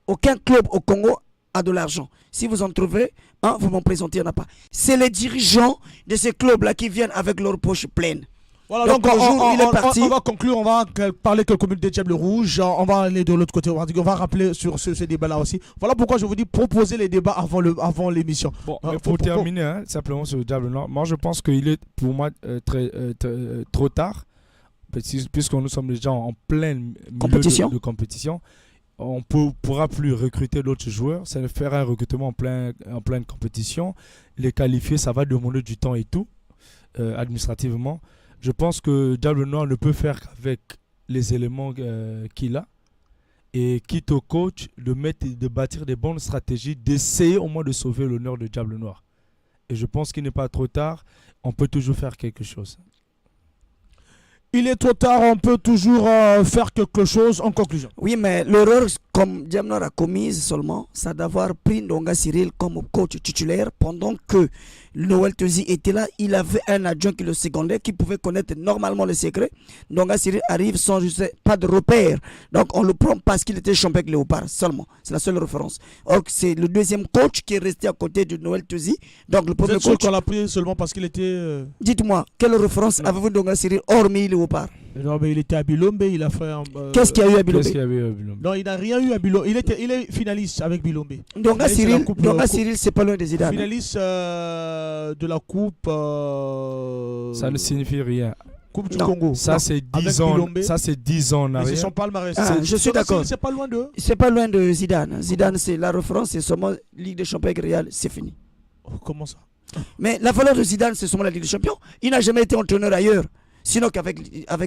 Aucun club au Congo a de l'argent. Si vous en trouvez un, vous m'en présentez, il n'y en a pas. C'est les dirigeants de ces clubs-là qui viennent avec leurs poches pleines. Voilà, donc on va conclure, on va parler quelques minutes des Diables Rouges, on va aller de l'autre côté, on va rappeler sur ce débat-là aussi. Voilà pourquoi je vous dis proposer les débats avant l'émission. Bon, pour terminer, simplement sur le Diable Noir, moi je pense qu'il est pour moi trop tard, puisque nous sommes déjà en pleine milieu de compétition. On ne pourra plus recruter d'autres joueurs, ça va faire un recrutement en pleine compétition. Les qualifier, ça va demander du temps et tout, administrativement. Je pense que Diable Noir ne peut faire qu'avec les éléments qu'il a. Et quitte au coach de bâtir des bonnes stratégies, d'essayer au moins de sauver l'honneur de Diable Noir. Et je pense qu'il n'est pas trop tard, on peut toujours faire quelque chose. Il est trop tard, on peut toujours faire quelque chose en conclusion. Oui, mais l'erreur, comme Diable Noir a commise seulement, c'est d'avoir pris Ndonga Cyril comme coach titulaire pendant que Noël Teuzi était là. Il avait un adjoint qui le secondait, qui pouvait connaître normalement le secret. Ndonga Cyril arrive sans, pas de repère. Donc on le prend parce qu'il était champion avec Léopard seulement. C'est la seule référence. Or, c'est le deuxième coach qui est resté à côté de Noël Teuzi. Donc le premier coach. Qu'on l'a pris seulement parce qu'il était. Dites-moi, quelle référence avez-vous de Ndonga Cyril hormis Léopard? Non, mais il était à Bilombe, il a fait un. Qu'est-ce qu'il y a eu à Bilombe? Qu'est-ce qu'il y avait à Bilombe? Non, il n'a rien eu à Bilombe. Il est finaliste avec Bilombe. Donga Finaliste de la coupe, Cyril, c'est pas loin des Zidane. Finaliste de la coupe. Ça ne signifie rien. Coupe du Non. Congo. Ça, Non. c'est Avec 10 ans. Bilombe. Ça, c'est 10 ans en Mais c'est arrière. son palmarès. Ah, je suis d'accord. C'est pas loin d'eux. C'est pas loin de Zidane. Zidane, c'est la référence, c'est seulement Ligue des Champions avec Real, c'est fini. Oh, comment ça? Mais la valeur de Zidane, c'est seulement la Ligue des Champions. Il n'a jamais été entraîneur ailleurs, sinon qu'avec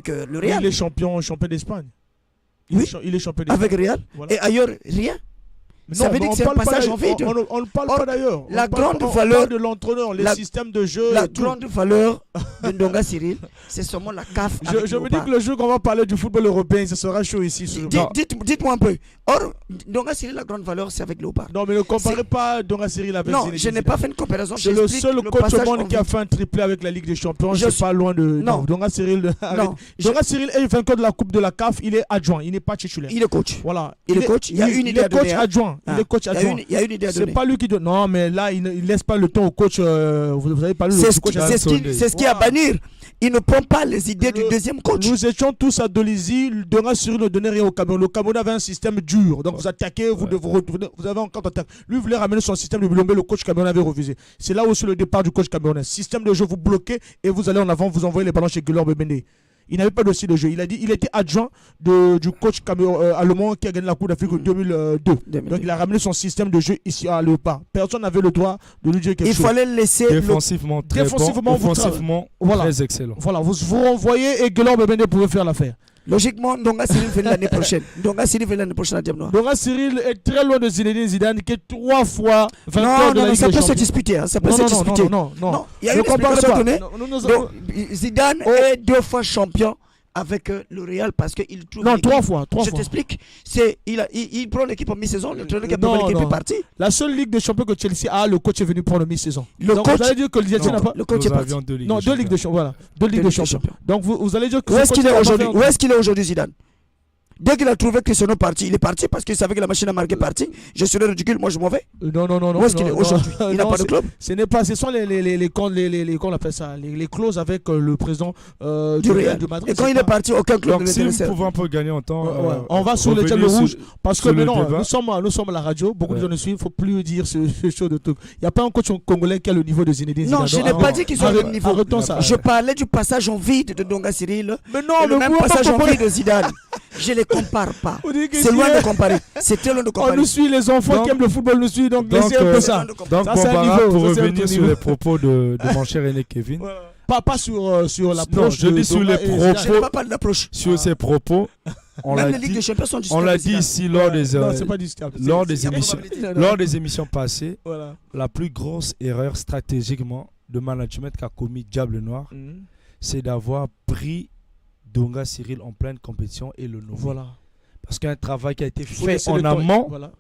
le Real. Il est champion d'Espagne. Oui. Il est champion d'Espagne. Avec Real. Voilà. Et ailleurs, rien. Mais Ça veut dire mais que on c'est un parle pas passage d'ailleurs. en vide. On ne parle Or, pas d'ailleurs. la On parle- grande on valeur- parle de l'entraîneur, les la- systèmes de jeu. La et tout. grande valeur de Ndonga Cyril, c'est seulement la CAF. avec Je me dis Léopard. que le jour qu'on va parler du football européen, ce sera chaud ici. Dites-moi un peu. Or, Ndonga Cyril, la grande valeur, c'est avec Léopard. Non, mais ne comparez pas Donga Cyril avec Non, Zinedine je n'ai Zidane. pas fait une comparaison. C'est le j'explique seul coach passage au en monde qui a vide. fait un triplé avec la Ligue des Champions. Je C'est suis- pas loin de. Non. Donga Cyril, arrête. Non, Donga Cyril est vainqueur de la Coupe de la CAF. Il est adjoint. Il n'est pas titulaire. il est coach. Voilà. Il est coach. Il y a une idée à est coach donner, hein. adjoint. Ah. Il est coach Il y a adjoint. il y a une idée à C'est donner. pas lui qui donne. Non, mais là, il ne laisse pas le temps au coach. Vous avez parlé C'est du ce coach qui- adjoint. c'est ce qui est à Voilà. bannir. Il ne prend pas les idées du deuxième coach. Nous étions tous à Dolisie. Donga Cyril ne donnait rien au Cameroun. Le Cameroun avait un système dur. Donc vous attaquez, vous avez encore attaque. Lui voulait ramener son système de Bilombe. Le coach Cameroun avait refusé. C'est là aussi le départ du coach camerounais. Système de jeu, vous bloquez et vous allez en avant, vous envoyez les ballons chez Guillaume Bebende. Il n'avait pas de style de jeu. Il a dit il était adjoint du coach allemand qui a gagné la Coupe d'Afrique en 2002. Donc il a ramené son système de jeu ici à Léopard. Personne n'avait le droit de lui dire quelque Il chose. fallait laisser le Défensivement, très Défensivement, bon. vous Offensivement, Voilà. très excellent. Voilà, vous renvoyez et Guillaume Bebende pouvait faire l'affaire. Logiquement, Ndonga Cyril venait l'année prochaine. Ndonga Cyril venait l'année prochaine à Diam Noir. Donga Cyril est très loin de Zinedine Zidane qui est 3 fois vainqueur Non, de la non, Ligue ça des peut se Champions. disputer. hein, Ça peut Non, se non, disputer. non. Non, il y a Ne une comparez explication pas. donnée. Non, Donc, Zidane est 2 fois champion avec le Real parce qu'il trouve. Non, l'équipe. 3 fois. Je t'explique. Il prend l'équipe en mi-saison. Le traîneur qui a Non, préparé l'équipe non. est parti. La seule Ligue des Champions que Chelsea a, le coach est venu prendre mi-saison. Le Donc coach- vous allez dire que Chelsea n'a pas. Le coach est Nous parti. avions 2 Ligues. Non, 2 Ligues des Champions. Voilà. 2 Ligues des Champions. Donc vous allez dire que. Où ce est-ce coach qu'il est n'a pas aujourd'hui? fait- Où est-ce qu'il est aujourd'hui, Zidane? Dès qu'il a trouvé Cristiano parti, il est parti parce qu'il savait que la machine à marquer parti. Je serais ridicule, moi je m'en vais. Non. Où est-ce qu'il est non, aujourd'hui? non. Il n'a Non, pas de club. Ce n'est pas. Ce sont comment on appelle ça, les clauses avec le président Du Real. de Madrid. Et quand c'est il est pas- parti, aucun club Donc, ne si vous l'intéressait. pouvez un peu gagner en temps, Ouais. On va sur le revenez diable rouge sur- parce que sur le maintenant débat. nous sommes à la radio, beaucoup de Ouais. gens nous suivent, il ne faut plus dire ce show de truc. Il n'y a pas un coach congolais qui a le niveau de Zinedine Zidane. Non, je Donc, n'ai pas arrête- dit qu'ils sont au même niveau. Arrêtons ça. Je parlais du passage en vide de Ndonga Cyril. Mais Et non, le même vous passage en comparer- vide de Zidane. Je les compare pas. Vous dites que C'est si- loin de comparer. C'est très loin de On comparer. nous suit, les enfants Donc- qui aiment le football nous suivent, donc donc, laissez un peu ça. Donc, Ça, c'est un Bombara, niveau, pour ça, c'est un revenir autre sur niveau. les propos de mon cher René Kevin, Pas sur l'approche. je dis sur les Je propos. n'ai pas parlé d'approche. sur ses propos, on Même l'a les Ligues des dit, Champions sont on discutables. l'a dit ici lors des Non, c'est pas discutable. lors des il y a émissions, probabilité. lors des émissions passées, Voilà. la plus grosse erreur stratégiquement de management qu'a commis Diable Noir, Mhm. c'est d'avoir pris Donga Cyril en pleine compétition et le nommer. Voilà. Parce qu'il y a un travail qui a été Faut fait laisser en le temps. amont. Voilà.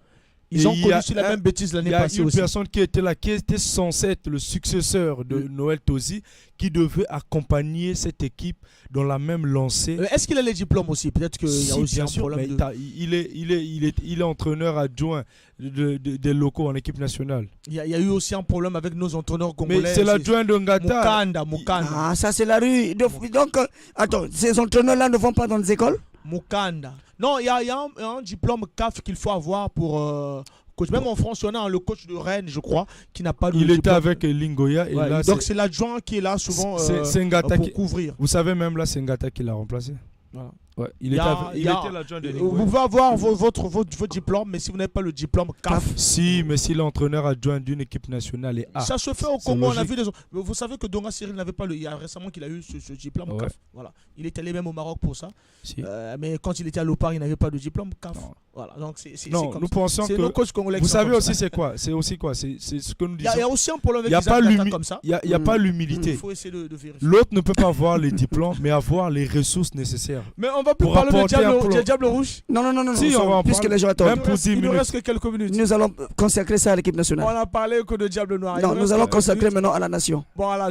Et Ils ont il y connu a sur la un- même bêtise Il l'année y a passée une aussi. personne qui était là, qui était censée être le successeur de Noël Tosi, qui devait accompagner cette équipe dans la même lancée. Est-ce qu'il a les diplômes aussi? Peut-être qu'il y a Si, aussi bien un sûr, problème mais de... il est entraîneur adjoint des locaux en équipe nationale. Il y a eu aussi un problème avec nos entraîneurs congolais. Mais c'est l'adjoint de Ngata. Mukanda. Ah, ça c'est la rue. Donc, attends, ces entraîneurs-là ne vont pas dans les écoles? Mukanda. Non, il y a un diplôme CAF qu'il faut avoir pour coach. Même en France, on a le coach de Rennes, je crois, qui n'a pas de Il était diplôme. avec Lingoya. Et Ouais, là, donc c'est l'adjoint qui est là souvent c'est Ngata pour qui... couvrir. Vous savez, même là, c'est Ngata qui l'a remplacé. Voilà. Ouais, il Il y a- était l'adjoint de Vous Lingoya. pouvez avoir votre diplôme, mais si vous n'avez pas le diplôme CAF, Si, mais s'il est entraîneur adjoint d'une équipe nationale et A. ça se fait au c'est Congo. On a logique. vu mais vous savez que Donga Cyril n'avait pas il y a récemment qu'il a eu ce diplôme Ouais. CAF. Voilà. Il est allé même au Maroc pour ça. Si. Mais quand il était à l'OPAR, il n'avait pas de diplôme CAF. Non. Voilà. Donc c'est Non, comme nous ça. pensons C'est que... nos coachs congolais Vous qui sont savez comme aussi ça. c'est quoi? C'est aussi quoi? C'est ce que nous Il y disons. a aussi un problème Il avec n'y a les pas attaquants comme ça. Il y a pas l'humilité. Il faut essayer de vérifier. L'autre ne peut pas avoir les diplômes, mais avoir les ressources nécessaires. Mais on va plus Pour parler de apporter un plan. Diable Rouge. Non, Si, on va en puisque parler. les gens attendent. Même pour 10 Il nous minutes. reste que quelques minutes. Nous allons consacrer ça à l'équipe On nationale. a parlé que de Diable Noir. Non, nous allons consacrer maintenant à la nation. Voilà,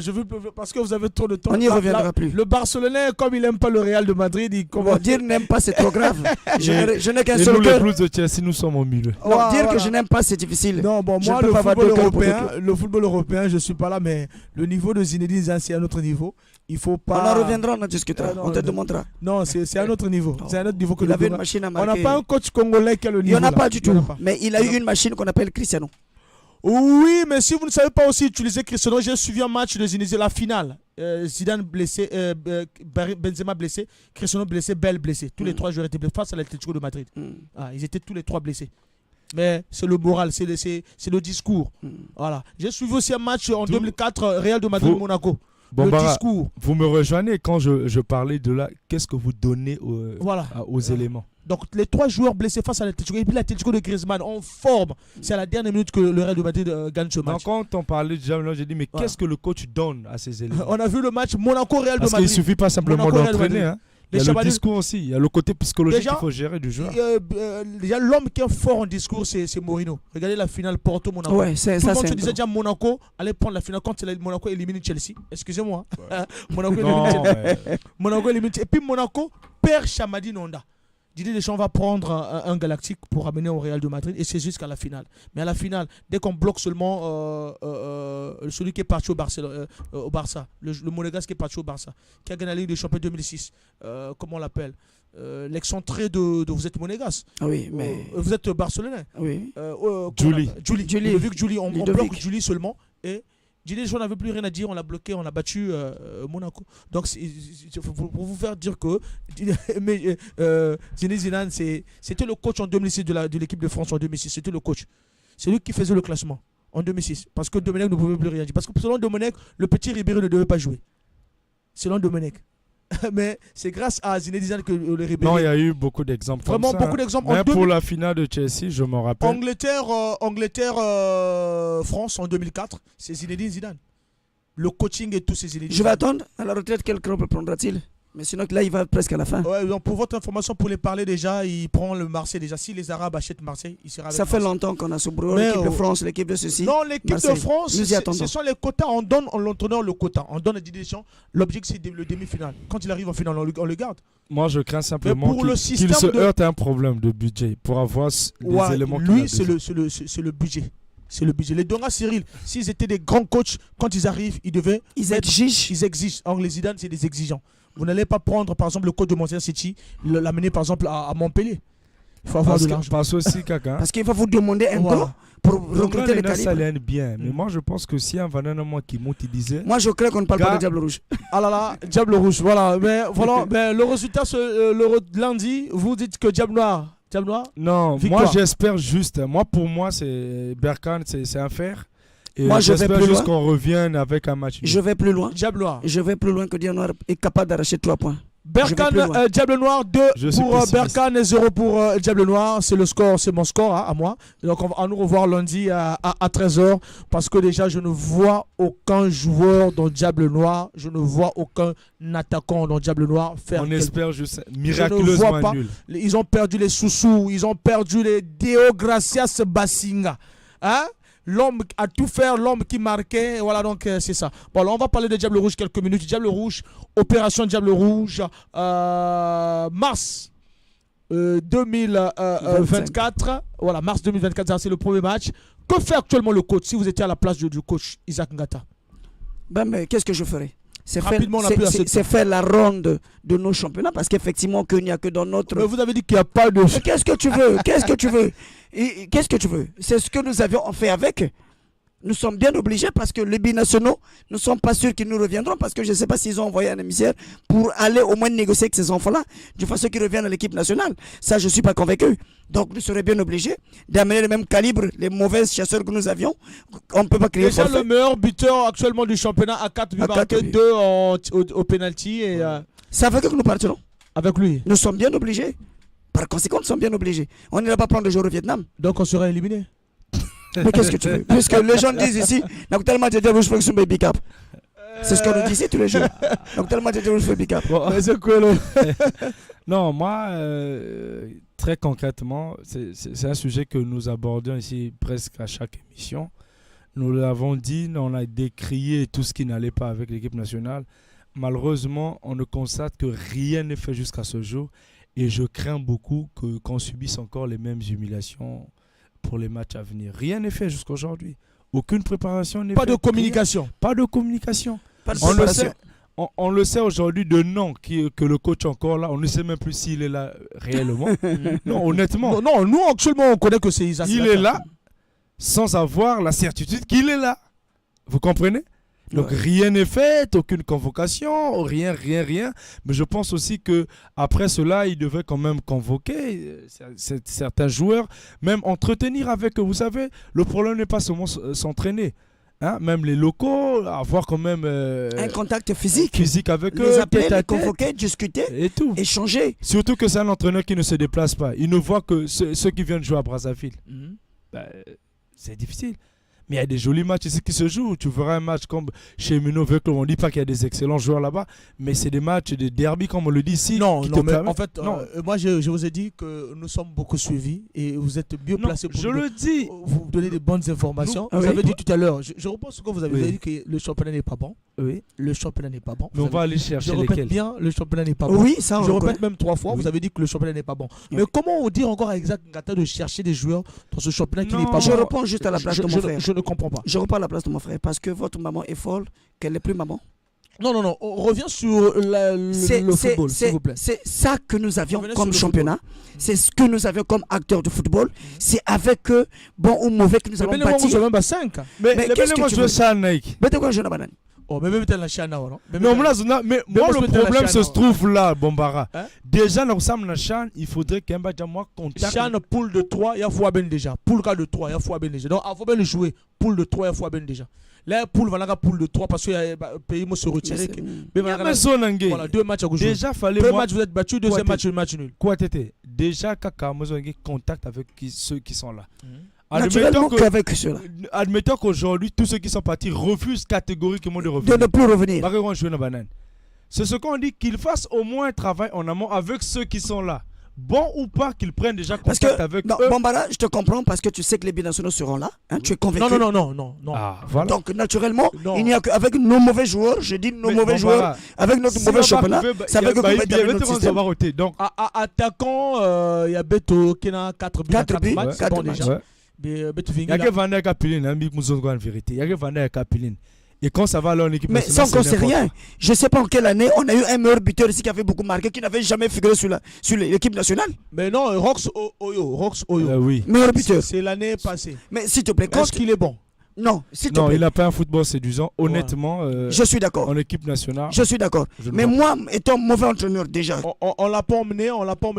parce que vous avez trop de temps. On n'y reviendra plus. Le Barcelonais, comme il n'aime pas le Real de Madrid, il Bon, dire n'aime pas, c'est trop grave. Je n'ai qu'un Et seul nous, les cœur. Blues de Chelsea, nous sommes au milieu. Non, Ouais, dire que voilà. je n'aime pas, c'est difficile. Non, bon, Je moi, ne peux le pas avoir football, deux cœurs pour deux européen, le football européen, je suis pas là, mais le niveau de Zinedine Zidane, c'est un autre niveau. Il faut On pas. en reviendra, on en discutera. Ah, non, On te non. demandera. Non, c'est un autre niveau. Non. C'est un autre niveau que Il le avait une Ghana. machine à On n'a marquer. pas un coach congolais qui a le Il niveau. n'y en a là. pas du Il y en tout. a pas. Mais il a eu une machine qu'on appelle Cristiano. Oui, mais si vous ne savez pas aussi utiliser Cristiano, j'ai suivi un match de Zinedine, la finale. Zidane blessé, Benzema blessé, Cristiano blessé, Bell blessé. Tous les trois joueurs étaient blessés face à l'Atlético de Madrid. Ah, ils étaient tous les trois blessés. Mais c'est le moral, c'est le discours. Voilà. J'ai suivi aussi un match en 2004, Real de Madrid-Monaco. Bon, Le Bara, discours. vous me rejoignez quand je parlais de là, qu'est-ce que vous donnez Voilà. aux éléments. Donc les trois joueurs blessés face à l'Atlético et puis l'Atlético de Griezmann en forme. C'est à la dernière minute que le Real de Madrid gagne ce Donc match. quand on parlait de Javelin, j'ai dit, mais Voilà. qu'est-ce que le coach donne à ces éléments? On a vu le match Monaco-Real de Parce qu'il Madrid. ne suffit pas simplement Monaco, Real d'entraîner. Madrid. Hein. Il y a le discours aussi, il y a le côté psychologique Déjà, qu'il faut gérer du joueur. Déjà, l'homme qui est fort en discours, c'est Mourinho. Regardez la finale Porto-Monaco. Ouais, c'est Tout ça. le monde C'est se disait déjà Monaco allait prendre la finale quand Monaco élimine Chelsea. Excusez-moi. Monaco élimine Non, Chelsea. mais Monaco élimine Chelsea. Et puis Monaco perd Chamadi Nonda. Didier Deschamps va prendre un galactique pour amener au Real de Madrid et c'est jusqu'à la finale. Mais à la finale, dès qu'on bloque seulement celui qui est parti au Barça, le Monégasque qui est parti au Barça, qui a gagné la Ligue des Champions 2006, comment on l'appelle, l'excentré de vous êtes monégasque. Ah oui, mais. Vous êtes barcelonais. Oui. Julie. Julie. Vu que Julie, on Ludovic. bloque Julie seulement et Didier Deschamps n'avait plus rien à dire, on l'a bloqué, on a battu Monaco. Donc pour vous faire dire que Zinedine Zidane, c'était le coach en 2006 de l'équipe de France en 2006, c'était le coach. C'est lui qui faisait le classement en 2006 parce que Domenech ne pouvait plus rien dire. Parce que selon Domenech, le petit Ribéry ne devait pas jouer. Selon Domenech. Mais c'est grâce à Zinedine Zidane que le Ribéry. non, il y a eu beaucoup d'exemples. Vraiment comme ça, beaucoup d'exemples. Même En pour la finale de Chelsea, je m'en rappelle. Angleterre-France en 2004, c'est Zinedine Zidane. Le coaching et tout, c'est Zinedine Je vais Zidane. attendre. À la retraite, quel club prendra-t-il? Mais sinon, là, il va presque à la fin. Ouais, donc pour votre information, pour les parler déjà, il prend le Marseille déjà. Si les Arabes achètent Marseille, il sera avec Ça fait Marseille. longtemps qu'on a ce boulot. Mais, L'équipe de France, l'équipe de ceci. Non, l'équipe de Marseille. France, Nous y attendons. ce sont les quotas. On donne à l'entraîneur le quota. On donne à Didier Deschamps. L'objectif, c'est le demi-finale. Quand il arrive en finale, on le garde. Moi, je crains simplement pour le qu'il système se de- heurte à un problème de budget pour avoir les Ouais, éléments qu'il a lui, c'est besoin. le budget. C'est le budget. Les Donga Cyril, s'ils étaient des grands coachs, quand ils arrivent, ils devaient. Ils mettre- exigent. Ils exigent. Or, les Zidane, c'est des exigeants. Vous n'allez pas prendre, par exemple, le coach de Manchester City, l'amener, par exemple, à Montpellier. Il faut avoir de l'argent. Parce aussi, Kaka. Parce qu'il va vous demander un Voilà. gros pour recruter le ça calibre. l'aide bien. Mais moi, je pense que si un Vanana qui monte, il disait. Moi, je crains qu'on ne parle pas Gars- de Diable Rouge. Ah là là, Diable Rouge, voilà. Mais voilà, mais le résultat, lundi, vous dites que Diable Noir. Diable Noir Non, Victoire. moi j'espère juste. Pour moi, c'est Berkane, c'est un fer. Et Moi, je vais j'espère plus juste loin. qu'on revienne avec un match. Je vais plus loin. Diable Noir. Je vais plus loin que Diable Noir est capable d'arracher 3 points. Je vais plus Berkane, loin. Diable Noir, 2 Je suis pour pessimiste. Berkane et 0 pour Diable Noir. C'est le score, c'est mon score à moi. Donc on va nous revoir lundi à 13h parce que déjà je ne vois aucun joueur dans Diable Noir. Je ne vois aucun attaquant dans Diable Noir faire On quelque- espère juste vois miraculeusement pas. nul. Ils ont perdu les Soussou, ils ont perdu les Deo Gracias Basinga. Hein? L'homme a tout fait, l'homme qui marquait, voilà donc c'est ça. Bon alors on va parler de Diable Rouge quelques minutes. Diable Rouge, opération Diable Rouge, mars 2024. Voilà, mars 2024, ça, c'est le premier match. Que fait actuellement le coach si vous étiez à la place du coach Isaac Ngata? Ben, mais qu'est-ce que je ferai? C'est faire, Rapidement, on a plus assez de c'est faire la ronde de nos championnats parce qu'effectivement, qu'il n'y a que dans notre. Mais vous avez dit qu'il n'y a pas de... Mais qu'est-ce que tu veux? Qu'est-ce que tu veux? Qu'est-ce que tu veux? C'est ce que nous avions fait avec. Nous sommes bien obligés parce que les binationaux ne sont pas sûrs qu'ils nous reviendront parce que je ne sais pas s'ils ont envoyé un émissaire pour aller au moins négocier avec ces enfants-là de façon qu'ils reviennent à l'équipe nationale. Ça, je ne suis pas convaincu. Donc, nous serions bien obligés d'amener le même calibre, les mauvais chasseurs que nous avions. On ne peut pas créer Déjà forfait. le meilleur buteur actuellement du championnat à 4 buts À 4 marqués, buts. 2 au penalty et C'est avec eux que nous partirons. avec lui. Nous sommes bien obligés. Par conséquent, nous sommes bien obligés. On n'ira pas prendre des joueurs au Vietnam. Donc on sera éliminé. Mais qu'est-ce que tu veux? Puisque les gens disent ici, tellement de rouge pour baby cap. C'est ce qu'on nous disait tous les jours. Donc tellement tu fais big up. Bon. Mais c'est quoi, là? Non, moi, très concrètement, c'est un sujet que nous abordons ici presque à chaque émission. Nous l'avons dit, on a décrié tout ce qui n'allait pas avec l'équipe nationale. Malheureusement, on ne constate que rien n'est fait jusqu'à ce jour. Et je crains beaucoup qu'on subisse encore les mêmes humiliations pour les matchs à venir. Rien n'est fait jusqu'à aujourd'hui. Aucune préparation n'est faite. Pas de communication. Pas de communication. Pas de On le préparation. sait, on le sait aujourd'hui de nom que le coach est encore là. On ne sait même plus s'il est là réellement. Non, honnêtement. Non, nous actuellement on connaît que c'est Isaac. Il est là sans avoir la certitude qu'il est là. Vous comprenez? Donc rien n'est fait, aucune convocation, rien. Mais je pense aussi que après cela, il devait quand même convoquer certains joueurs, même entretenir avec eux. Vous savez, le problème n'est pas seulement s'entraîner. Hein? Même les locaux, avoir quand même un contact physique avec les eux, appeler, tête à les tête, convoquer, discuter, et tout. échanger. Surtout que c'est un entraîneur qui ne se déplace pas. Il ne voit que ceux qui viennent jouer à Brazzaville. C'est difficile. Mais il y a des jolis matchs ici qui se jouent. Tu verras un match comme chez Mino Veclo. On ne dit pas qu'il y a des excellents joueurs là-bas, mais c'est des matchs de derby, comme on le dit ici. Non, qui non, te mais permettent- en fait, Non. moi je vous ai dit que nous sommes beaucoup suivis et vous êtes mieux Non, placés pour je nous- le dis. vous donner des bonnes informations. Nous- Vous Ah avez oui. dit tout à l'heure, je reprends ce que vous avez Oui. dit, que le championnat n'est pas bon. Oui. Le championnat n'est pas bon. Mais Vous on va avez- aller je chercher répète lesquels. bien, le championnat n'est pas bon. Oui, ça on Je le répète connaît. même 3 fois, Oui. vous avez dit que le championnat n'est pas bon. Oui. Mais comment on dit encore à Isaac Ngata de chercher des joueurs dans ce championnat qui Non. n'est pas Je bon? réponds juste à la place Je- de je- mon frère. Je ne comprends pas. Je reprends à la place de mon frère parce que votre maman est folle, qu'elle n'est plus maman. Non, on revient sur le football, s'il vous plaît. C'est ça que nous avions Revenez comme sur le championnat. C'est ce que nous avions comme acteurs de football. C'est avec eux, bon ou mauvais, que nous Mais allons bien, vous bâtir. avez même 5. Mais les qu'est-ce que moi tu je veux? veux ça, Nike. Mais de quoi je n'ai pas Oh, mais même dans la chaîne, non? Non, mais là, mais moi, moi, le je peux te problème lâcher se un trouve là, Bombara. Hein? Déjà, dans la chaîne, il faudrait qu'un moi contacte. Chaîne poule de 3, il y a fois ben déjà. Poule de 3, il y a fois ben déjà. Donc, il faut bien le jouer. Poule de 3, il y a fois ben déjà. Là, poule, voilà, poule de 3 parce que le pays va se retirer. Voilà, 2 matchs à jouer. Déjà, fallait Premier moi. match, vous êtes battu. Deuxième Quoi, match nul. Quoi, Tété? Déjà, Kaka, moi, j'ai contact avec ceux qui sont là. Naturellement qu'avec cela. Admettons qu'aujourd'hui, tous ceux qui sont partis refusent catégoriquement de De revenir. ne plus revenir. Par contre, jouer dans banane. C'est ce qu'on dit, qu'ils fassent au moins un travail en amont avec ceux qui sont là. Bon ou pas qu'ils prennent déjà Parce contact que, avec non, eux. Bombara, je te comprends parce que tu sais que les binationaux seront là. Hein, tu es convaincu. Non. Ah, voilà. Donc, naturellement, Non. il n'y a qu'avec nos mauvais joueurs, je dis nos Mais mauvais Bombara, joueurs, avec notre mauvais championnat, c'est avec eux qu'on va établir notre système. Donc, Attaquant, il y a Beto qui a 4 buts. 4 buts, matchs, c'est 4 bon matchs. déjà. ouais. Mais Beto Il y a que Van Dijk Capiline, hein, Mick Mouzongo en vérité. Il y a que Van Dijk Capiline. Et quand ça va alors en équipe Mais nationale, sans qu'on c'est sait n'importe rien. Je ne sais pas en quelle année on a eu un meilleur buteur ici qui avait beaucoup marqué, qui n'avait jamais figuré sur l'équipe nationale. Mais non, Rox Oyo. quoi. Oui. Meilleur buteur. C'est l'année passée. Mais s'il te plaît, quand Est-ce qu'il est bon? Non, s'il te Non, plaît. il n'a pas un football séduisant. Honnêtement, Je suis d'accord. en équipe nationale. Je suis d'accord. Je ne Mais vois moi, étant mauvais entraîneur déjà, On l'a pas emmené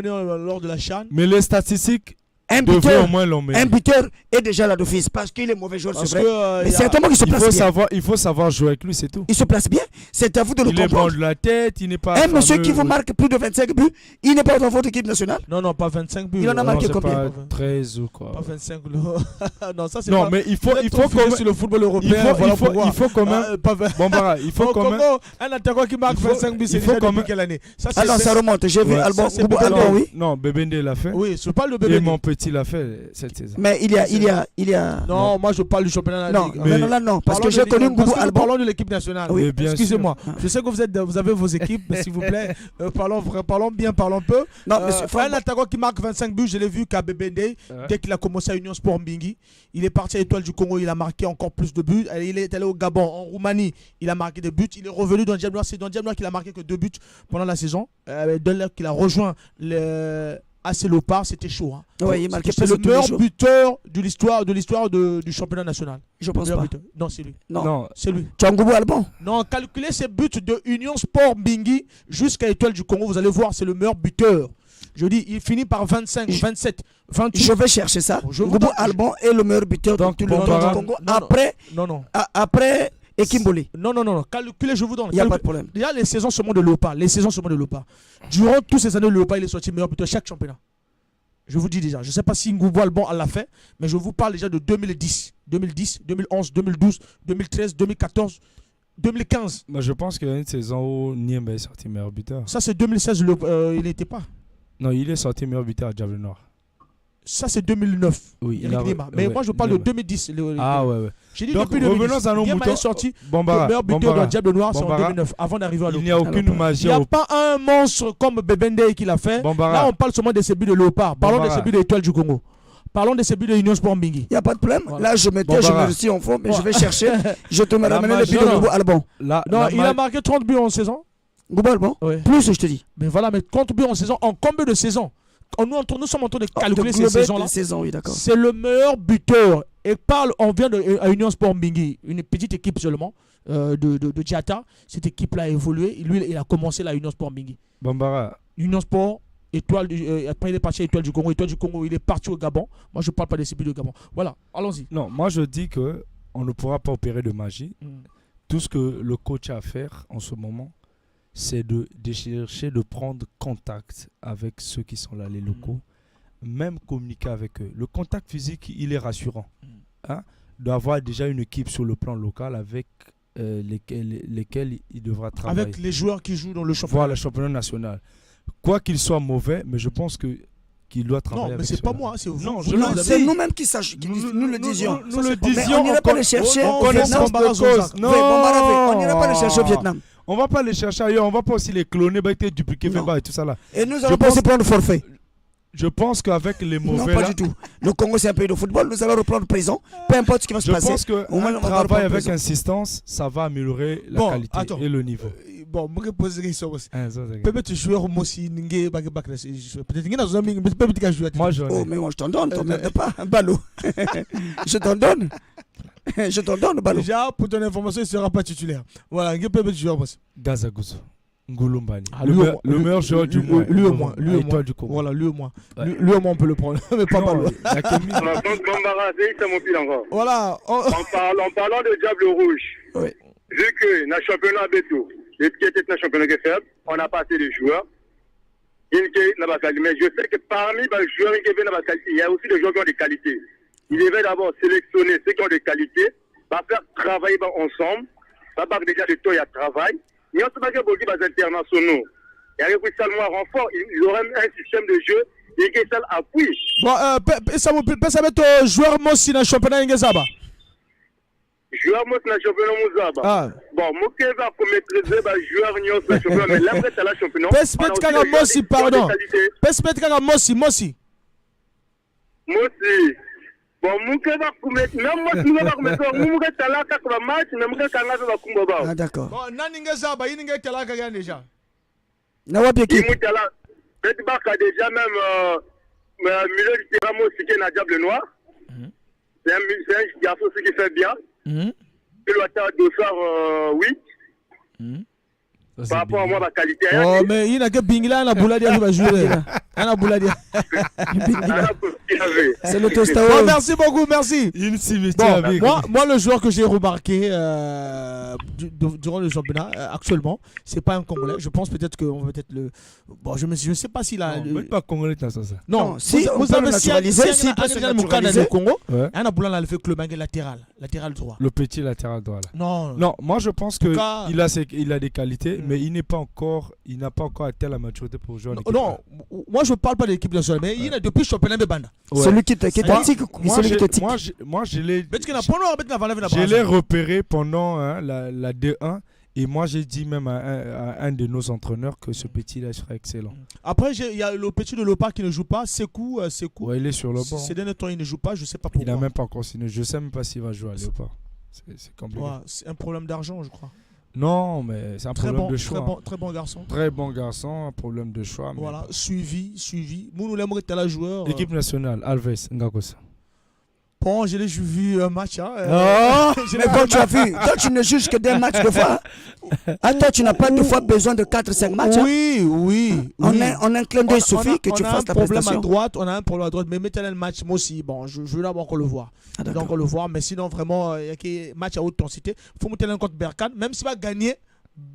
lors de la CHAN. Mais les statistiques un devraient au buteur, moins l'emmener. un buteur est déjà là d'office parce qu'il est mauvais joueur, c'est Parce vrai. que Mais certainement qu'il se place bien. Il faut savoir jouer avec lui, c'est tout. Il se place bien. C'est à vous de le Il est bon comprendre. de la tête, il n'est pas. Un monsieur fameux. qui vous marque plus de 25 buts, il n'est pas dans votre équipe nationale. Non, pas 25 buts. Il en a Non, marqué c'est combien? pas 13 ou quoi. Pas 25. Non, ça c'est Non, pas. mais il faut quand quand même. sur le football européen. Il faut quand même. Pas 20. Bon, bah, il faut quand même. Un attaquant qui marque Il faut- 25 buts, c'est il faut déjà quand depuis même- quelle année? Ça, c'est- Alors ça remonte. J'ai vu Ouais. Albon Ça, c'est Boubou Bébé Albon, Ndé. oui. Non, Bébé Ndé l'a fait. Oui, je parle de Et bébé. mon petit l'a fait cette saison. Mais il y a. Non, moi je parle du championnat de la Non, Ligue. mais- non, là, non, parce Parlons que de j'ai Ligue connu 1, parce Boubou que nous Albon. parlons de l'équipe nationale. Oui. Mais bien Excusez-moi. sûr. Je sais que vous avez vos équipes, mais s'il vous plaît, parlons bien, parlons peu. Non, monsieur, Un attaquant qui marque 25 buts, je l'ai vu qu'à Bébé, Ouais. dès qu'il a commencé à Union Sport Mbingi, il est parti à Étoile du Congo, il a marqué encore plus de buts. Il est allé au Gabon, en Roumanie, il a marqué des buts. Il est revenu dans le Diable Noir. C'est dans le Diable Noir qu'il a marqué que 2 buts pendant la saison. Dès lors qu'il a rejoint le AC Lopard, c'était chaud. Hein. Ouais, il marquait C'est plus le de tous les meilleur jours. buteur de l'histoire du championnat national. Je pense Meilleur pas. buteur. Non, c'est lui. Non. C'est lui. Tu as un Boubou Albon. Non, calculez ses buts de Union Sport Mbingi jusqu'à Étoile du Congo. Vous allez voir, c'est le meilleur buteur. Je dis, il finit par 25, 27, 28. Je vais chercher ça. Je vous Boubou donne- Albon est le meilleur buteur de Donc, tout le bon, monde voilà. du Congo. Non, non. Après Ekimboli. Non. Calculez, je vous donne. Il n'y a pas de problème. Déjà, les saisons seulement de Léopard. Durant toutes ces années, le Léopard, il est sorti meilleur buteur chaque championnat. Je vous dis déjà. Je ne sais pas si Ngoubou Albon l'a fait, mais je vous parle déjà de 2010, 2011, 2012, 2013, 2014. 2015. Moi, je pense qu'il y a une saison où Niemba est sorti meilleur buteur. Ça, c'est 2016. Il n'était pas. Non, il est sorti meilleur buteur à Diable Noir. Ça, c'est 2009. Oui, Eric Niemba. Mais moi, je parle de 2010. Ah ouais. J'ai dit Donc, depuis 2010. revenons à nos Niemba moutons. est sorti. Bombara, Le meilleur buteur de Diable Noir, c'est en Bombara. 2009, avant d'arriver à Il l'autre. n'y a aucune magie. Il n'y a pas un monstre comme Bebende qui l'a fait. Bombara. Là, on parle seulement de ses buts de Léopard. Parlons de Bombara. ses buts de l'Étoile du Congo. Parlons de ses buts de Union Sport Mbingi. Il n'y a pas de problème. Voilà. Là, je me tais, je Bombara. me suis en fond, mais je vais chercher. Je te La ramène les magie- buts de non. Gouba Albon. Non, il a marqué 30 buts en saison. Gouba Albon. Ouais. Plus, je te dis. Mais voilà, mais 30 buts en saison. En combien de saisons? Nous sommes en train de calculer ces saisons-là. saisons, oui, d'accord. C'est le meilleur buteur. Et on vient à Union Sport Mbingi, une petite équipe seulement de Diata. Cette équipe-là a évolué. Lui, il a commencé la Union Sport Mbingi. Bombara. Union Sport, après il est parti à Étoile du Congo. Étoile du Congo, il est parti au Gabon. Moi, je ne parle pas de ces buts de Gabon. Voilà, allons-y. Non, moi je dis que on ne pourra pas opérer de magie. Tout ce que le coach a à faire en ce moment, c'est de chercher de prendre contact avec ceux qui sont là, les locaux, même communiquer avec eux. Le contact physique, il est rassurant. Hein? D'avoir déjà une équipe sur le plan local avec lesquels il devra travailler. Avec les joueurs qui jouent dans le championnat. Voilà, le championnat national. Quoi qu'il soit mauvais, mais je pense qu'il doit travailler Non, mais avec c'est pas ceux-là. moi, c'est vous. Non, je je le Non, dis. c'est nous-mêmes qui nous le disions. Nous le Mais disions on n'irait pas les chercher en au connaissance Vietnam. de cause. Oui, Bombara, on n'irait pas les chercher au Vietnam. On va pas les chercher ailleurs, on va pas aussi les cloner, dupliquer, Non. et tout ça là. Et nous Je allons pas pense- aussi prendre forfait. Je pense qu'avec les Non, mauvais pas là, du tout. Le Congo, c'est un pays de football. Nous allons reprendre prison. Peu importe ce qui va se je passer. pense qu'un Au moins, on va travail reprendre avec prison. insistance, ça va améliorer la Bon, qualité attends. et le niveau. Bon, je vais poser une question aussi. Hein, ça, c'est- Peut-être joueur aussi, peut-être qu'il y a un ami, mais peut-être qu'il joueur. Moi, j'en Oh, ai. mais moi, je t'en donne. T'emmerdes pas. Un ballot. Je t'en donne. Je t'en donne, ballot. Déjà, pour ton information, il ne sera pas titulaire. Voilà, il peut être joueur aussi. Gazaguzo. Ngulumbani. Ah, Le meilleur joueur du mois. Lui au moins. Lui au moins. Étoile du Congo. Voilà, lui au moins. Ouais. Lui au moins, on peut le prendre. Mais pas Non, mal. il y a que mis- Donc, Bombara, c'est mon pile encore. Voilà. En parlant de Diable Rouge, Oui. vu que dans le championnat Beto, qui était un championnat qui est faible, on n'a pas assez de joueurs. Mais je sais que parmi les joueurs qui viennent dans la qualité, il y a aussi des joueurs qui ont des qualités. Il devait d'abord sélectionner ceux qui ont des qualités, va faire travailler ensemble, va faire déjà de toi, il y a travail. Mais on ne sait pas que beaucoup des internationaux. Il y a repris seulement un renfort, il aurait un système de jeu et qui ça appuie. Bon, ça va être joueur Mossi dans le championnat Ingezaba. Joueur moi dans le championnat Mouzaba. Ah. Bon, moi qui va maîtriser joueur Nyos dans le championnat, mais là après c'est la championnat. Pes Kanga Mossi, pardon. Pes Kanga Mossi. Moi aussi. Bon, moi qui va mettre, même moi qui va mettre, moi qui va mettre la match, même moi qui va mettre Ah, d'accord. Bon, Naningezaba, il n'y a pas de déjà. Nawapi équipe. il là. Peut-être qu'il y a déjà même milieu du terrain aussi qui est dans Diable Noir. C'est un garçon aussi qui fait bien. Il doit être dossard 8. Ça, c'est Par rapport à bien. moi, ma qualité. Oh, mais il n'y a que Bingla, il y a Bouladia qui va jouer. Il y a Bouladia. C'est le Bon, Tostao. merci beaucoup, merci. Une similitude Bon, avec. moi, le joueur que j'ai remarqué durant le championnat actuellement, c'est pas un Congolais. Je pense peut-être qu'on va peut-être le. Bon, je sais pas s'il a. Non, même pas congolais dans ça. Non, si on vous peut le avez naturaliser, s'il peut se naturaliser. au Congo. Ouais. Un Aboula l'a fait club latéral droit. Le petit latéral droit là. Non, Non, moi je pense En tout que cas- il a des qualités, mais il n'a pas encore atteint la maturité pour jouer en équipe. non, moi je parle pas de l'équipe nationale, mais il a depuis le championnat de Banda. Ouais. Celui qui est Moi- tactique, Moi, celui qui est tic. je l'ai. Peut-être qu'il n'a pas noir, peut-être qu'il n'a pas Je l'ai repéré pendant la D1 et moi j'ai dit même à un de nos entraîneurs que ce petit là serait excellent. Après, il y a le petit de Lopa qui ne joue pas, Sekou. Ouais, il est sur le banc. Ces derniers temps, il ne joue pas, je sais pas pourquoi. Il n'a même pas encore signé. Je sais même pas s'il va jouer à Léopard. C'est compliqué. Ouais, c'est un problème d'argent, je crois. Non, mais c'est un Très problème bon, de choix. très bon garçon. Très bon garçon, un problème de choix. mais Voilà, bon. suivi. Nous l'aimerait être là joueur. Équipe nationale, Alves, Ngakosa. Bon, j'ai vu un match. Hein, Mais bon, tu as vu, toi tu ne juges que des matchs de fois. Ah, toi tu n'as pas deux fois besoin de 4-5 matchs. Hein. Oui. En un clin d'œil suffit que tu fasses ta prestation. On a un problème à droite, mais mettez le match, moi aussi. Bon, je veux d'abord encore le voir. Ah, Je veux encore le voir, mais sinon, vraiment, il y a des matchs à haute intensité. Il faut monter l'un contre Berkane, même s'il va gagner,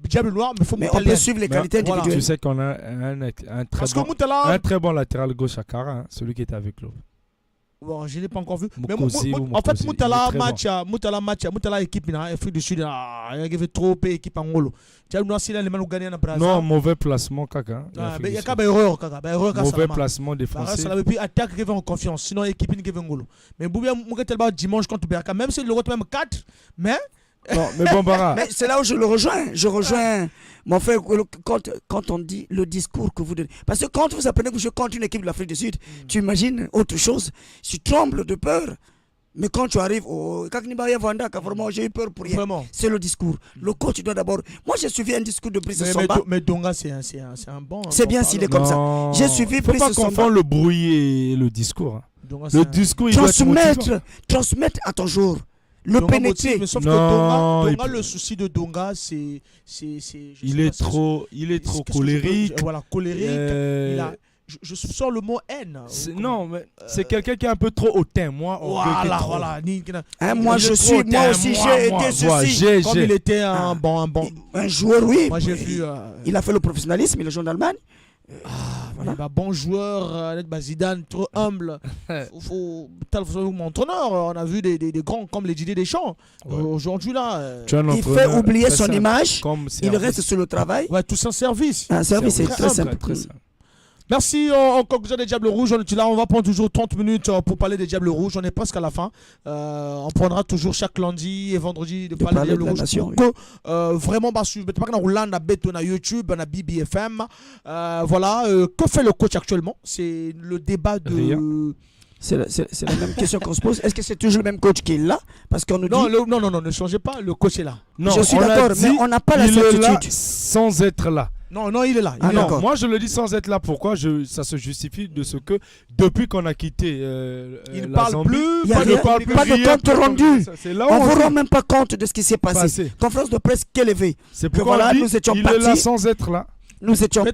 Diable Noir, mais il faut Mais monter on peut l'un. suivre les qualités voilà. individuelles. Tu sais qu'on a un Parce que très Moutala. bon latéral gauche à Cara, hein, celui qui était avec l'eau. Bon, je ne l'ai pas encore vu. Mais Mokosi ou en fait, Mokosi, Moutala il est match, Moutala équipe en Afrique du Sud, il y avait trop peu équipe en Ngolo. Tu as le Noir les Malou gagné en Brazil. Non, mauvais placement, Kaka. Il y a qu'à erreur, Mauvais placement défensif. Ça l'avait puis attaque qui va en confiance. Sinon, équipe qui va en Ngolo. Mais Boubia Mouketelba dimanche contre Berka, même si le retour même 4, mais. Non, mais Bambara. Mais c'est là où je le rejoins. Je rejoins mon frère quand on dit le discours que vous donnez. Parce que quand vous apprenez que je compte une équipe de l'Afrique du Sud, tu imagines autre chose. Tu trembles de peur. Mais quand tu arrives au Kaknibaria Vanda, vraiment j'ai eu peur pour rien. C'est le discours. Le coach doit d'abord. Moi j'ai suivi un discours de Brice Samba. Mais Donga c'est un bon. C'est bien s'il est comme ça. J'ai suivi Brice Samba. Faut pas confondre le bruit et le discours. Le discours il doit être transmettre à ton jour. Le pénétrer. Mais sauf que Donga, le souci de Donga, c'est il est trop colérique. Voilà, colérique. Je sors le mot haine. Non, mais c'est quelqu'un qui est un peu trop hautain. Moi, voilà. Moi aussi, j'ai été ceci. Comme il était un joueur, oui. Moi, j'ai vu. Il a fait le professionnalisme, il est joueur d'Allemagne. Voilà. Bon joueur, Zidane, trop humble. Faut mon entraîneur. On a vu des grands comme les Didier Deschamps. Aujourd'hui, là. Il fait oublier son image. Il reste sur le travail. Ouais, tout ça, service. Un service, c'est très simple. Merci, en conclusion des Diables Rouges. On va prendre toujours 30 minutes pour parler des Diables Rouges. On est presque à la fin. On prendra toujours chaque lundi et vendredi de parler des Diables Rouges. Vraiment, on a YouTube, on a BBFM. Voilà. Que fait le coach actuellement? C'est le débat de. C'est la même question qu'on se pose. Est-ce que c'est toujours le même coach qui est là? Parce qu'on nous dit... Non, ne changez pas. Le coach est là. Non, je suis d'accord, mais on n'a pas la certitude. Il est là sans être là. Non, il est là. Moi, je le dis sans être là. Pourquoi ça se justifie de ce que depuis qu'on a quitté il ne parle plus. Pas de compte rendu. On ne vous rend même pas compte de ce qui s'est passé. Conférence de presse qu'élevée. C'est pourquoi nous étions partis. Il est là sans être là. Nous étions.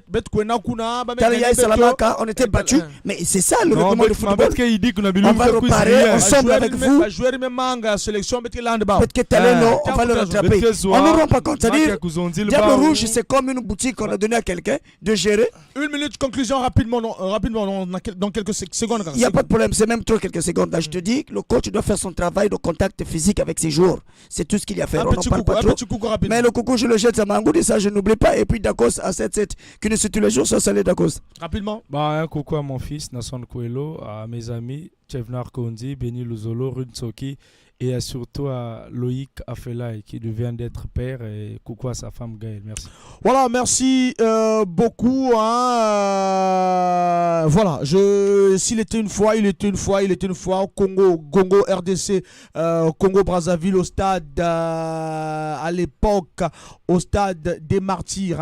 On était battus. Mais c'est ça le règlement de football. On va reparer ensemble avec vous. Peut-être que Taleno, on va le rattraper. On ne rend pas compte. C'est-à-dire, Diable Rouge, c'est comme une boutique qu'on a donnée à quelqu'un de gérer. Une minute, conclusion rapidement, dans quelques secondes. Il n'y a pas de problème, c'est même trop quelques secondes. Là, je te dis, le coach doit faire son travail de contact physique avec ses joueurs. C'est tout ce qu'il y a à faire. On n'en parle pas trop. Mais le coucou, je le jette, ça m'a engourdi, ça je n'oublie pas. Et puis Dakos à 7-7, qui ne se tous les jours, ça c'est Dakos. Rapidement. Un coucou à mon fils, Nasson Kouelo, à mes amis, Chevnar Kondi, Benny Luzolo, Runsoki, et surtout à Loïc Afelay qui vient d'être père, et coucou à sa femme Gaëlle. Merci. Voilà, merci beaucoup. Voilà, s'il était une fois, il était une fois au Congo, RDC, Congo Brazzaville, au stade à l'époque, au stade des Martyrs,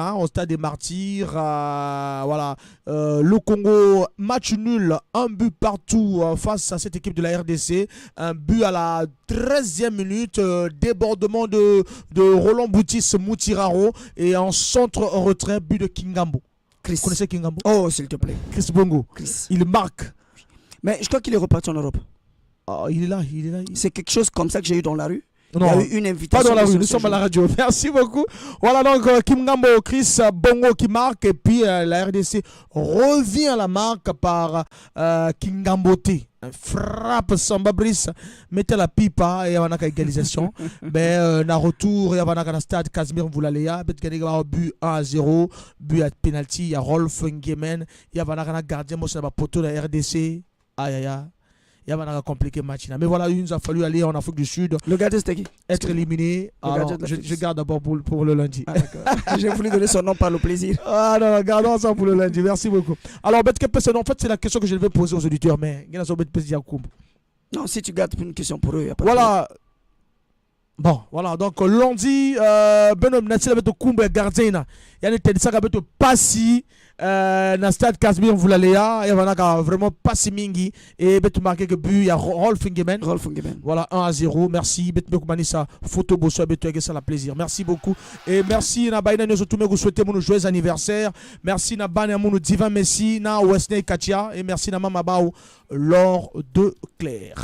voilà, le Congo, match nul, un but partout face à cette équipe de la RDC, un but à la 13e minute, débordement de Roland Boutis Moutiraro et en centre-retrait, but de Kingambo. Vous connaissez Kingambo? Oh, s'il te plaît. Chris Bongo. Il marque. Mais je crois qu'il est reparti en Europe. Il est là. C'est quelque chose comme ça que j'ai eu dans la rue. Non, il y a eu une invitation. Pas dans la rue, nous sommes à la radio. Merci beaucoup. Voilà donc Kingambo, Chris Bongo qui marque. Et puis la RDC revient à la marque par Kingambote. Frappe Samba Brice, mettez la pipa et il y a une égalisation. Mais na retour, il y a un stade Casimir Mvoulalea, il y a un but 1-0, but à penalty, il y a Rolf Ngemen, il y a un gardien, moi c'est un poteau de la RDC. Aïe. Il y a un compliqué match. Mais voilà, il nous a fallu aller en Afrique du Sud. Le gardien c'était qui? Être éliminé. Alors, je garde d'abord pour le lundi. J'ai voulu donner son nom par le plaisir. Non, gardons ça pour le lundi. Merci beaucoup. Alors, en fait, c'est la question que je vais poser aux auditeurs. Mais non, si tu gardes une question pour eux, il n'y a pas de voilà. Bon, voilà, donc lundi, Benoît Natil avec le Koumbe gardien. Il y a une tête avec le Passi, dans le stade Casimir Mvoulalea. Il y a vraiment Passi Mingi. Et tu marqué que but, il y a Rolf Ngemen. Voilà, 1-0. Merci. Ça, photo bosso, ça la plaisir. Merci beaucoup. Et merci, Nabaïna, nous vous souhaitez mon joyeux anniversaire. Merci, Nabana, mon Divan Messi, na Wesley Katia. Et merci, Namamabao, Laure de Claire.